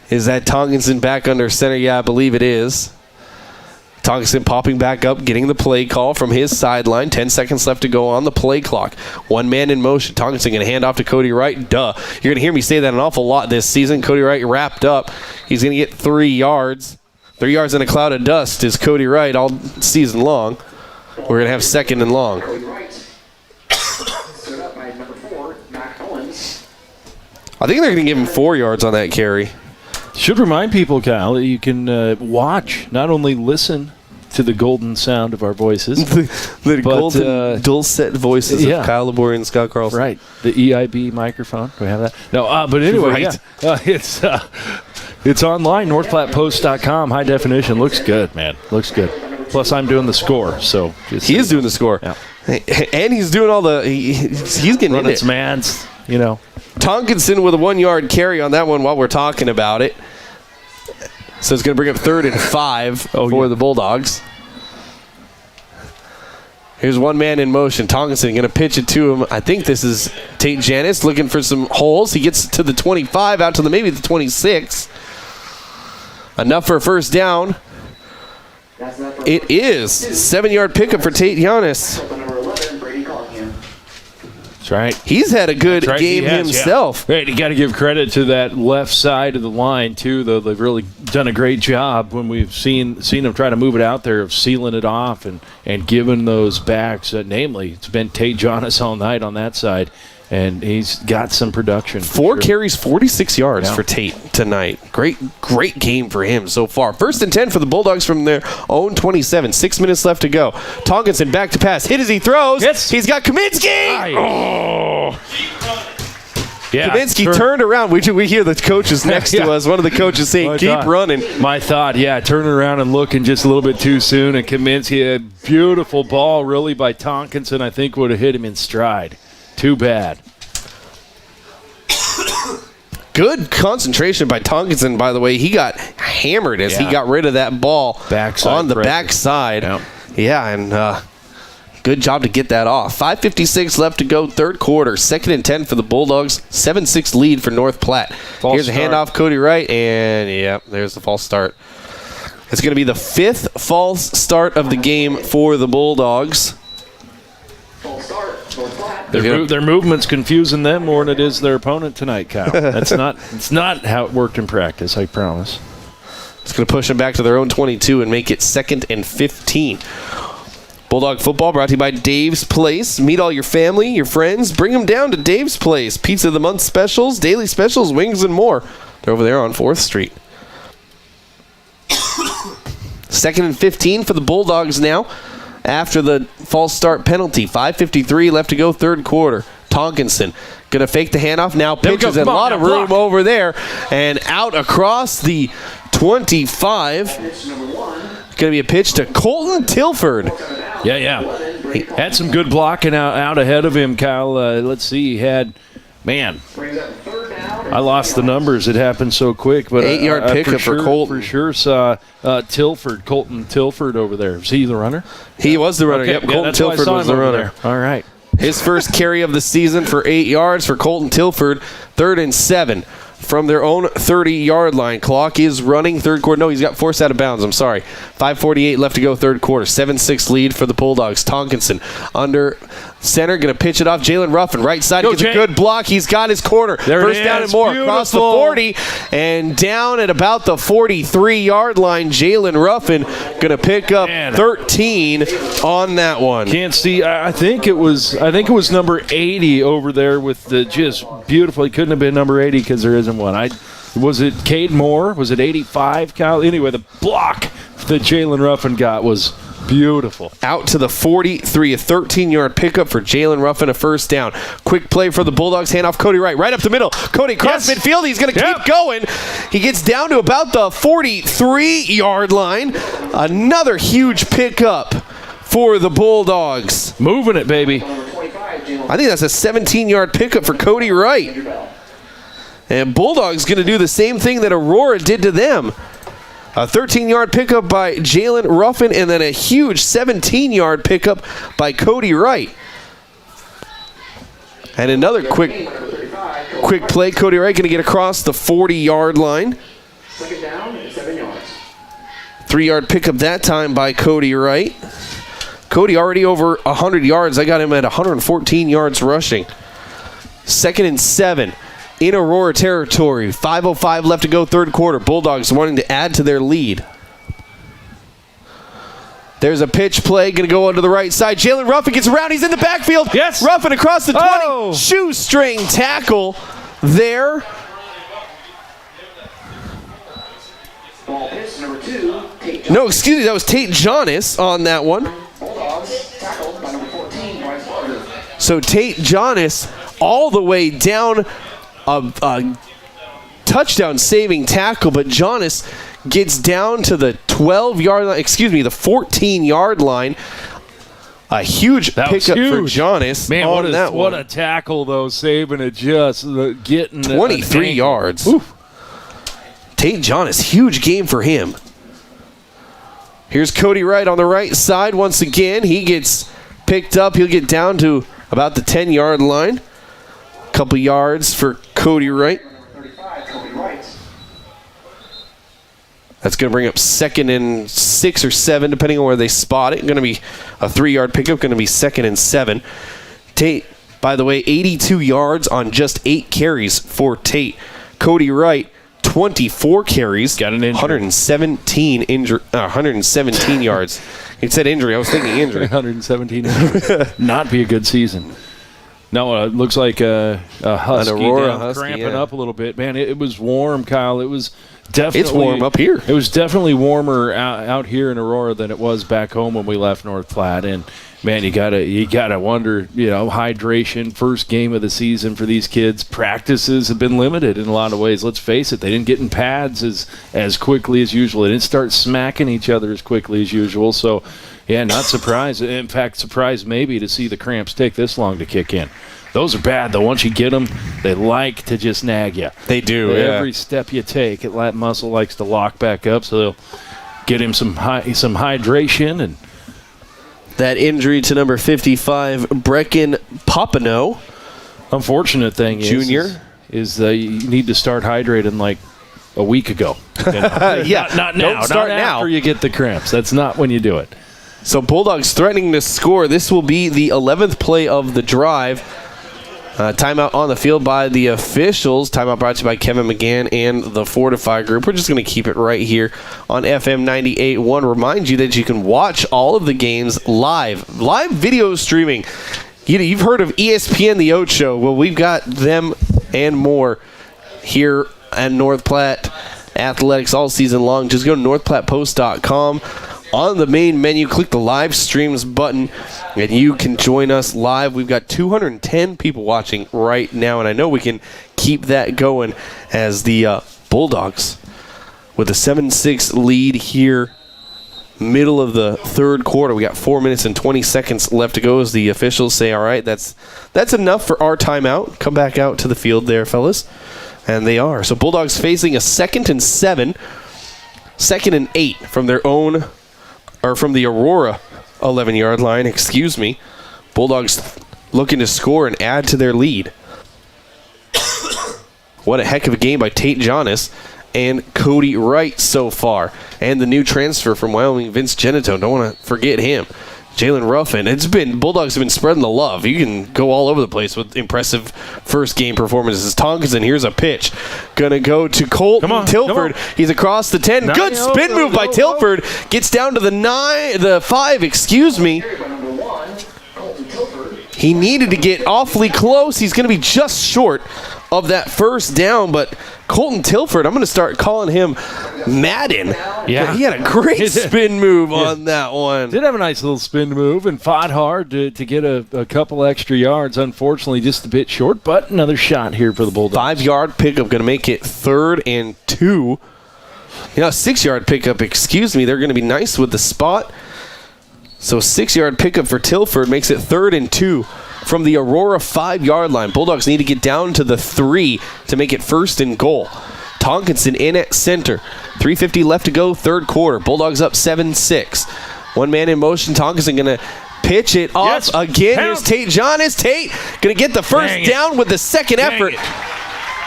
Is that Tonkinson back under center? Yeah, I believe it is. Tonkinson popping back up, getting the play call from his sideline. 10 seconds left to go on the play clock. One man in motion. Tonkinson going to hand off to Cody Wright. Duh. You're going to hear me say that an awful lot this season. Cody Wright wrapped up. He's going to get 3 yards. 3 yards in a cloud of dust is Cody Wright all season long. We're going to have 2nd and long. I think they're going to give him 4 yards on that carry. Should remind people, Kyle, that you can watch, not only listen to the golden sound of our voices. the golden dulcet voices of Kyle Laborious and Scott Carlson. Right. The EIB microphone. Do we have that? No, but anyway, it's online, northplattpost.com, high definition. Looks good, man. Looks good. Plus, I'm doing the score, so. He is doing the score. Yeah. And he's doing all the, he's getting running in it. Mans, you know. Tonkinson with a 1-yard carry on that one while we're talking about it. So it's going to bring up 3rd and 5 for the Bulldogs. Here's one man in motion. Tonkinson going to pitch it to him. I think this is Tate Janis looking for some holes. He gets to the 25, out to maybe the 26. Enough for a first down. It is 7-yard pickup for Tate Janis. That's right. He's had a good game himself. Yeah. Right, you got to give credit to that left side of the line too. Though they've really done a great job when we've seen them try to move it out there, of sealing it off and giving those backs. Namely, it's been Tate Janis all night on that side, and he's got some production. 4 carries, 46 yards for Tate tonight. Great game for him so far. 1st and 10 for the Bulldogs from their own 27. 6 minutes left to go. Tonkinson back to pass. Hit as he throws. Yes. He's got Kaminsky. Oh. Yeah, Kaminsky turned around. We hear the coaches next to us. One of the coaches saying, keep running. My thought, turning around and looking just a little bit too soon. And Kaminsky, a beautiful ball really by Tonkinson, I think would have hit him in stride. Too bad. Good concentration by Tonkinson, by the way. He got hammered as he got rid of that ball on the backside. Yeah, and good job to get that off. 5:56 left to go, 3rd quarter. 2nd and 10 for the Bulldogs. 7-6 lead for North Platte. Here's a handoff, Cody Wright, and there's the false start. It's going to be the 5th false start of the game for the Bulldogs. Their movement's confusing them more than it is their opponent tonight, Kyle. It's not how it worked in practice, I promise. It's going to push them back to their own 22 and make it 2nd and 15. Bulldog football brought to you by Dave's Place. Meet all your family, your friends. Bring them down to Dave's Place. Pizza of the month specials, daily specials, wings, and more. They're over there on 4th Street. 2nd and 15 for the Bulldogs now. After the false start penalty, 5:53 left to go, 3rd quarter. Tonkinson going to fake the handoff. Now pitches a lot of room over there and out across the 25. Going to be a pitch to Colton Tilford. Yeah. He had some good blocking out ahead of him, Kyle. Let's see. He had, I lost the numbers. It happened so quick. But 8-yard pickup for Colton. For sure saw Colton Tilford over there. Was he the runner? He was the runner. Okay. Yep, Colton Tilford was the runner. All right. His first carry of the season for 8 yards for Colton Tilford. 3rd and 7 from their own 30-yard line. Clock is running. 3rd quarter. No, he's got forced out of bounds. I'm sorry. 5:48 left to go, 3rd quarter. 7-6 lead for the Bulldogs. Tonkinson under center, going to pitch it off. Jalen Ruffin, right side, gets a good block. He's got his corner. First down and more. Beautiful. Across the 40 and down at about the 43-yard line. Jalen Ruffin going to pick up 13 on that one. Can't see. I think it was number 80 over there with the just beautiful. It couldn't have been number 80 because there isn't one. Was it Cade Moore? Was it 85, Kyle? Anyway, the block that Jalen Ruffin got was beautiful. Out to the 43, a 13-yard pickup for Jalen Ruffin, a first down. Quick play for the Bulldogs, handoff Cody Wright, right up the middle. Cody across midfield, he's going to keep going. He gets down to about the 43-yard line. Another huge pickup for the Bulldogs. Moving it, baby. I think that's a 17-yard pickup for Cody Wright. And Bulldogs going to do the same thing that Aurora did to them. A 13-yard pickup by Jalen Ruffin, and then a huge 17-yard pickup by Cody Wright. And another quick play. Cody Wright going to get across the 40-yard line. 3-yard pickup that time by Cody Wright. Cody already over 100 yards. I got him at 114 yards rushing. 2nd and 7. In Aurora territory. 5:05 left to go, 3rd quarter. Bulldogs wanting to add to their lead. There's a pitch play, going to go onto the right side. Jalen Ruffin gets around. He's in the backfield. Yes. Ruffin across the 20. Shoestring tackle there. Ball pitch number 2. No, excuse me, that was Tate Jonas on that one. So Tate Jonas all the way down a touchdown saving tackle, but Jonas gets down to the 12-yard line, the 14-yard line. A huge pickup for Jonas. Man, on what a tackle, though, saving it just getting 23 yards. Oof. Tate Jonas, huge game for him. Here's Cody Wright on the right side once again. He gets picked up. He'll get down to about the 10-yard line. Couple yards for Cody Wright. That's going to bring up 2nd and 6 or 7, depending on where they spot it. Going to be a 3-yard pickup. Going to be 2nd and 7. Tate, by the way, 82 yards on just 8 carries for Tate. Cody Wright, 24 carries. Got an injury. 117 yards. He said injury. I was thinking injury. 117 injuries. Not be a good season. No, it looks like a Husky, Aurora Husky, cramping up a little bit. Man, it was warm, Kyle. It was definitely. It's warm up here. It was definitely warmer out here in Aurora than it was back home when we left North Platte. And man, you gotta wonder, hydration. First game of the season for these kids. Practices have been limited in a lot of ways. Let's face it, they didn't get in pads as quickly as usual. They didn't start smacking each other as quickly as usual. So. Yeah, not surprised. In fact, surprised maybe to see the cramps take this long to kick in. Those are bad, though. Once you get them, they like to just nag you. They do, Every step you take, that muscle likes to lock back up, so they'll get him some hydration. And that injury to number 55, Brecken Popino. Unfortunate thing Junior. is you need to start hydrating like a week ago. Yeah. Not now. Don't start not now. after you get the cramps. That's not when you do it. So Bulldogs threatening to score. This will be the 11th play of the drive. Timeout on the field by the officials. Timeout brought to you by Kevin McGann and the Fortify Group. We're just going to keep it right here on FM 98.1. Remind you that you can watch all of the games live video streaming. You've heard of ESPN The Ocho. Well, we've got them and more here at North Platte Athletics all season long. Just go to northplattepost.com. On the main menu, click the live streams button, and you can join us live. We've got 210 people watching right now, and I know we can keep that going as the Bulldogs, with a 7-6 lead here, middle of the third quarter. We got 4 minutes and 20 seconds left to go as the officials say, all right, that's enough for our timeout. Come back out to the field there, fellas. And they are. So Bulldogs facing a 2nd and 7, 2nd and 8 from their own, or from the Aurora 11-yard line, Bulldogs looking to score and add to their lead. What a heck of a game by Tate Jonas and Cody Wright so far. And the new transfer from Wyoming, Vince Genito. Don't want to forget him. Jalen Ruffin. Bulldogs have been spreading the love. You can go all over the place with impressive first game performances. Tonkinson, here's a pitch. Gonna go to Colton Tilford. He's across the 10. Good spin move by Tilford. Gets down to the 5, He needed to get awfully close. He's gonna be just short of that first down, but Colton Tilford, I'm going to start calling him Madden. Yeah. He had a great spin move on that one. Did have a nice little spin move and fought hard to get a couple extra yards. Unfortunately, just a bit short, but another shot here for the Bulldogs. 5-yard pickup, going to make it 3rd and 2. 6-yard pickup, They're going to be nice with the spot. So 6-yard pickup for Tilford makes it 3rd and 2. From the Aurora 5-yard line. Bulldogs need to get down to the 3 to make it 1st and goal. Tonkinson in at center. 3:50 left to go, third quarter. Bulldogs up 7-6. One man in motion. Tonkinson going to pitch it off again. Here's Tate Jonas. Tate going to get the first down with the second effort.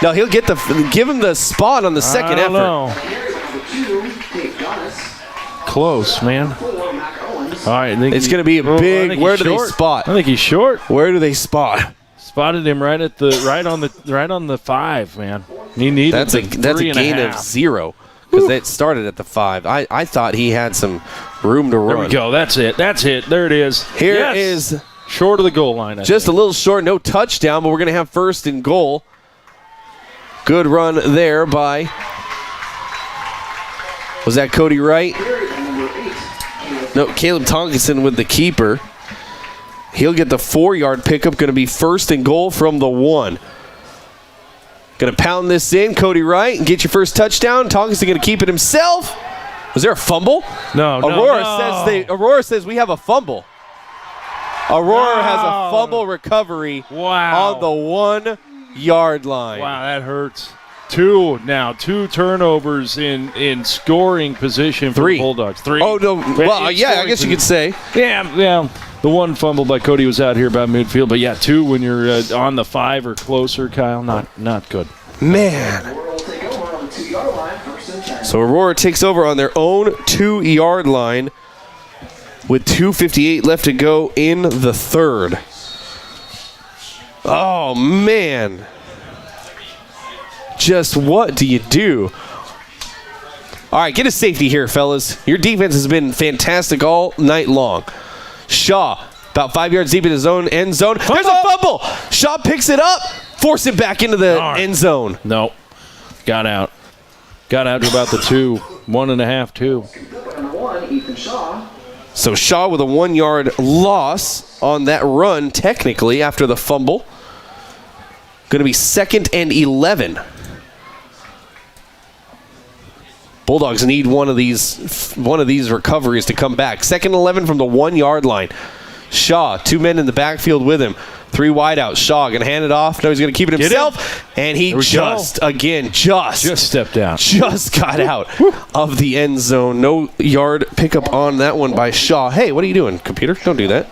No, he'll give him the spot on the second effort. Know. Close, man. All right, it's going to be a big. Where do they spot? I think he's short. Where do they spot? Spotted him right on the 5, man. He needed that's a gain of 0 because it started at the 5. I thought he had some room to run. There we go. That's it. There it is. Here is short of the goal line. A little short. No touchdown, but we're going to have 1st and goal. Good run there by. Was that Cody Wright? No, Caleb Tonkinson with the keeper. He'll get the 4-yard pickup. Going to be first and goal from the 1. Going to pound this in. Cody Wright and get your first touchdown. Tonkinson going to keep it himself. Was there a fumble? No, Aurora says we have a fumble. Aurora has a fumble recovery on the 1-yard line. Wow, that hurts. Two turnovers in scoring position for the Bulldogs. 3. Oh, no. Well, yeah, I guess you could say. Yeah. The one fumble by Cody was out here about midfield, but 2 when you're on the 5 or closer, Kyle, not good. Man. So Aurora takes over on their own 2-yard line with 2:58 left to go in the third. Oh, man. Just what do you do? All right, get a safety here, fellas. Your defense has been fantastic all night long. Shaw, about 5 yards deep in his own end zone. There's a fumble. Shaw picks it up, force it back into the end zone. No, got out. Got out to about the 2, 1.5, 2. So Shaw with a 1-yard loss on that run, technically, after the fumble. Going to be 2nd and 11. Bulldogs need one of these recoveries to come back. 2nd and 11 from the 1-yard line. Shaw, 2 men in the backfield with him. 3 wideouts. Shaw going to hand it off. No, he's going to keep it himself. And he just stepped out. Just got out of the end zone. No yard pickup on that one by Shaw. Hey, what are you doing, computer? Don't do that.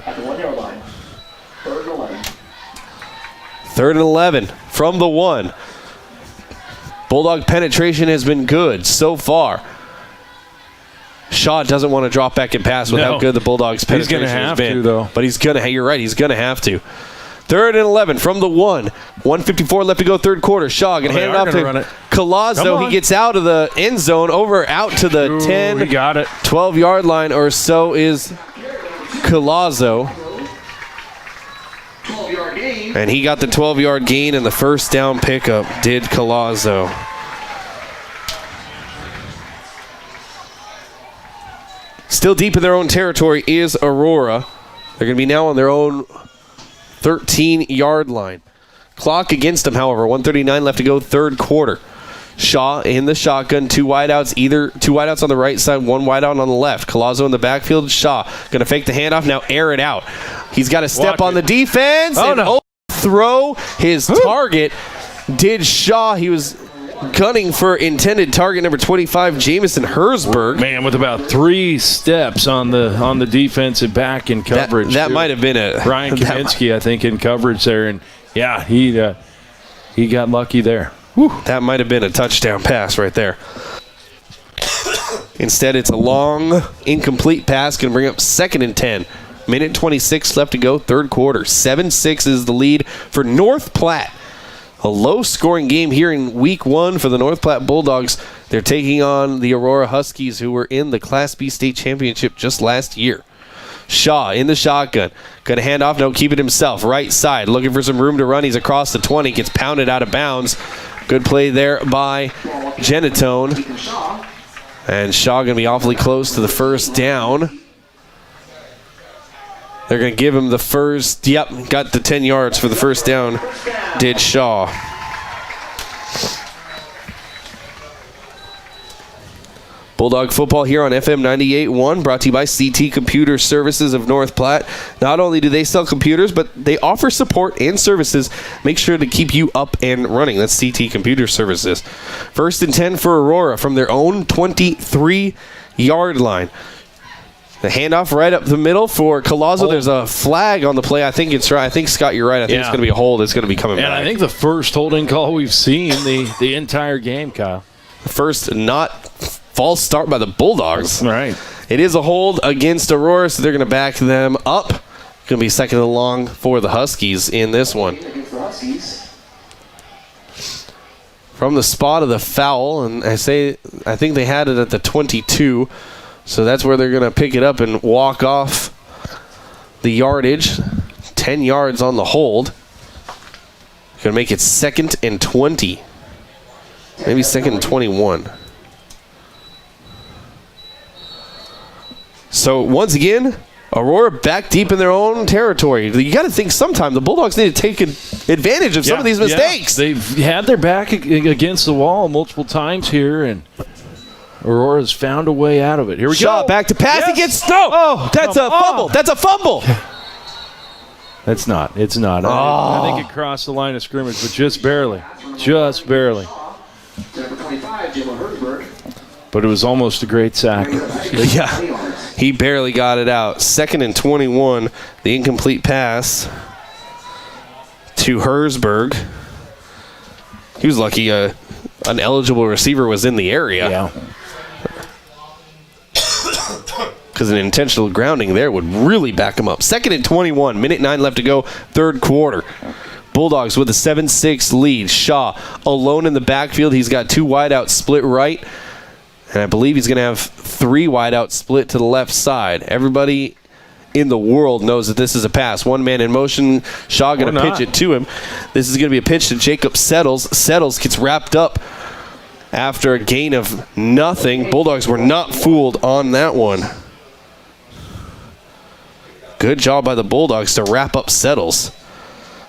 3rd and 11 from the 1. Bulldog penetration has been good so far. Shaw doesn't want to drop back and pass with how good the Bulldogs penetration has been. He's going to have to, though. But you're right, he's going to have to. 3rd and 11 from the 1. 1:54 left to go, third quarter. Shaw going to hand it off to Collazo. He gets out of the end zone, out to the 10, 12-yard line or so is Collazo. And he got the 12-yard gain and the first down pickup, did Collazo. Still deep in their own territory is Aurora. They're going to be now on their own 13-yard line. Clock against them, however. 1:39 left to go, third quarter. Shaw in the shotgun, 2 wideouts, either 2 wideouts on the right side, 1 wideout on the left. Collazo in the backfield. Shaw going to fake the handoff, now air it out. He's got to step on the defense and overthrow his target. Did Shaw. He was gunning for intended target number 25, Jamison Hersberg. Man, with about 3 steps on the defensive back in coverage. That might have been a Ryan Kaminsky, I think, in coverage there, and he got lucky there. That might have been a touchdown pass right there. Instead, it's a long, incomplete pass. Going to bring up 2nd and 10. Minute 26 left to go, third quarter. 7-6 is the lead for North Platte. A low-scoring game here in Week 1 for the North Platte Bulldogs. They're taking on the Aurora Huskies, who were in the Class B state championship just last year. Shaw in the shotgun. Going to hand off. No, keep it himself. Right side. Looking for some room to run. He's across the 20. Gets pounded out of bounds. Good play there by Genitone. And Shaw going to be awfully close to the first down. They're going to give him the first. Yep, got the 10 yards for the first down. Did Shaw. Bulldog football here on FM 98.1, brought to you by CT Computer Services of North Platte. Not only do they sell computers, but they offer support and services. Make sure to keep you up and running. That's CT Computer Services. 1st and 10 for Aurora from their own 23-yard line. The handoff right up the middle for Collazo. There's a flag on the play. I think it's right. I think, Scott, you're right. I think it's going to be a hold. It's going to be coming back. And I think the first holding call we've seen the entire game, Kyle. The first not false start by the Bulldogs. Right. It is a hold against Aurora, so they're going to back them up. Going to be 2nd and long for the Huskies in this one. From the spot of the foul, and I think they had it at the 22. So that's where they're going to pick it up and walk off the yardage. 10 yards on the hold. Going to make it 2nd and 20. Maybe 2nd and 21. So once again, Aurora back deep in their own territory. You got to think sometime the Bulldogs need to take advantage of some of these mistakes. Yeah. They've had their back against the wall multiple times here, and Aurora's found a way out of it. Here we go. Back to pass. He gets that's a fumble. That's a fumble. That's not. It's not. I think it crossed the line of scrimmage, but just barely. Just barely. But it was almost a great sack. Yeah. He barely got it out. 2nd and 21. The incomplete pass to Herzberg. He was lucky an eligible receiver was in the area. Yeah. Because an intentional grounding there would really back him up. 2nd and 21. Minute 9 left to go. Third quarter. Bulldogs with a 7-6 lead. Shaw alone in the backfield. He's got 2 wideouts split right. And I believe he's going to have 3 wideouts split to the left side. Everybody in the world knows that this is a pass. 1 man in motion. Shaw going to pitch it to him. This is going to be a pitch to Jacob Settles. Settles gets wrapped up after a gain of nothing. Bulldogs were not fooled on that one. Good job by the Bulldogs to wrap up Settles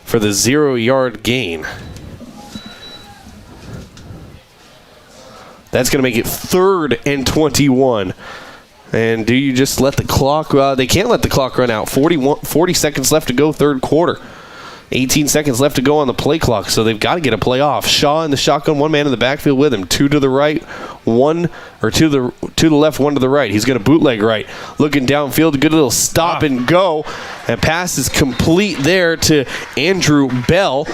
for the 0-yard gain. That's going to make it 3rd and 21. And do you just let the clock... they can't let the clock run out. 40 seconds left to go, third quarter. 18 seconds left to go on the play clock, so they've got to get a play off. Shaw in the shotgun, 1 man in the backfield with him. 2 to the right, 1 or 2 to the left, 1 to the right. He's going to bootleg right. Looking downfield, good little stop and go. And pass is complete there to Andrew Bell.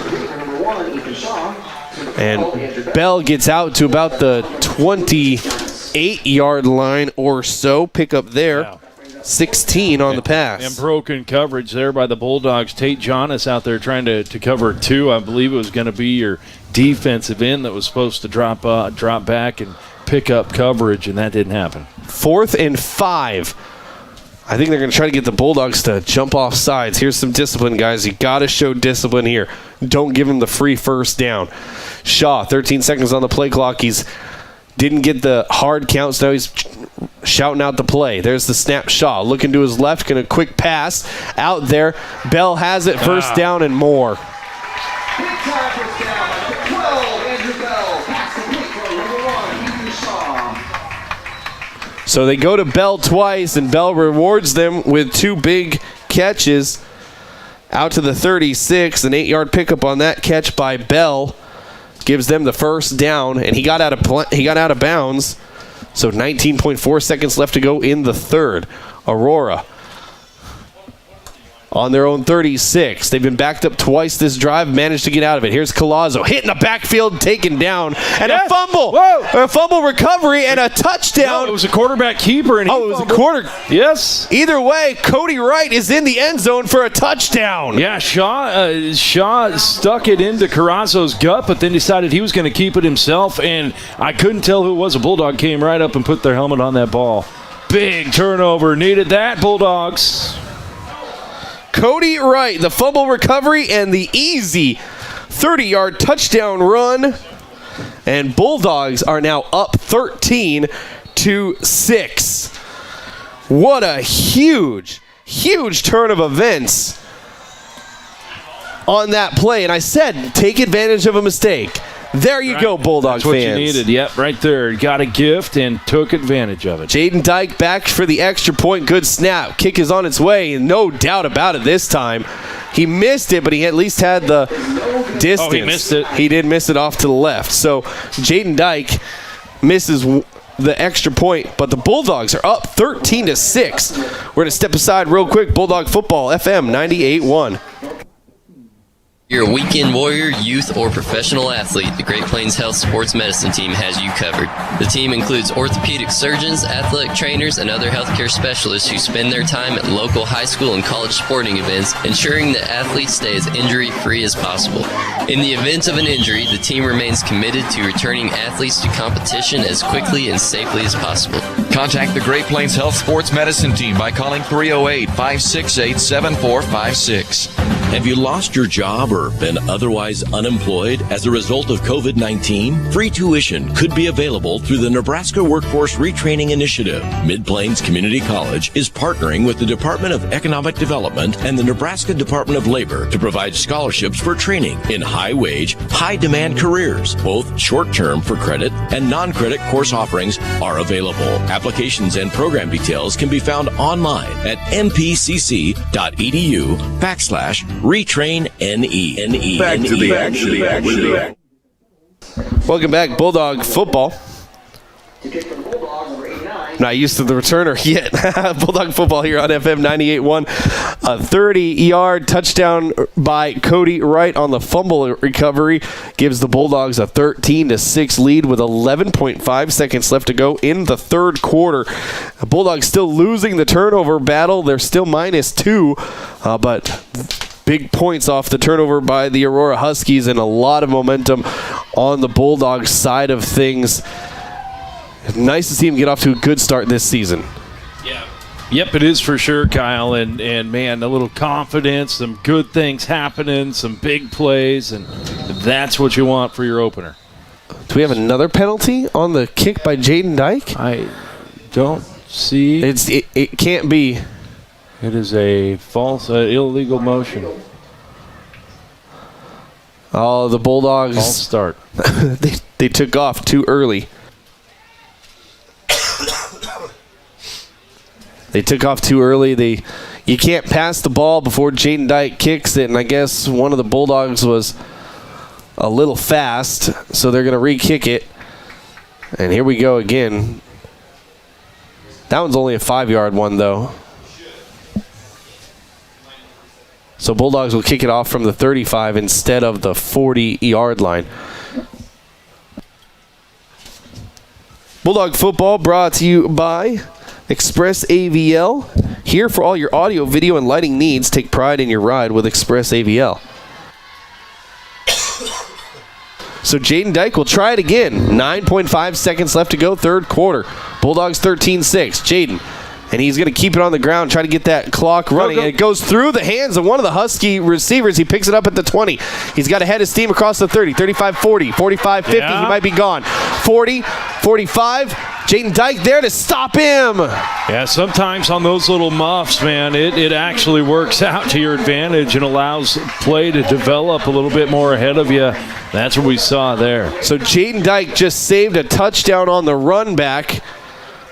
And Bell gets out to about the 28-yard line or so. Pick up there. Yeah. 16 on the pass. And broken coverage there by the Bulldogs. Tate Jonas out there trying to cover 2. I believe it was going to be your defensive end that was supposed to drop back and pick up coverage, and that didn't happen. 4th and 5. I think they're going to try to get the Bulldogs to jump off sides. Here's some discipline, guys. You got to show discipline here. Don't give them the free first down. Shaw, 13 seconds on the play clock. He's didn't get the hard counts. Now he's shouting out the play. There's the snap. Shaw looking to his left. Going to quick pass out there. Bell has it. First down and more. So they go to Bell twice, and Bell rewards them with 2 big catches out to the 36. An 8-yard pickup on that catch by Bell gives them the first down, and he got out of bounds. So 19.4 seconds left to go in the third. Aurora on their own 36. They've been backed up twice this drive, managed to get out of it. Here's Collazo hitting the backfield, taken down, and a fumble. Whoa. A fumble recovery and a touchdown. No, it was a quarterback keeper. And it was a quarter. Yes. Either way, Cody Wright is in the end zone for a touchdown. Yeah, Shaw stuck it into Carrazzo's gut, but then decided he was going to keep it himself, and I couldn't tell who it was. A Bulldog came right up and put their helmet on that ball. Big turnover. Needed that, Bulldogs. Cody Wright, the fumble recovery and the easy 30-yard touchdown run. And Bulldogs are now up 13-6. What a huge, huge turn of events on that play. And I said, take advantage of a mistake. There you go, Bulldog fans. That's what you needed. Yep, right there. Got a gift and took advantage of it. Jaden Dyke back for the extra point. Good snap. Kick is on its way, and no doubt about it this time. He missed it, but he at least had the distance. Oh, he missed it. He did miss it off to the left. So Jaden Dyke misses the extra point, but the Bulldogs are up 13-6. We're going to step aside real quick. Bulldog Football, FM 98.1. You're a weekend warrior, youth, or professional athlete, the Great Plains Health Sports Medicine Team has you covered. The team includes orthopedic surgeons, athletic trainers, and other healthcare specialists who spend their time at local high school and college sporting events, ensuring that athletes stay as injury-free as possible. In the event of an injury, the team remains committed to returning athletes to competition as quickly and safely as possible. Contact the Great Plains Health Sports Medicine Team by calling 308-568-7456. Have you lost your job or been otherwise unemployed as a result of COVID-19? Free tuition could be available through the Nebraska Workforce Retraining Initiative. Mid-Plains Community College is partnering with the Department of Economic Development and the Nebraska Department of Labor to provide scholarships for training in high-wage, high-demand careers. Both short-term for credit and non-credit course offerings are available. Applications and program details can be found online at npcc.edu/retrain-NE. Back to the action. Welcome back, Bulldog football. Not used to the returner yet. Bulldog football here on FM 98.1. A 30-yard touchdown by Cody Wright on the fumble recovery gives the Bulldogs a 13-6 lead with 11.5 seconds left to go in the third quarter. The Bulldogs still losing the turnover battle. They're still -2, but big points off the turnover by the Aurora Huskies and a lot of momentum on the Bulldogs side of things. Nice to see him get off to a good start this season. Yeah. Yep, it is for sure, Kyle. And man, a little confidence, some good things happening, some big plays, and that's what you want for your opener. Do we have another penalty on the kick by Jaden Dyke? I don't see. It can't be. It is a false, illegal motion. Oh, the Bulldogs. False start. they took off too early. They took off too early. You can't pass the ball before Jaden Dyke kicks it, and I guess one of the Bulldogs was a little fast, so they're going to re-kick it. And here we go again. That one's only a 5-yard one, though. So Bulldogs will kick it off from the 35 instead of the 40-yard line. Bulldog football brought to you by Express AVL. Here for all your audio, video, and lighting needs. Take pride in your ride with Express AVL. So Jaden Dyke will try it again. 9.5 seconds left to go, third quarter. Bulldogs 13-6. Jaden. And he's going to keep it on the ground, try to get that clock running. And it goes through the hands of one of the Husky receivers. He picks it up at the 20. He's got a head of steam across the 30, 35, 40, 45, 50. Yeah. He might be gone. 40, 45. Jaden Dyke there to stop him. Yeah, sometimes on those little muffs, man, it actually works out to your advantage and allows play to develop a little bit more ahead of you. That's what we saw there. So Jaden Dyke just saved a touchdown on the run back.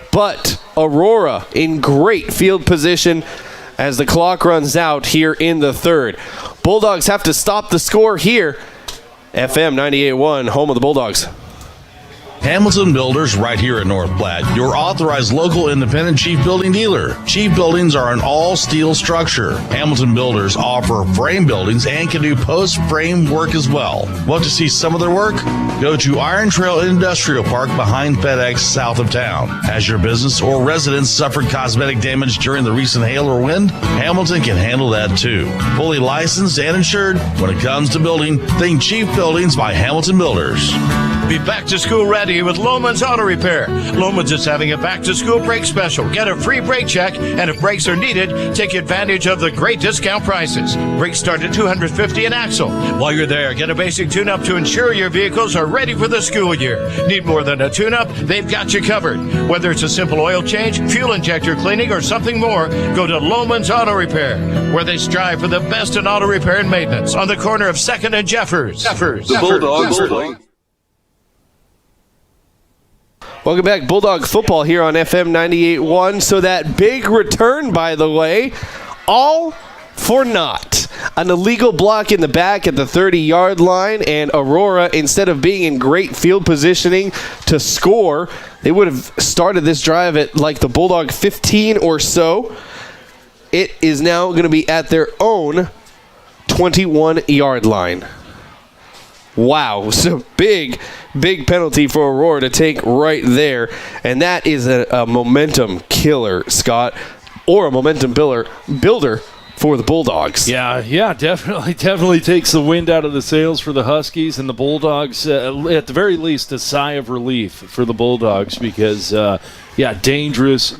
But Aurora in great field position as the clock runs out here in the third. Bulldogs have to stop the score here. FM 98.1, home of the Bulldogs. Hamilton Builders right here at North Platte, your authorized local independent Chief Building dealer. Chief Buildings are an all-steel structure. Hamilton Builders offer frame buildings and can do post-frame work as well. Want to see some of their work? Go to Iron Trail Industrial Park behind FedEx south of town. Has your business or residence suffered cosmetic damage during the recent hail or wind? Hamilton can handle that too. Fully licensed and insured. When it comes to building, think Chief Buildings by Hamilton Builders. Be back to school ready with Lohman's Auto Repair. Lohman's is having a back-to-school brake special. Get a free brake check, and if brakes are needed, take advantage of the great discount prices. Brakes start at $250 an axle. While you're there, get a basic tune-up to ensure your vehicles are ready for the school year. Need more than a tune-up? They've got you covered. Whether it's a simple oil change, fuel injector cleaning, or something more, go to Lohman's Auto Repair, where they strive for the best in auto repair and maintenance on the corner of 2nd and Jeffers. The Bulldogs. Welcome back, Bulldog football here on FM 98.1. So that big return, by the way, all for naught. An illegal block in the back at the 30-yard line, and Aurora, instead of being in great field positioning to score, they would have started this drive at like the Bulldog 15 or so. It is now going to be at their own 21-yard line. Wow, so big penalty for Aurora to take right there. And that is a momentum killer, Scott, or a momentum builder for the Bulldogs. Yeah, definitely takes the wind out of the sails for the Huskies, and the Bulldogs, at the very least, a sigh of relief for the Bulldogs because, dangerous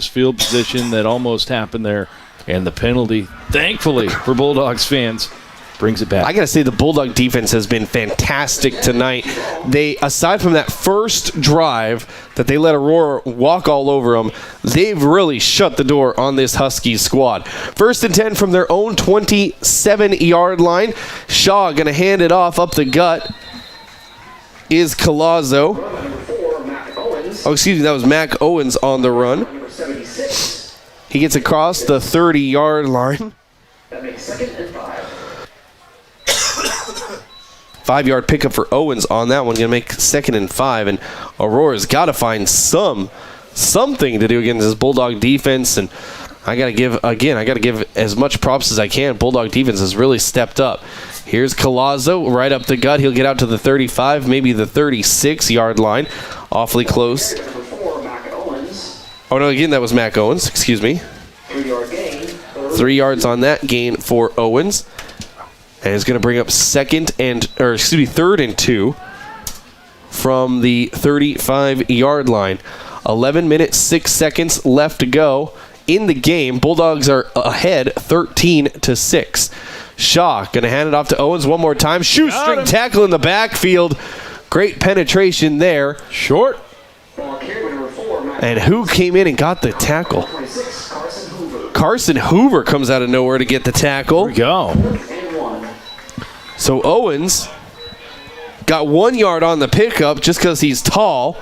field position that almost happened there And the penalty, thankfully for Bulldogs fans, brings it back. I got to say the Bulldog defense has been fantastic tonight. They, aside from that first drive that they let Aurora walk all over them, they've really shut the door on this Huskies squad. 1st and 10 from their own 27-yard line. Shaw going to hand it off up the gut. Is Colazzo. Oh, excuse me, that was Mac Owens on the run. He gets across the 30-yard line. That makes 2nd and 5. 5-yard pickup for Owens on that one. Going to make 2nd and 5. And Aurora's got to find something to do against this Bulldog defense. And I got to give as much props as I can. Bulldog defense has really stepped up. Here's Colazzo right up the gut. He'll get out to the 35, maybe the 36-yard line. Awfully close. Oh, no, again, that was Mac Owens. Excuse me. 3-yard gain. 3 yards on that gain for Owens. And it's going to bring up 3rd and 2 from the 35-yard line. 11 minutes, 6 seconds left to go in the game. Bulldogs are ahead 13-6. Shaw going to hand it off to Owens one more time. Shoestring tackle in the backfield. Great penetration there. Short. And who came in and got the tackle? Carson Hoover comes out of nowhere to get the tackle. There we go. So Owens got 1 yard on the pickup just because he's tall.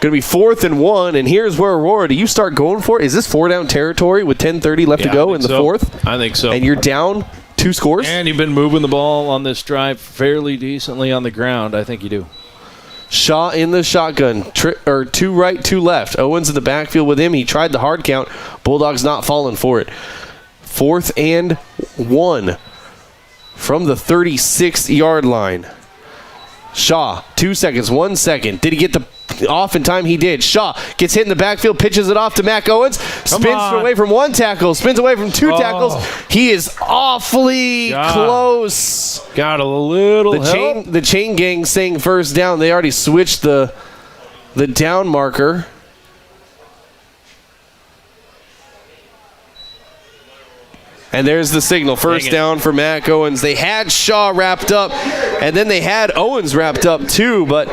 Going to be 4th and 1, and here's where Aurora, do you start going for it? Is this 4-down territory with 10:30 left to go in the 4th? I think so. And you're down 2 scores? And you've been moving the ball on this drive fairly decently on the ground. I think you do. Shaw in the shotgun, 2 right, 2 left. Owens in the backfield with him. He tried the hard count. Bulldogs not falling for it. 4th and 1 from the 36-yard line. Shaw, 2 seconds, 1 second. Did he get the off in time? He did. Shaw gets hit in the backfield, pitches it off to Mac Owens, spins away from 1 tackle, spins away from 2 tackles. He is awfully close. Got a little help. The chain gang saying 1st down. They already switched the down marker. And there's the signal. 1st down for Mac Owens. They had Shaw wrapped up, and then they had Owens wrapped up too, but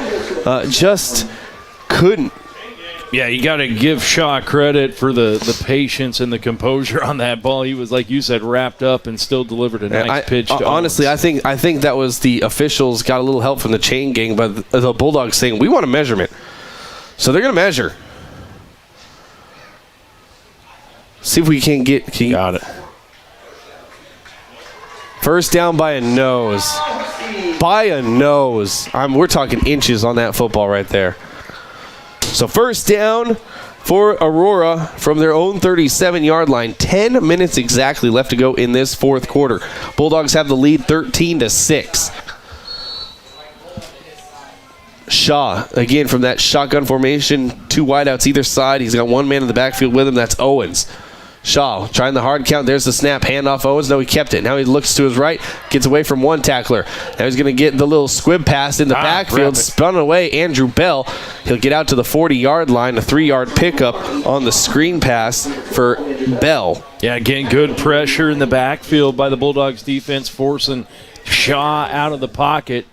just couldn't. Yeah, you got to give Shaw credit for the patience and the composure on that ball. He was, like you said, wrapped up and still delivered a nice pitch to honestly, Owens. I think that was the officials got a little help from the chain gang, but the Bulldogs saying, we want a measurement. So they're going to measure. See if we can get... Got it. 1st down by a nose. By a nose. We're talking inches on that football right there. So 1st down for Aurora from their own 37-yard line. 10 minutes exactly left to go in this 4th quarter. Bulldogs have the lead 13-6. Shaw, again from that shotgun formation, 2 wideouts either side. He's got 1 man in the backfield with him. That's Owens. Shaw trying the hard count. There's the snap. Handoff Owens. No, he kept it. Now he looks to his right. Gets away from 1 tackler. Now he's going to get the little squib pass in the backfield. Spun away. Andrew Bell. He'll get out to the 40-yard line. A 3-yard pickup on the screen pass for Bell. Yeah, again, good pressure in the backfield by the Bulldogs defense, forcing Shaw out of the pocket.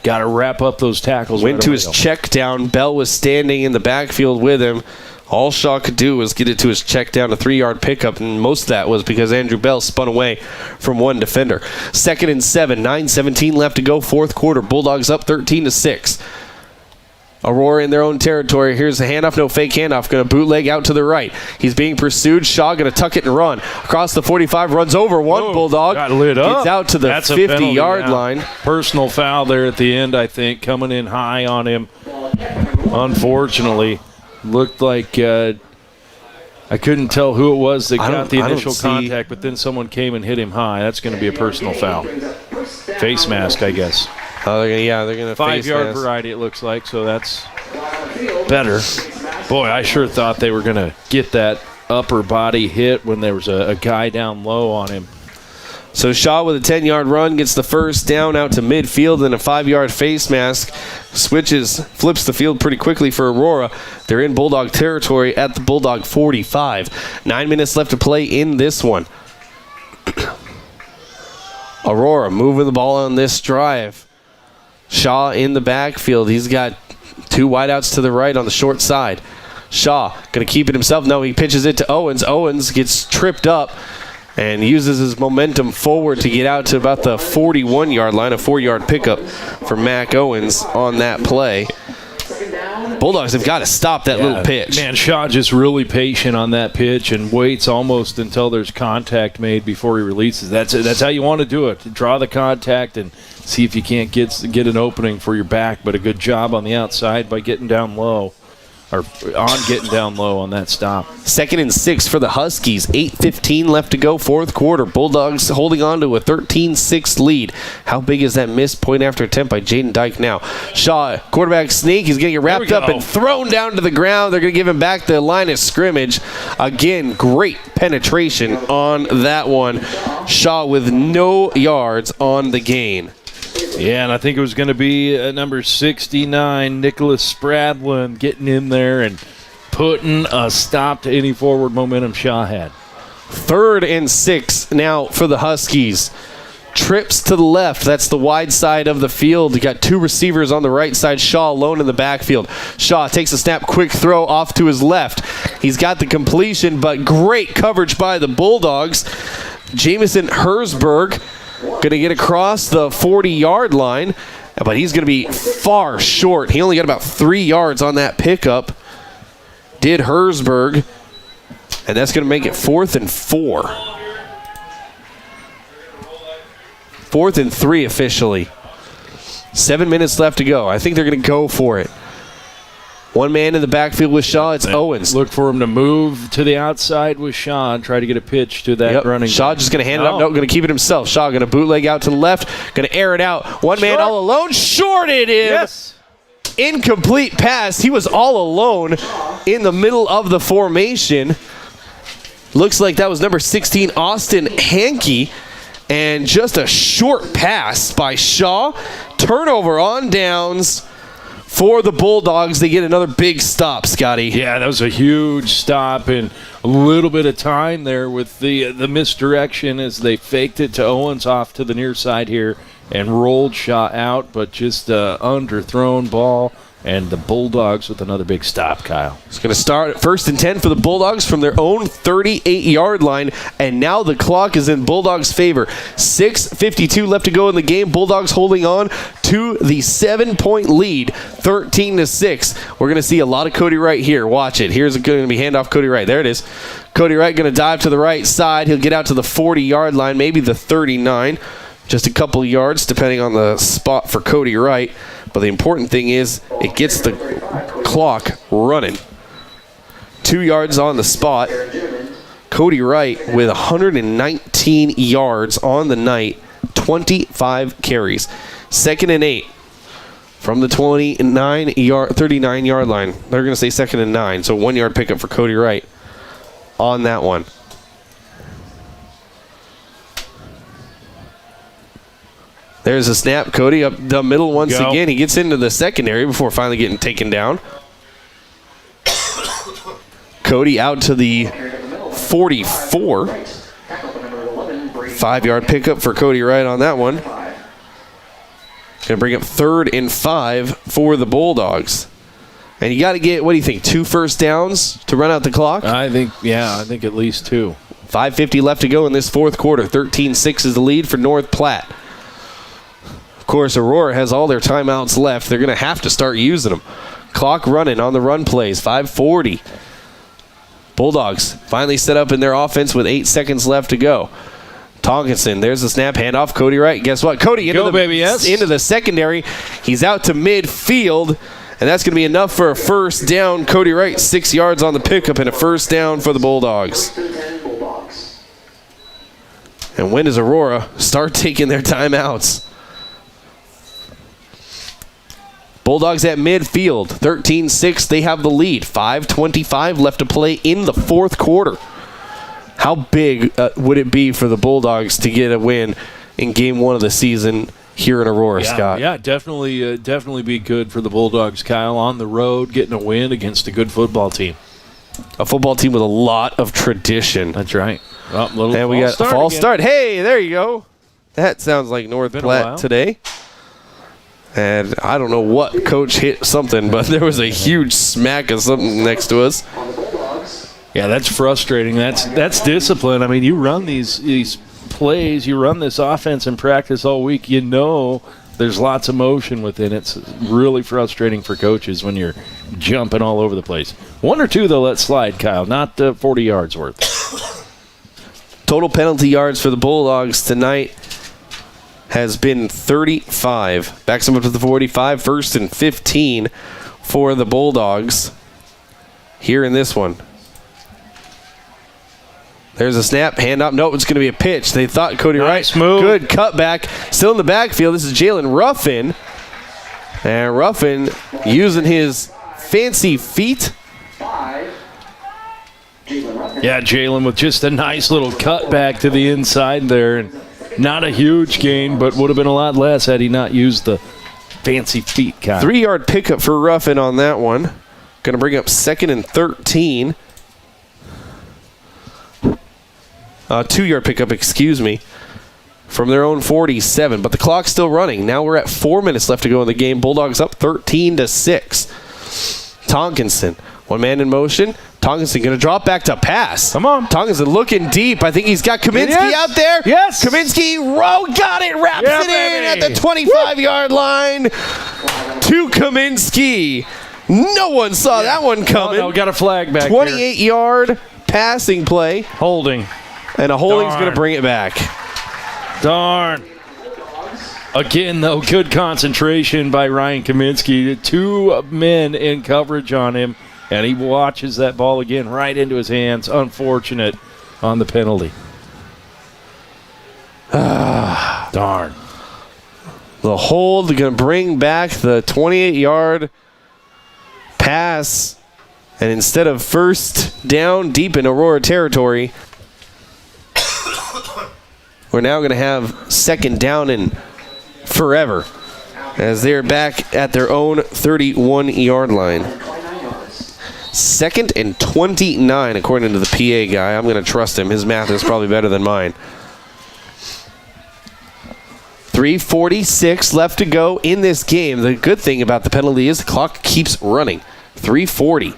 Got to wrap up those tackles. Went to his check down. Bell was standing in the backfield with him. All Shaw could do was get it to his check down, a 3-yard pickup, and most of that was because Andrew Bell spun away from 1 defender. 2nd and 7, 9:17 left to go, 4th quarter. Bulldogs up 13-6. Aurora in their own territory. Here's the handoff, no fake handoff. Going to bootleg out to the right. He's being pursued. Shaw going to tuck it and run. Across the 45, runs over one Bulldog. Got lit up. Gets out to the 50-yard line. Personal foul there at the end, I think, coming in high on him. Unfortunately. Looked like I couldn't tell who it was that got the initial contact, but then someone came and hit him high. That's going to be a personal foul. Face mask, I guess. They're going to 5-yard variety, it looks like, so that's better. Boy, I sure thought they were going to get that upper body hit when there was a guy down low on him. So Shaw with a 10-yard run gets the first down out to midfield and a 5-yard face mask. Flips the field pretty quickly for Aurora. They're in Bulldog territory at the Bulldog 45. 9 minutes left to play in this one. Aurora moving the ball on this drive. Shaw in the backfield. He's got 2 wideouts to the right on the short side. Shaw going to keep it himself. No, he pitches it to Owens. Owens gets tripped up and uses his momentum forward to get out to about the 41-yard line. A 4-yard pickup for Mac Owens on that play. Bulldogs have got to stop that little pitch. Man, Shaw just really patient on that pitch and waits almost until there's contact made before he releases. That's how you want to do it. Draw the contact and see if you can't get an opening for your back. But a good job on the outside by getting down low. Or on getting down low on that stop. 2nd and 6 for the Huskies. 8:15 left to go, fourth quarter. Bulldogs holding on to a 13-6 lead. How big is that missed point after attempt by Jaden Dyke now? Shaw, quarterback sneak. He's going to get wrapped up and thrown down to the ground. They're going to give him back the line of scrimmage. Again, great penetration on that one. Shaw with no yards on the gain. Yeah, and I think it was going to be number 69, Nicholas Spradlin, getting in there and putting a stop to any forward momentum Shaw had. 3rd and 6 now for the Huskies. Trips to the left. That's the wide side of the field. You got 2 receivers on the right side. Shaw alone in the backfield. Shaw takes a snap, quick throw off to his left. He's got the completion, but great coverage by the Bulldogs. Jamison Hersberg going to get across the 40-yard line, but he's going to be far short. He only got about 3 yards on that pickup. Did Hersberg, and that's going to make it 4th and 4. 4th and 3 officially. 7 minutes left to go. I think they're going to go for it. One man in the backfield with Shaw. It's Owens. Look for him to move to the outside with Shaw and try to get a pitch to that running. Shaw just going to hand it up. No, going to keep it himself. Shaw going to bootleg out to the left. Going to air it out. One man all alone. Shorted him. Yes. Incomplete pass. He was all alone in the middle of the formation. Looks like that was number 16, Austin Hankey. And just a short pass by Shaw. Turnover on downs. For the Bulldogs, they get another big stop, Scotty. Yeah, that was a huge stop and a little bit of time there with the misdirection as they faked it to Owens off to the near side here and rolled Shaw out, but just underthrown ball. And the Bulldogs with another big stop, Kyle. It's going to start at 1st and 10 for the Bulldogs from their own 38-yard line, and now the clock is in Bulldogs' favor. 6:52 left to go in the game. Bulldogs holding on to the 7-point lead, 13-6. We're going to see a lot of Cody Wright here. Watch it. Here's going to be handoff Cody Wright. There it is. Cody Wright going to dive to the right side. He'll get out to the 40-yard line, maybe the 39. Just a couple yards depending on the spot for Cody Wright. But the important thing is it gets the clock running. 2 yards on the spot. Cody Wright with 119 yards on the night, 25 carries. 2nd and 8 from the 39-yard line. They're going to say 2nd and 9, so 1 yard pickup for Cody Wright on that one. There's a snap. Cody up the middle once again. He gets into the secondary before finally getting taken down. Cody out to the 44. 5-yard pickup for Cody Wright on that one. Going to bring up 3rd and 5 for the Bulldogs. And you got to get, what do you think, 2 first downs to run out the clock? I think at least 2. 5:50 left to go in this fourth quarter. 13-6 is the lead for North Platte. Of course, Aurora has all their timeouts left. They're going to have to start using them. Clock running on the run plays. 5:40. Bulldogs finally set up in their offense with 8 seconds left to go. Tonkinson, there's the snap, handoff. Cody Wright. Guess what? Cody into the secondary. He's out to midfield, and that's going to be enough for a first down. Cody Wright, 6 yards on the pickup, and a first down for the Bulldogs. And when does Aurora start taking their timeouts? Bulldogs at midfield, 13-6. They have the lead. 5:25 left to play in the fourth quarter. How big would it be for the Bulldogs to get a win in Game 1 of the season here in Aurora, Scott? Yeah, definitely be good for the Bulldogs, Kyle, on the road, getting a win against a good football team. A football team with a lot of tradition. That's right. And we got a false start. Hey, there you go. That sounds like North Platte today. And I don't know what coach hit something, but there was a huge smack of something next to us. Yeah, that's frustrating. That's discipline. I mean, you run these plays, you run this offense in practice all week. You know there's lots of motion within it. It's really frustrating for coaches when you're jumping all over the place. 1 or 2, they'll let slide, Kyle, not 40 yards worth. Total penalty yards for the Bulldogs tonight has been 35. Backs them up to the 45. 1st and 15 for the Bulldogs here in this one. There's a snap, hand up. Nope, it's going to be a pitch. They thought Cody Wright. Move. Good cutback. Still in the backfield. This is Jalen Ruffin. And Ruffin using his fancy feet. Yeah, Jalen with just a nice little cutback to the inside there. And not a huge gain, but would have been a lot less had he not used the fancy feet, Kyle. 3-yard pickup for Ruffin on that one. Going to bring up 2nd and 13. 2-yard pickup, from their own 47. But the clock's still running. Now we're at 4 minutes left to go in the game. Bulldogs up 13-6. Tonkinson, one man in motion. Tonkinson going to drop back to pass. Come on. Tonkinson looking deep. I think he's got Kaminsky out there. Yes. Kaminsky, got it. Wraps it in at the 25-yard line to Kaminsky. No one saw that one coming. No, got a flag back 28-yard passing play. Holding. And a holding's going to bring it back. Darn. Again, though, good concentration by Ryan Kaminsky. 2 men in coverage on him, and he watches that ball again right into his hands. Unfortunate on the penalty. Darn. The hold going to bring back the 28-yard pass. And instead of first down deep in Aurora territory, we're now going to have 2nd down and forever as they're back at their own 31-yard line. 2nd and 29, according to the PA guy. I'm going to trust him. His math is probably better than mine. 3:46 left to go in this game. The good thing about the penalty is the clock keeps running. 3:40.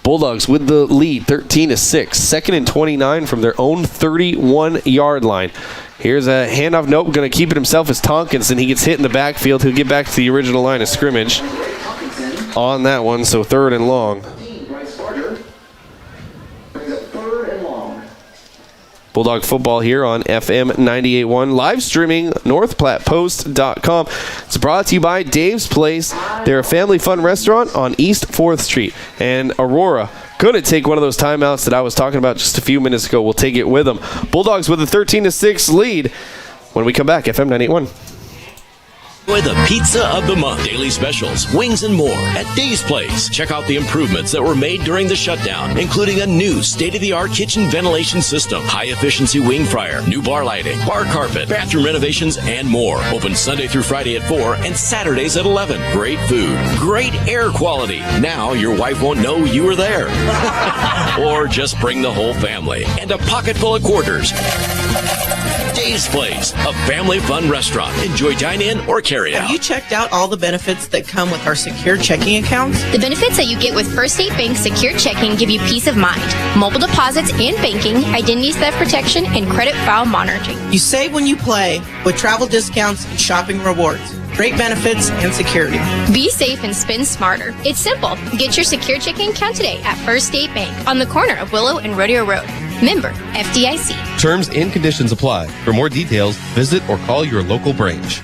Bulldogs with the lead, 13-6. 2nd and 29 from their own 31-yard line. Here's a handoff. Nope, going to keep it himself is Tonkinson. He gets hit in the backfield. He'll get back to the original line of scrimmage on that one, so 3rd and long. Bulldog football here on FM 98.1. Live streaming, NorthPlattePost.com. It's brought to you by Dave's Place. They're a family fun restaurant on East 4th Street. And Aurora, going to take one of those timeouts that I was talking about just a few minutes ago. We'll take it with them. Bulldogs with a 13-6 lead when we come back. FM 98.1. Enjoy the pizza of the month, daily specials, wings, and more at Dave's Place. Check out the improvements that were made during the shutdown, including a new state-of-the-art kitchen ventilation system, high-efficiency wing fryer, new bar lighting, bar carpet, bathroom renovations, and more. Open Sunday through Friday at 4 and Saturdays at 11. Great food, great air quality. Now your wife won't know you were there. Or just bring the whole family and a pocket full of quarters. Dave's Place, a family fun restaurant. Enjoy dine-in or carry out. Have you checked out all the benefits that come with our secure checking accounts? The benefits that you get with First State Bank's secure checking give you peace of mind, mobile deposits and banking, identity theft protection, and credit file monitoring. You save when you play with travel discounts and shopping rewards. Great benefits and security. Be safe and spend smarter. It's simple. Get your secure checking account today at First State Bank on the corner of Willow and Rodeo Road. Member FDIC. Terms and conditions apply. For more details, visit or call your local branch.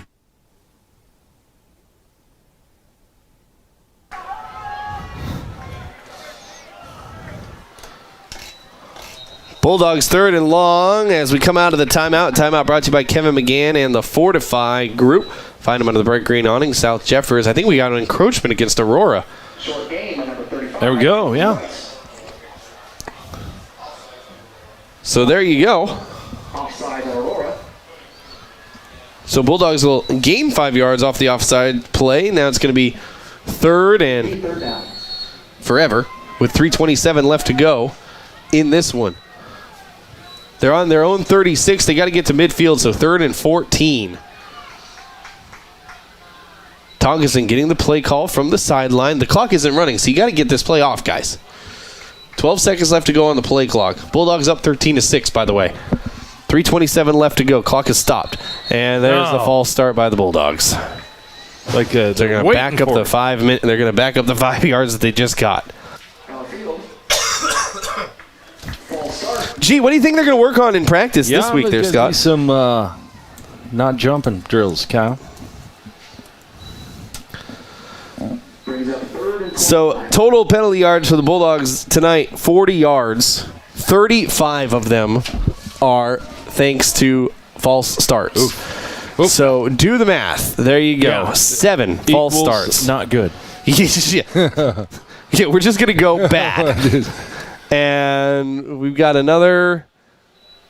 Bulldogs 3rd and long as we come out of the timeout. Timeout brought to you by Kevin McGann and the Fortify Group. Find them under the bright green awning, South Jeffers. I think we got an encroachment against Aurora. There we go, yeah. So there you go. Offside Aurora. So Bulldogs will gain 5 yards off the offside play. Now it's going to be third and forever with 3:27 left to go in this one. They're on their own 36. They got to get to midfield, so third and 14. Tonkinson getting the play call from the sideline. The clock isn't running, so you got to get this play off, guys. 12 seconds left to go on the play clock. Bulldogs up 13-6, by the way. 3:27 left to go. Clock is stopped. And there's the false start by the Bulldogs. They're going to back up the 5 minutes. They're going to back up the 5 yards that they just got. Gee, what do you think they're going to work on in practice this week there, Scott? Some not jumping drills, Kyle. So total penalty yards for the Bulldogs tonight, 40 yards. 35 of them are thanks to false starts. Oof. So do the math. There you go. Yeah. 7 false starts. Not good. Yeah, we're just going to go bad. And we've got another.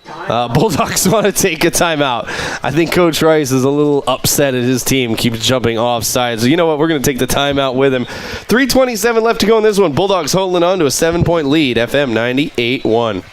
Bulldogs want to take a timeout. I think Coach Rice is a little upset at his team, keeps jumping offside. So you know what? We're going to take the timeout with him. 3:27 left to go in this one. Bulldogs holding on to a 7-point lead. FM 98.1.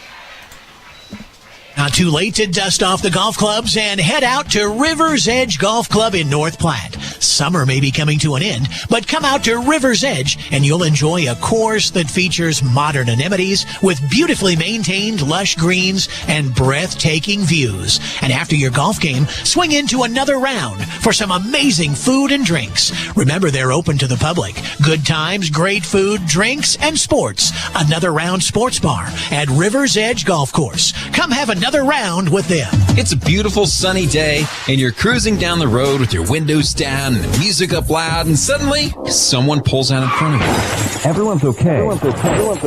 Not too late to dust off the golf clubs and head out to River's Edge Golf Club in North Platte. Summer may be coming to an end, but come out to River's Edge and you'll enjoy a course that features modern amenities with beautifully maintained lush greens and breathtaking views. And after your golf game, swing into another round for some amazing food and drinks. Remember, they're open to the public. Good times, great food, drinks, and sports. Another Round Sports Bar at River's Edge Golf Course. Come have another round with them. It's a beautiful sunny day, and you're cruising down the road with your windows down and the music up loud, and suddenly someone pulls out in front of you. Everyone's okay.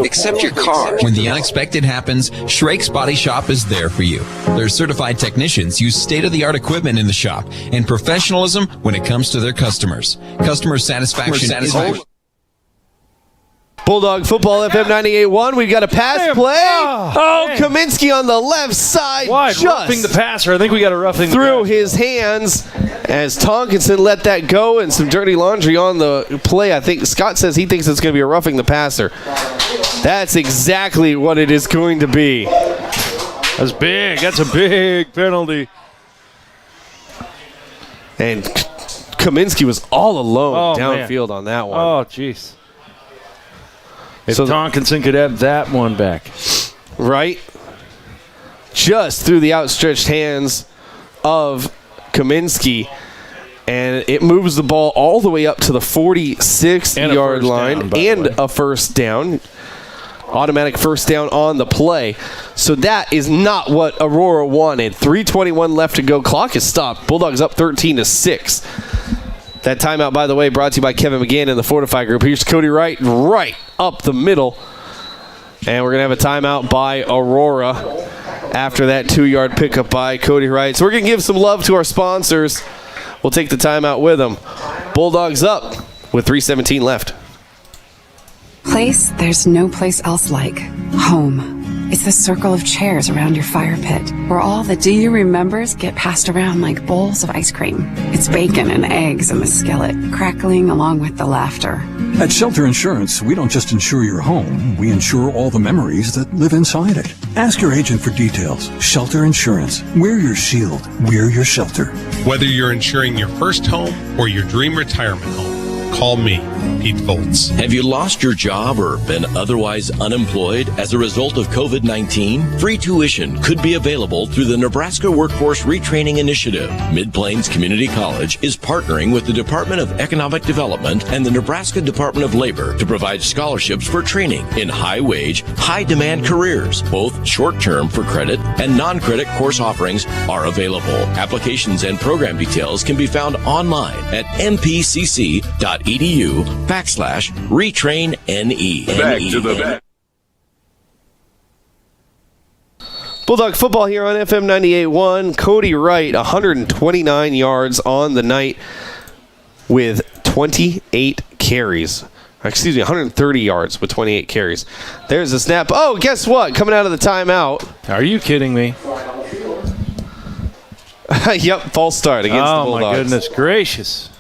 Except your car. When the unexpected happens, Schrake's Body Shop is there for you. Their certified technicians use state-of-the-art equipment in the shop and professionalism when it comes to their customers. Customer satisfaction is always... Bulldog football, FM 98.1. We've got a pass play. Kaminsky on the left side. Wide, roughing the passer. I think we got a roughing through his hands as Tonkinson let that go, and some dirty laundry on the play. I think Scott says he thinks it's going to be a roughing the passer. That's exactly what it is going to be. That's big. That's a big penalty. And Kaminsky was all alone downfield on that one. Oh, jeez. If Tonkinson could have that one back. Right? Just through the outstretched hands of Kaminsky. And it moves the ball all the way up to the 46-yard line. And a first down. Automatic first down on the play. So that is not what Aurora wanted. 3:21 left to go. Clock is stopped. Bulldogs up 13-6. That timeout, by the way, brought to you by Kevin McGann and the Fortify Group. Here's Cody Wright right up the middle. And we're going to have a timeout by Aurora after that 2-yard pickup by Cody Wright. So we're going to give some love to our sponsors. We'll take the timeout with them. Bulldogs up with 3:17 left. Place there's no place else like. Home. It's the circle of chairs around your fire pit, where all the do you remembers get passed around like bowls of ice cream. It's bacon and eggs in the skillet, crackling along with the laughter. At Shelter Insurance, we don't just insure your home, we insure all the memories that live inside it. Ask your agent for details. Shelter Insurance. We're your shield. We're your shelter. Whether you're insuring your first home or your dream retirement home, call me, Pete Foltz. Have you lost your job or been otherwise unemployed as a result of COVID-19? Free tuition could be available through the Nebraska Workforce Retraining Initiative. Mid-Plains Community College is partnering with the Department of Economic Development and the Nebraska Department of Labor to provide scholarships for training in high-wage, high-demand careers. Both short-term for credit and non-credit course offerings are available. Applications and program details can be found online at npcc.edu/retrain-NE. Back to the back. Bulldog football here on FM 98.1. Cody Wright, 129 yards on the night with 28 carries. 130 yards with 28 carries. There's the snap. Oh, guess what? Coming out of the timeout. Are you kidding me? Yep, false start against the Bulldogs. Oh, my goodness gracious.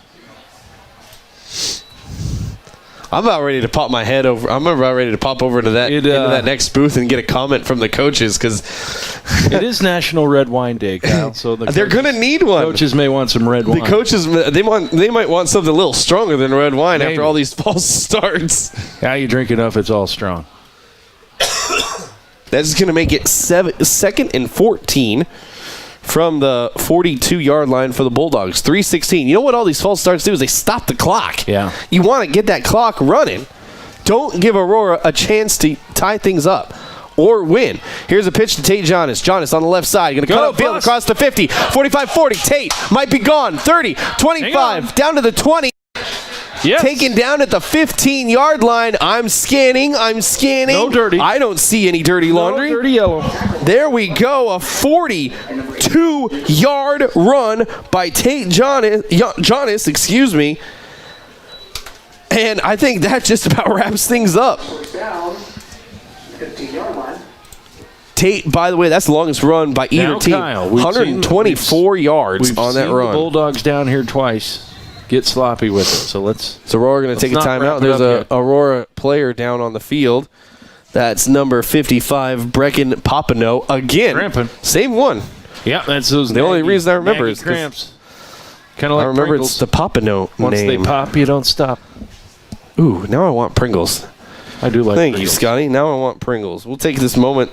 I'm about ready to pop my head over. I'm about ready to pop over to that into that next booth and get a comment from the coaches because it is National Red Wine Day, Kyle. So they're going to need one. Coaches may want some red wine. The coaches they might want something a little stronger than red wine after all these false starts. How you drink enough? It's all strong. That's going to make it 2nd and 14. From the 42-yard line for the Bulldogs. 3:16. You know what all these false starts do is they stop the clock. Yeah. You want to get that clock running. Don't give Aurora a chance to tie things up or win. Here's a pitch to Tate Jonas. Jonas on the left side. Going to cut upfield across the 50. 45-40. Tate might be gone. 30, 25. Down to the 20. Yes. Taken down at the 15-yard line. I'm scanning. No dirty. I don't see any dirty laundry. No dirty yellow. There we go. A 42-yard run by Tate Jonas, excuse me. And I think that just about wraps things up. Down, 15-yard line. Tate, by the way, that's the longest run by either team. Kyle, 124 yards on that run. The Bulldogs down here twice. Get sloppy with it. So Aurora going to take a timeout. There's a Aurora player down on the field. That's number 55, Brecken Popino. Again, cramping. Same one. Yeah, that's those. The only reason I remember is cramps. Kind of like I remember Pringles. It's the Popino Once name. they pop, you don't stop. Ooh, now I want Pringles. I do like Thank Pringles. you, Scotty. Now I want Pringles. We'll take this moment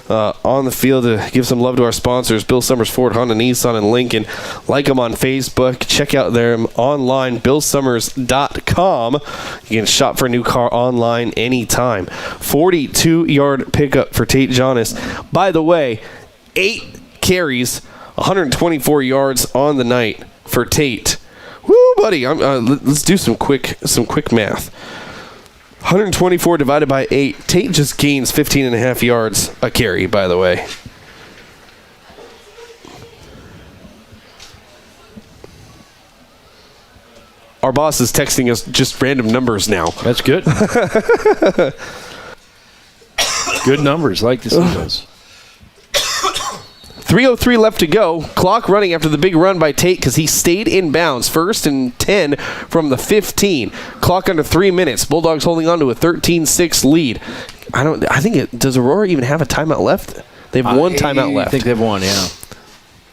on the field to give some love to our sponsors, Bill Summers Ford, Honda, Nissan, and Lincoln. Like them on Facebook. Check out them online, billsummers.com. You can shop for a new car online anytime. 42-yard pickup for Tate Jonas. By the way, 8 carries, 124 yards on the night for Tate. Woo, buddy. Let's do some quick math. 124 divided by 8. Tate just gains 15.5 yards a carry, by the way. Our boss is texting us just random numbers now. That's good. Good numbers. Like to see those. 3:03 left to go. Clock running after the big run by Tate because he stayed in bounds. 1st and 10 from the 15. Clock under 3 minutes. Bulldogs holding on to a 13-6 lead. Does Aurora even have a timeout left? They have one timeout left. I think they have one, yeah.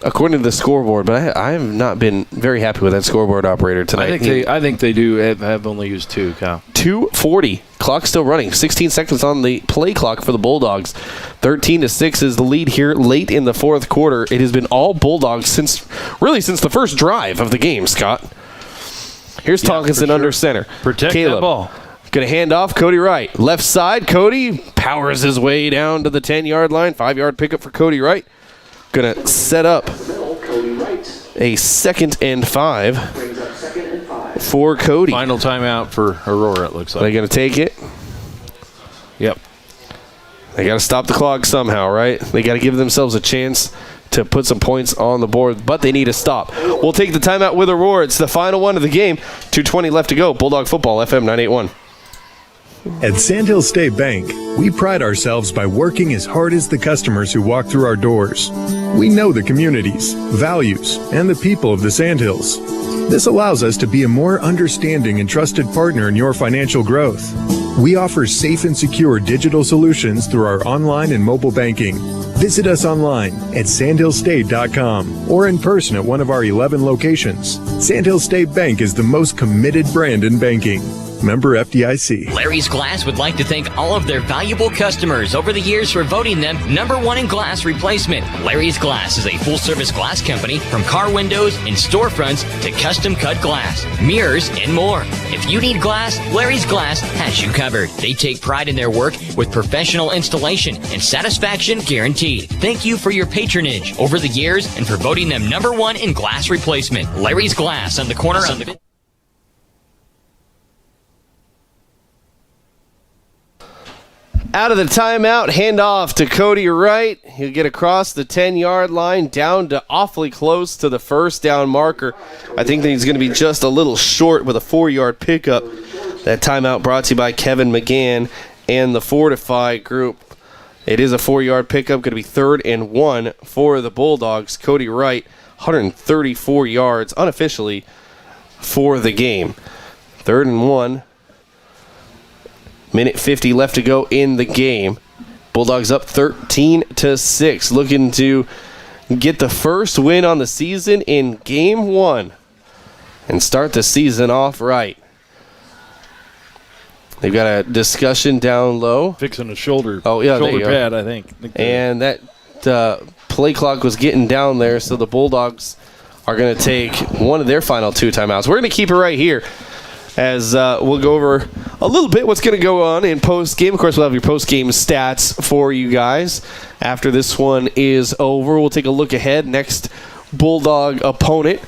According to the scoreboard, but I have not been very happy with that scoreboard operator tonight. I think they do have only used 2, Kyle. 2:40. Clock still running. 16 seconds on the play clock for the Bulldogs. 13-6 is the lead here late in the 4th quarter. It has been all Bulldogs since the first drive of the game, Scott. Here's Tonkinson under center. Protect Caleb. that ball. Going to hand off Cody Wright. Left side, Cody powers his way down to the 10-yard line. 5-yard pickup for Cody Wright. Going to set up a 2nd and 5 for Cody. Final timeout for Aurora, it looks like. Are they going to take it? Yep. They got to stop the clock somehow, right? They got to give themselves a chance to put some points on the board, but they need a stop. We'll take the timeout with Aurora. It's the final one of the game. 2:20 left to go. Bulldog football, FM 98.1. At Sandhill State Bank, we pride ourselves by working as hard as the customers who walk through our doors. We know the communities, values, and the people of the Sandhills. This allows us to be a more understanding and trusted partner in your financial growth. We offer safe and secure digital solutions through our online and mobile banking. Visit us online at sandhillstate.com or in person at one of our 11 locations. Sandhill State Bank is the most committed brand in banking. Member FDIC. Larry's Glass would like to thank all of their valuable customers over the years for voting them #1 in glass replacement. Larry's Glass is a full-service glass company from car windows and storefronts to custom-cut glass, mirrors, and more. If you need glass, Larry's Glass has you covered. They take pride in their work with professional installation and satisfaction guaranteed. Thank you for your patronage over the years and for voting them #1 in glass replacement. Larry's Glass on the corner of the... Out of the timeout, handoff to Cody Wright. He'll get across the 10-yard line, down to awfully close to the first down marker. I think that he's going to be just a little short with a 4-yard pickup That timeout brought to you by Kevin McGann and the Fortify Group. It is a 4-yard pickup, going to be 3rd and 1 for the Bulldogs. Cody Wright, 134 yards unofficially for the game. 3rd and 1. Minute 50 left to go in the game. Bulldogs up 13-6, looking to get the first win on the season in game 1 and start the season off right. They've got a discussion down low. Fixing a shoulder shoulder pad, I think. And that play clock was getting down there, so the Bulldogs are going to take one of their final 2 timeouts. We're going to keep it right here as we'll go over a little bit what's going to go on in post-game. Of course, we'll have your post-game stats for you guys. After this one is over, we'll take a look ahead. Next Bulldog opponent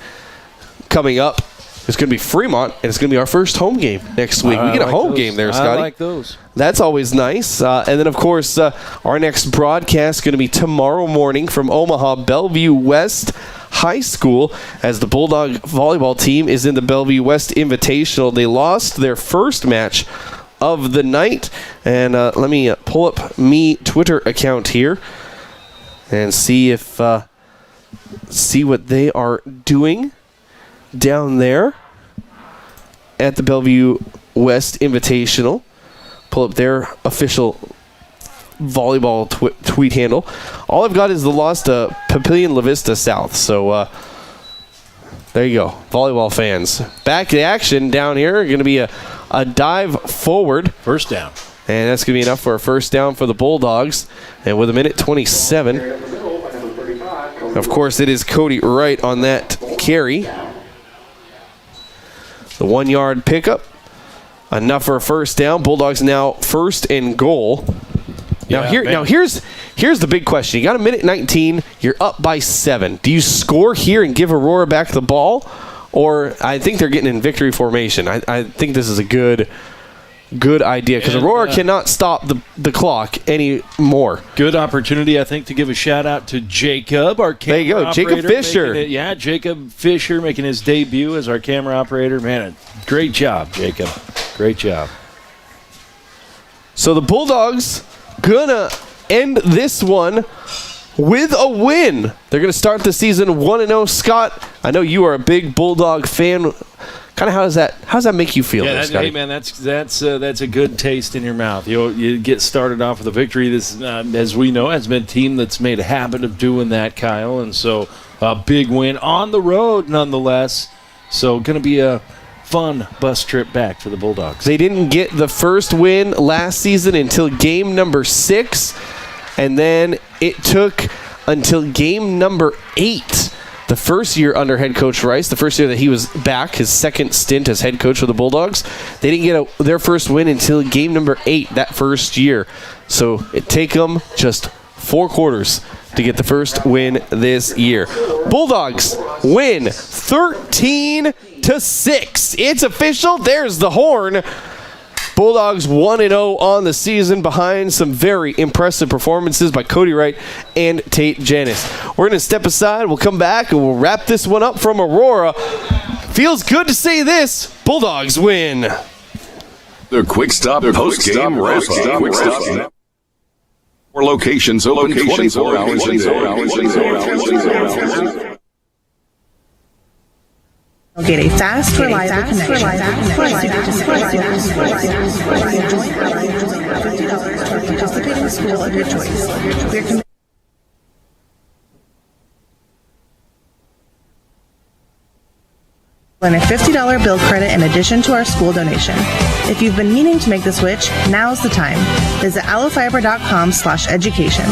coming up is going to be Fremont, and it's going to be our first home game next week. We get a home game there, Scotty. I like those. That's always nice. And then, of course, our next broadcast is going to be tomorrow morning from Omaha Bellevue West High School as the Bulldog volleyball team is in the Bellevue West Invitational. They lost their first match of the night. And let me pull up me Twitter account here and see what they are doing down there at the Bellevue West Invitational. Pull up their official volleyball tweet handle. All I've got is the loss to Papillion La Vista South. So there you go, volleyball fans. Back to action down here. Going to be a dive forward. First down. And that's going to be enough for a first down for the Bulldogs. And with a minute 27, of course, it is Cody Wright on that carry. The 1-yard pickup. Enough for a first down. Bulldogs now 1st and goal. Now here's the big question. You got a minute 19. You're up by 7. Do you score here and give Aurora back the ball? Or I think they're getting in victory formation. I think this is a good idea because Aurora cannot stop the clock anymore. Good opportunity, I think, to give a shout-out to Jacob, our camera operator. There you go, Jacob Fisher. Jacob Fisher making his debut as our camera operator. Man, great job, Jacob. Great job. So the Bulldogs gonna end this one with a win. They're gonna start the season 1-0. Scott, I know you are a big Bulldog fan. Kind of how does that make you feel? Yeah, hey man, that's a good taste in your mouth. You get started off with a victory. This, as we know, has been a team that's made a habit of doing that, Kyle, and so a big win on the road, nonetheless. So going to be a fun bus trip back for the Bulldogs. They didn't get the first win last season until game number 6, and then it took until game number 8. The first year under head coach Rice, the first year that he was back, his second stint as head coach of the Bulldogs, they didn't get their first win until game number 8 that first year. So it take them just 4 quarters to get the first win this year. Bulldogs win 13-6. It's official. There's the horn. Bulldogs 1-0 on the season behind some very impressive performances by Cody Wright and Tate Janis. We're going to step aside. We'll come back and we'll wrap this one up from Aurora. Feels good to say this. Bulldogs win. The Quick Stop post-game wrap-up. 4 locations open 24 hours a day. Get a fast, reliable connection. Participating school of your choice. And a $50 bill credit in addition to our school donation. If you've been meaning to make the switch, now's the time. Visit allofiber.com/education.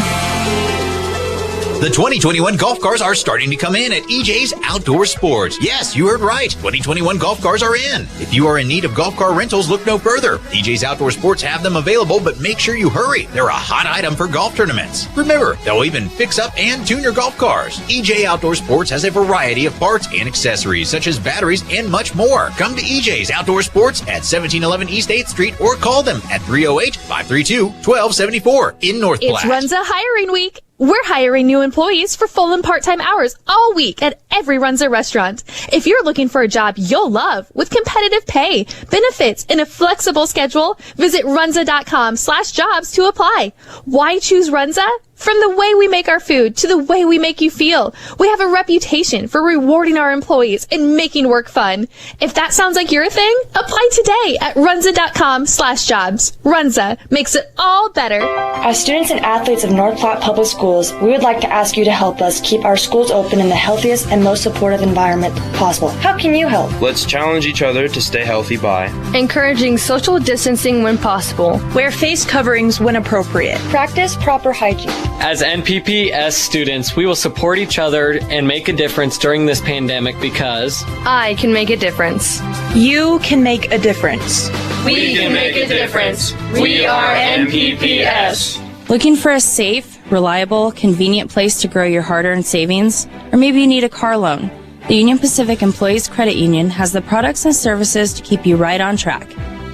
The 2021 golf cars are starting to come in at EJ's Outdoor Sports. Yes, you heard right. 2021 golf cars are in. If you are in need of golf car rentals, look no further. EJ's Outdoor Sports have them available, but make sure you hurry. They're a hot item for golf tournaments. Remember, they'll even fix up and tune your golf cars. EJ Outdoor Sports has a variety of parts and accessories, such as batteries and much more. Come to EJ's Outdoor Sports at 1711 East 8th Street or call them at 308-532-1274 in North Platte. It's Runza Hiring Week. We're hiring new employees for full and part-time hours all week at every Runza restaurant. If you're looking for a job you'll love with competitive pay, benefits, and a flexible schedule, visit runza.com/jobs to apply. Why choose Runza? From the way we make our food to the way we make you feel, we have a reputation for rewarding our employees and making work fun. If that sounds like your thing, apply today at runza.com/jobs. Runza makes it all better. As students and athletes of North Platte Public Schools, we would like to ask you to help us keep our schools open in the healthiest and most supportive environment possible. How can you help? Let's challenge each other to stay healthy by encouraging social distancing when possible. Wear face coverings when appropriate. Practice proper hygiene. As NPHS students, we will support each other and make a difference during this pandemic because I can make a difference. You can make a difference. We can make a difference. We are NPPS. Looking for a safe, reliable, convenient place to grow your hard-earned savings? Or maybe you need a car loan? The Union Pacific Employees Credit Union has the products and services to keep you right on track.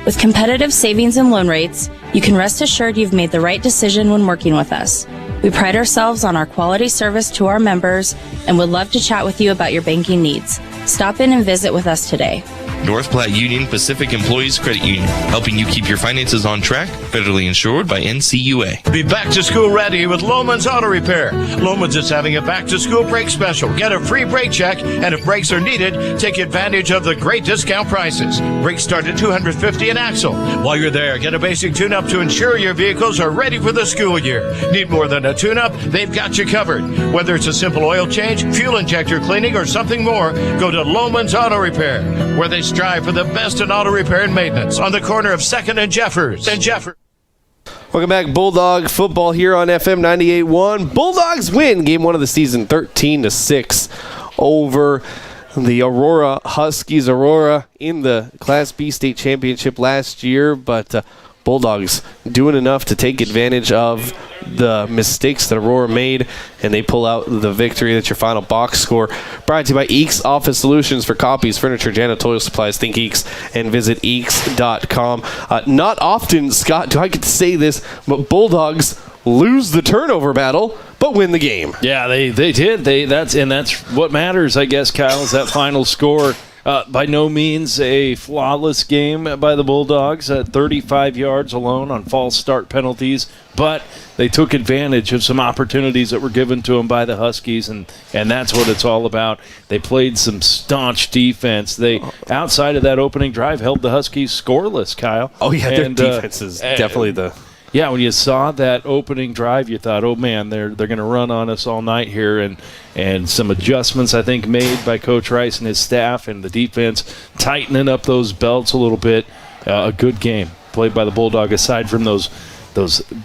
With competitive savings and loan rates, you can rest assured you've made the right decision when working with us. We pride ourselves on our quality service to our members and would love to chat with you about your banking needs. Stop in and visit with us today. North Platte Union Pacific Employees Credit Union, helping you keep your finances on track, federally insured by NCUA. Be back to school ready with Lohman's Auto Repair. Lohman's is having a back to school brake special. Get a free brake check, and if brakes are needed, take advantage of the great discount prices. Brakes start at $250 an axle. While you're there, get a basic tune-up to ensure your vehicles are ready for the school year. Need more than a tune-up? They've got you covered. Whether it's a simple oil change, fuel injector cleaning, or something more, go to Lohman's Auto Repair, where they strive for the best in auto repair and maintenance on the corner of 2nd and Jeffers. Welcome back, Bulldog football here on FM 98.1. Bulldogs win game 1 of the season 13-6 over the Aurora Huskies. Aurora in the Class B state championship last year, but Bulldogs doing enough to take advantage of the mistakes that Aurora made, and they pull out the victory. That's your final box score. Brought to you by Eeks Office Solutions for copies, furniture, janitorial supplies. Think Eeks and visit Eeks.com. Not often, Scott, do I get to say this, but Bulldogs lose the turnover battle, but win the game. Yeah, they did. That's what matters, I guess, Kyle, is that final score. By no means a flawless game by the Bulldogs at 35 yards alone on false start penalties, but they took advantage of some opportunities that were given to them by the Huskies, and that's what it's all about. They played some staunch defense. They, outside of that opening drive, held the Huskies scoreless, Kyle. Oh, yeah, their defense is definitely the... Yeah, when you saw that opening drive, you thought, oh, man, they're going to run on us all night here. And some adjustments, I think, made by Coach Rice and his staff and the defense, tightening up those belts a little bit. A good game played by the Bulldog, aside from those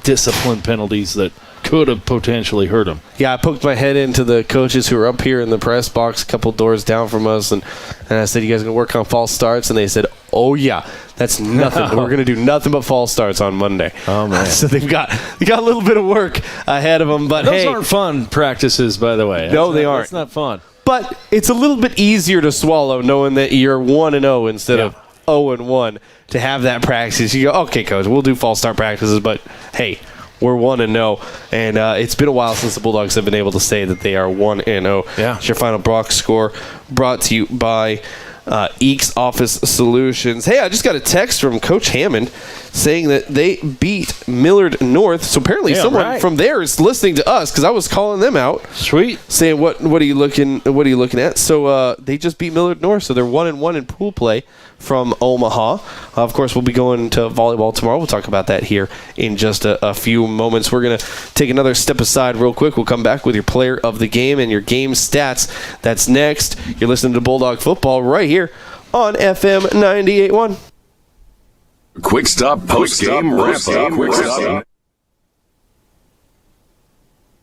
discipline penalties that could have potentially hurt them. Yeah, I poked my head into the coaches who were up here in the press box a couple doors down from us, and I said, you guys going to work on false starts? And they said, oh, yeah, that's nothing. We're going to do nothing but false starts on Monday. Oh, man. So they got a little bit of work ahead of them. But those aren't fun practices, by the way. No, they aren't. It's not fun. But it's a little bit easier to swallow knowing that you're 1-0 instead of 0-1 to have that practice. You go, okay, coach, we'll do false start practices, but hey, we're 1-0, and it's been a while since the Bulldogs have been able to say that they are 1-0. Yeah. It's your final box score, brought to you by Eeks Office Solutions. Hey, I just got a text from Coach Hammond saying that they beat Millard North. So apparently someone from there is listening to us, because I was calling them out. Sweet. Saying what are you looking at? So they just beat Millard North, so they're 1-1 in pool play from Omaha. Of course, we'll be going to volleyball tomorrow. We'll talk about that here in just a few moments. We're going to take another step aside real quick. We'll come back with your player of the game and your game stats. That's next. You're listening to Bulldog Football right here on FM 98.1. Quick stop post-game wrap-up.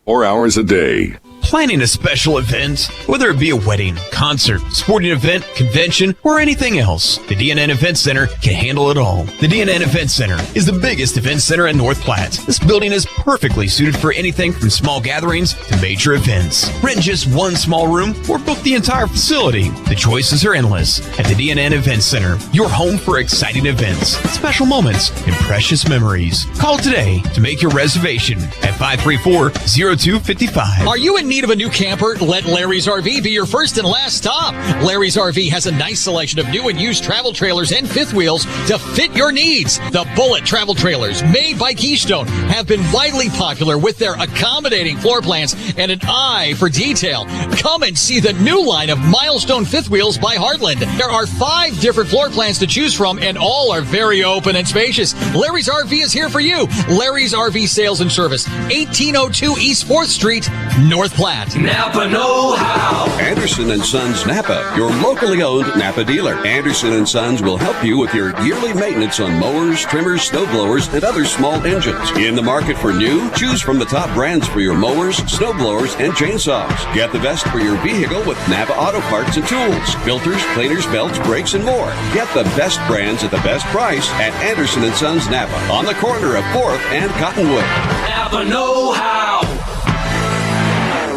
4 hours a day. planning a special event? Whether it be a wedding, concert, sporting event, convention, or anything else, the DNN Event Center can handle it all. The DNN Event Center is the biggest event center in North Platte. This building is perfectly suited for anything from small gatherings to major events. Rent just one small room or book the entire facility. The choices are endless at the DNN Event Center, your home for exciting events, special moments, and precious memories. Call today to make your reservation at 534-0255. Are you in need of a new camper? Let Larry's RV be your first and last stop. Larry's RV has a nice selection of new and used travel trailers and fifth wheels to fit your needs. The Bullet travel trailers, made by Keystone, have been widely popular with their accommodating floor plans and an eye for detail. Come and see the new line of Milestone fifth wheels by Heartland. There are 5 different floor plans to choose from, and all are very open and spacious. Larry's RV is here for you. Larry's RV Sales and Service, 1802 East 4th Street, North Platte. Napa know-how. Anderson & Sons Napa, your locally owned Napa dealer. Anderson & Sons will help you with your yearly maintenance on mowers, trimmers, snow blowers, and other small engines. In the market for new? Choose from the top brands for your mowers, snow blowers, and chainsaws. Get the best for your vehicle with Napa Auto Parts and Tools, filters, cleaners, belts, brakes, and more. Get the best brands at the best price at Anderson & Sons Napa on the corner of 4th and Cottonwood. Napa know-how.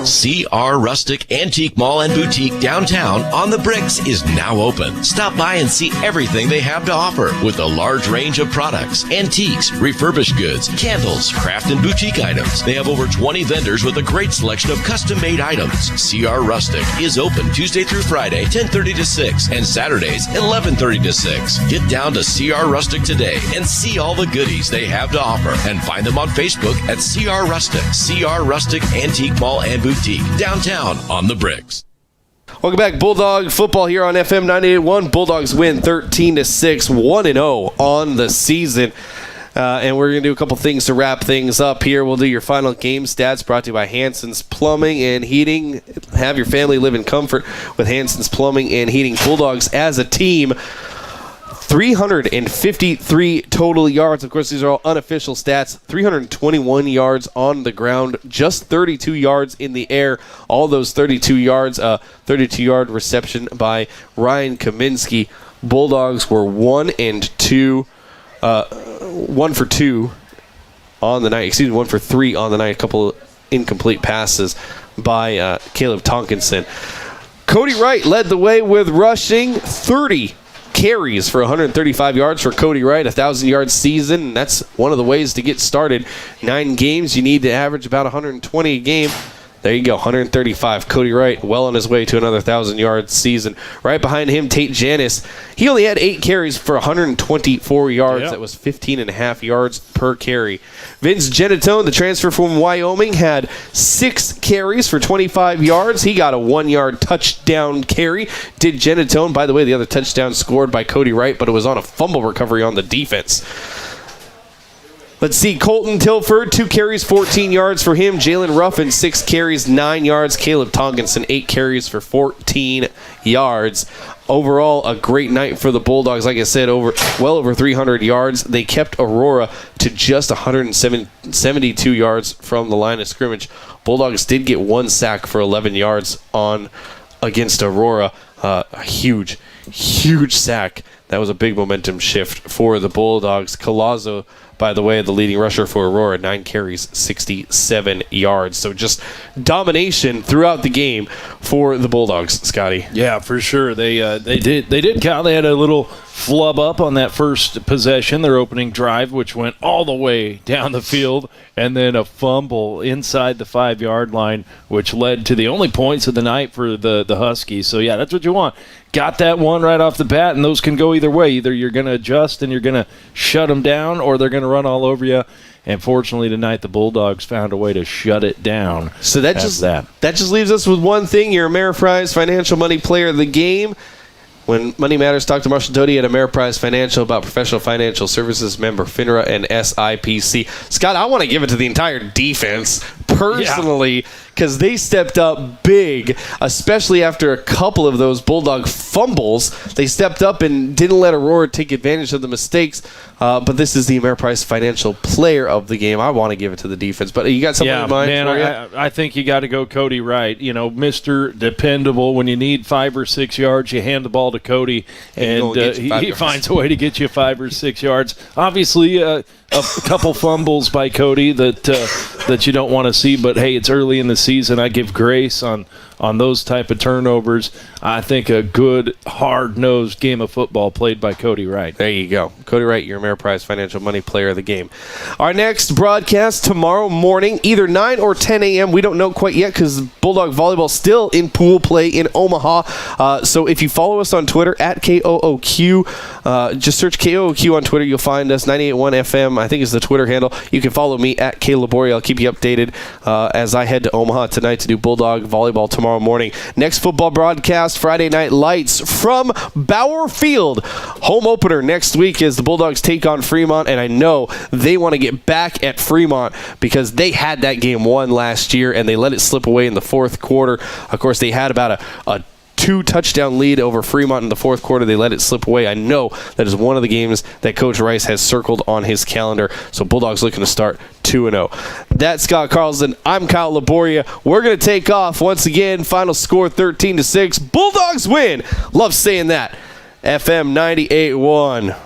CR Rustic Antique Mall and Boutique downtown on the Bricks is now open. Stop by and see everything they have to offer with a large range of products, antiques, refurbished goods, candles, craft and boutique items. They have over 20 vendors with a great selection of custom-made items. CR Rustic is open Tuesday through Friday, 10:30 to 6, and Saturdays, 11:30 to 6. Get down to CR Rustic today and see all the goodies they have to offer, and find them on Facebook at CR Rustic. CR Rustic Antique Mall and Boutique downtown on the Bricks. Welcome back, Bulldog football here on FM 98.1. Bulldogs win 13-6, 1-0 on the season. And we're going to do a couple things to wrap things up here. We'll do your final game stats brought to you by Hanson's Plumbing and Heating. Have your family live in comfort with Hanson's Plumbing and Heating. Bulldogs as a team, 353 total yards. Of course, these are all unofficial stats. 321 yards on the ground, just 32 yards in the air. All those 32 yards, 32-yard reception by Ryan Kaminsky. Bulldogs were 1 for 2 on the night. Excuse me, 1 for 3 on the night. A couple of incomplete passes by Caleb Tonkinson. Cody Wright led the way with rushing, 30 carries for 135 yards for Cody Wright, 1,000-yard season. And that's one of the ways to get started. 9 games, you need to average about 120 a game. There you go, 135. Cody Wright well on his way to another 1,000-yard season. Right behind him, Tate Janis. He only had 8 carries for 124 yards. Yep. That was 15.5 yards per carry. Vince Genatone, the transfer from Wyoming, had 6 carries for 25 yards. He got a 1-yard touchdown carry. Did Genatone. By the way, the other touchdown scored by Cody Wright, but it was on a fumble recovery on the defense. Let's see, Colton Tilford, 2 carries, 14 yards for him. Jalen Ruffin, 6 carries, 9 yards. Caleb Tonkinson, 8 carries for 14 yards. Overall, a great night for the Bulldogs. Like I said, well over 300 yards. They kept Aurora to just 172 yards from the line of scrimmage. Bulldogs did get 1 sack for 11 yards against Aurora. A huge sack. That was a big momentum shift for the Bulldogs. Collazo, by the way, the leading rusher for Aurora, 9 carries, 67 yards. So just domination throughout the game for the Bulldogs, Scotty. Yeah, for sure. They did, Kyle. They had a little flub up on that first possession, their opening drive, which went all the way down the field, and then a fumble inside the 5-yard line, which led to the only points of the night for the Huskies. So, yeah, that's what you want. Got that one right off the bat, and those can go either way. Either you're going to adjust and you're going to shut them down, or they're going to run all over you. And fortunately tonight, the Bulldogs found a way to shut it down. So that just leaves us with one thing. Your Ameriprise Financial Money Player of the Game. When Money Matters, talk to Marshall Doty at Ameriprise Financial about professional financial services, member FINRA and SIPC. Scott, I want to give it to the entire defense. personally because they stepped up big, especially after a couple of those Bulldog fumbles. They stepped up and didn't let Aurora take advantage of the mistakes. But this is the Ameriprise Financial Player of the game. I want to give it to the defense. But you got something in mind? Man, I think you got to go Cody Wright. You know, Mr. Dependable. When you need 5 or 6 yards, you hand the ball to Cody, and he finds a way to get you 5 or 6 yards. Obviously, a couple fumbles by Cody that you don't want to see. But, hey, it's early in the season. I give grace on those type of turnovers. I think a good, hard-nosed game of football played by Cody Wright. There you go. Cody Wright, your Ameriprise Financial Money Player of the game. Our next broadcast tomorrow morning, either 9 or 10 a.m. We don't know quite yet because Bulldog Volleyball still in pool play in Omaha. So if you follow us on Twitter, at KOOQ, just search KOOQ on Twitter. You'll find us, 98.1 FM, I think is the Twitter handle. You can follow me, at Laboria. I'll keep you updated as I head to Omaha tonight to do Bulldog Volleyball tomorrow morning. Next football broadcast, Friday Night Lights from Bauer Field. Home opener next week is the Bulldogs take on Fremont, and I know they want to get back at Fremont because they had that game won last year, and they let it slip away in the fourth quarter. Of course, they had about a 2-touchdown lead over Fremont in the fourth quarter. They let it slip away. I know that is one of the games that Coach Rice has circled on his calendar. So Bulldogs looking to start 2-0. That's Scott Carlson. I'm Kyle Laboria. We're going to take off once again. Final score 13-6. Bulldogs win. Love saying that. FM 98.1.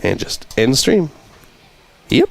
And just end stream. Yep.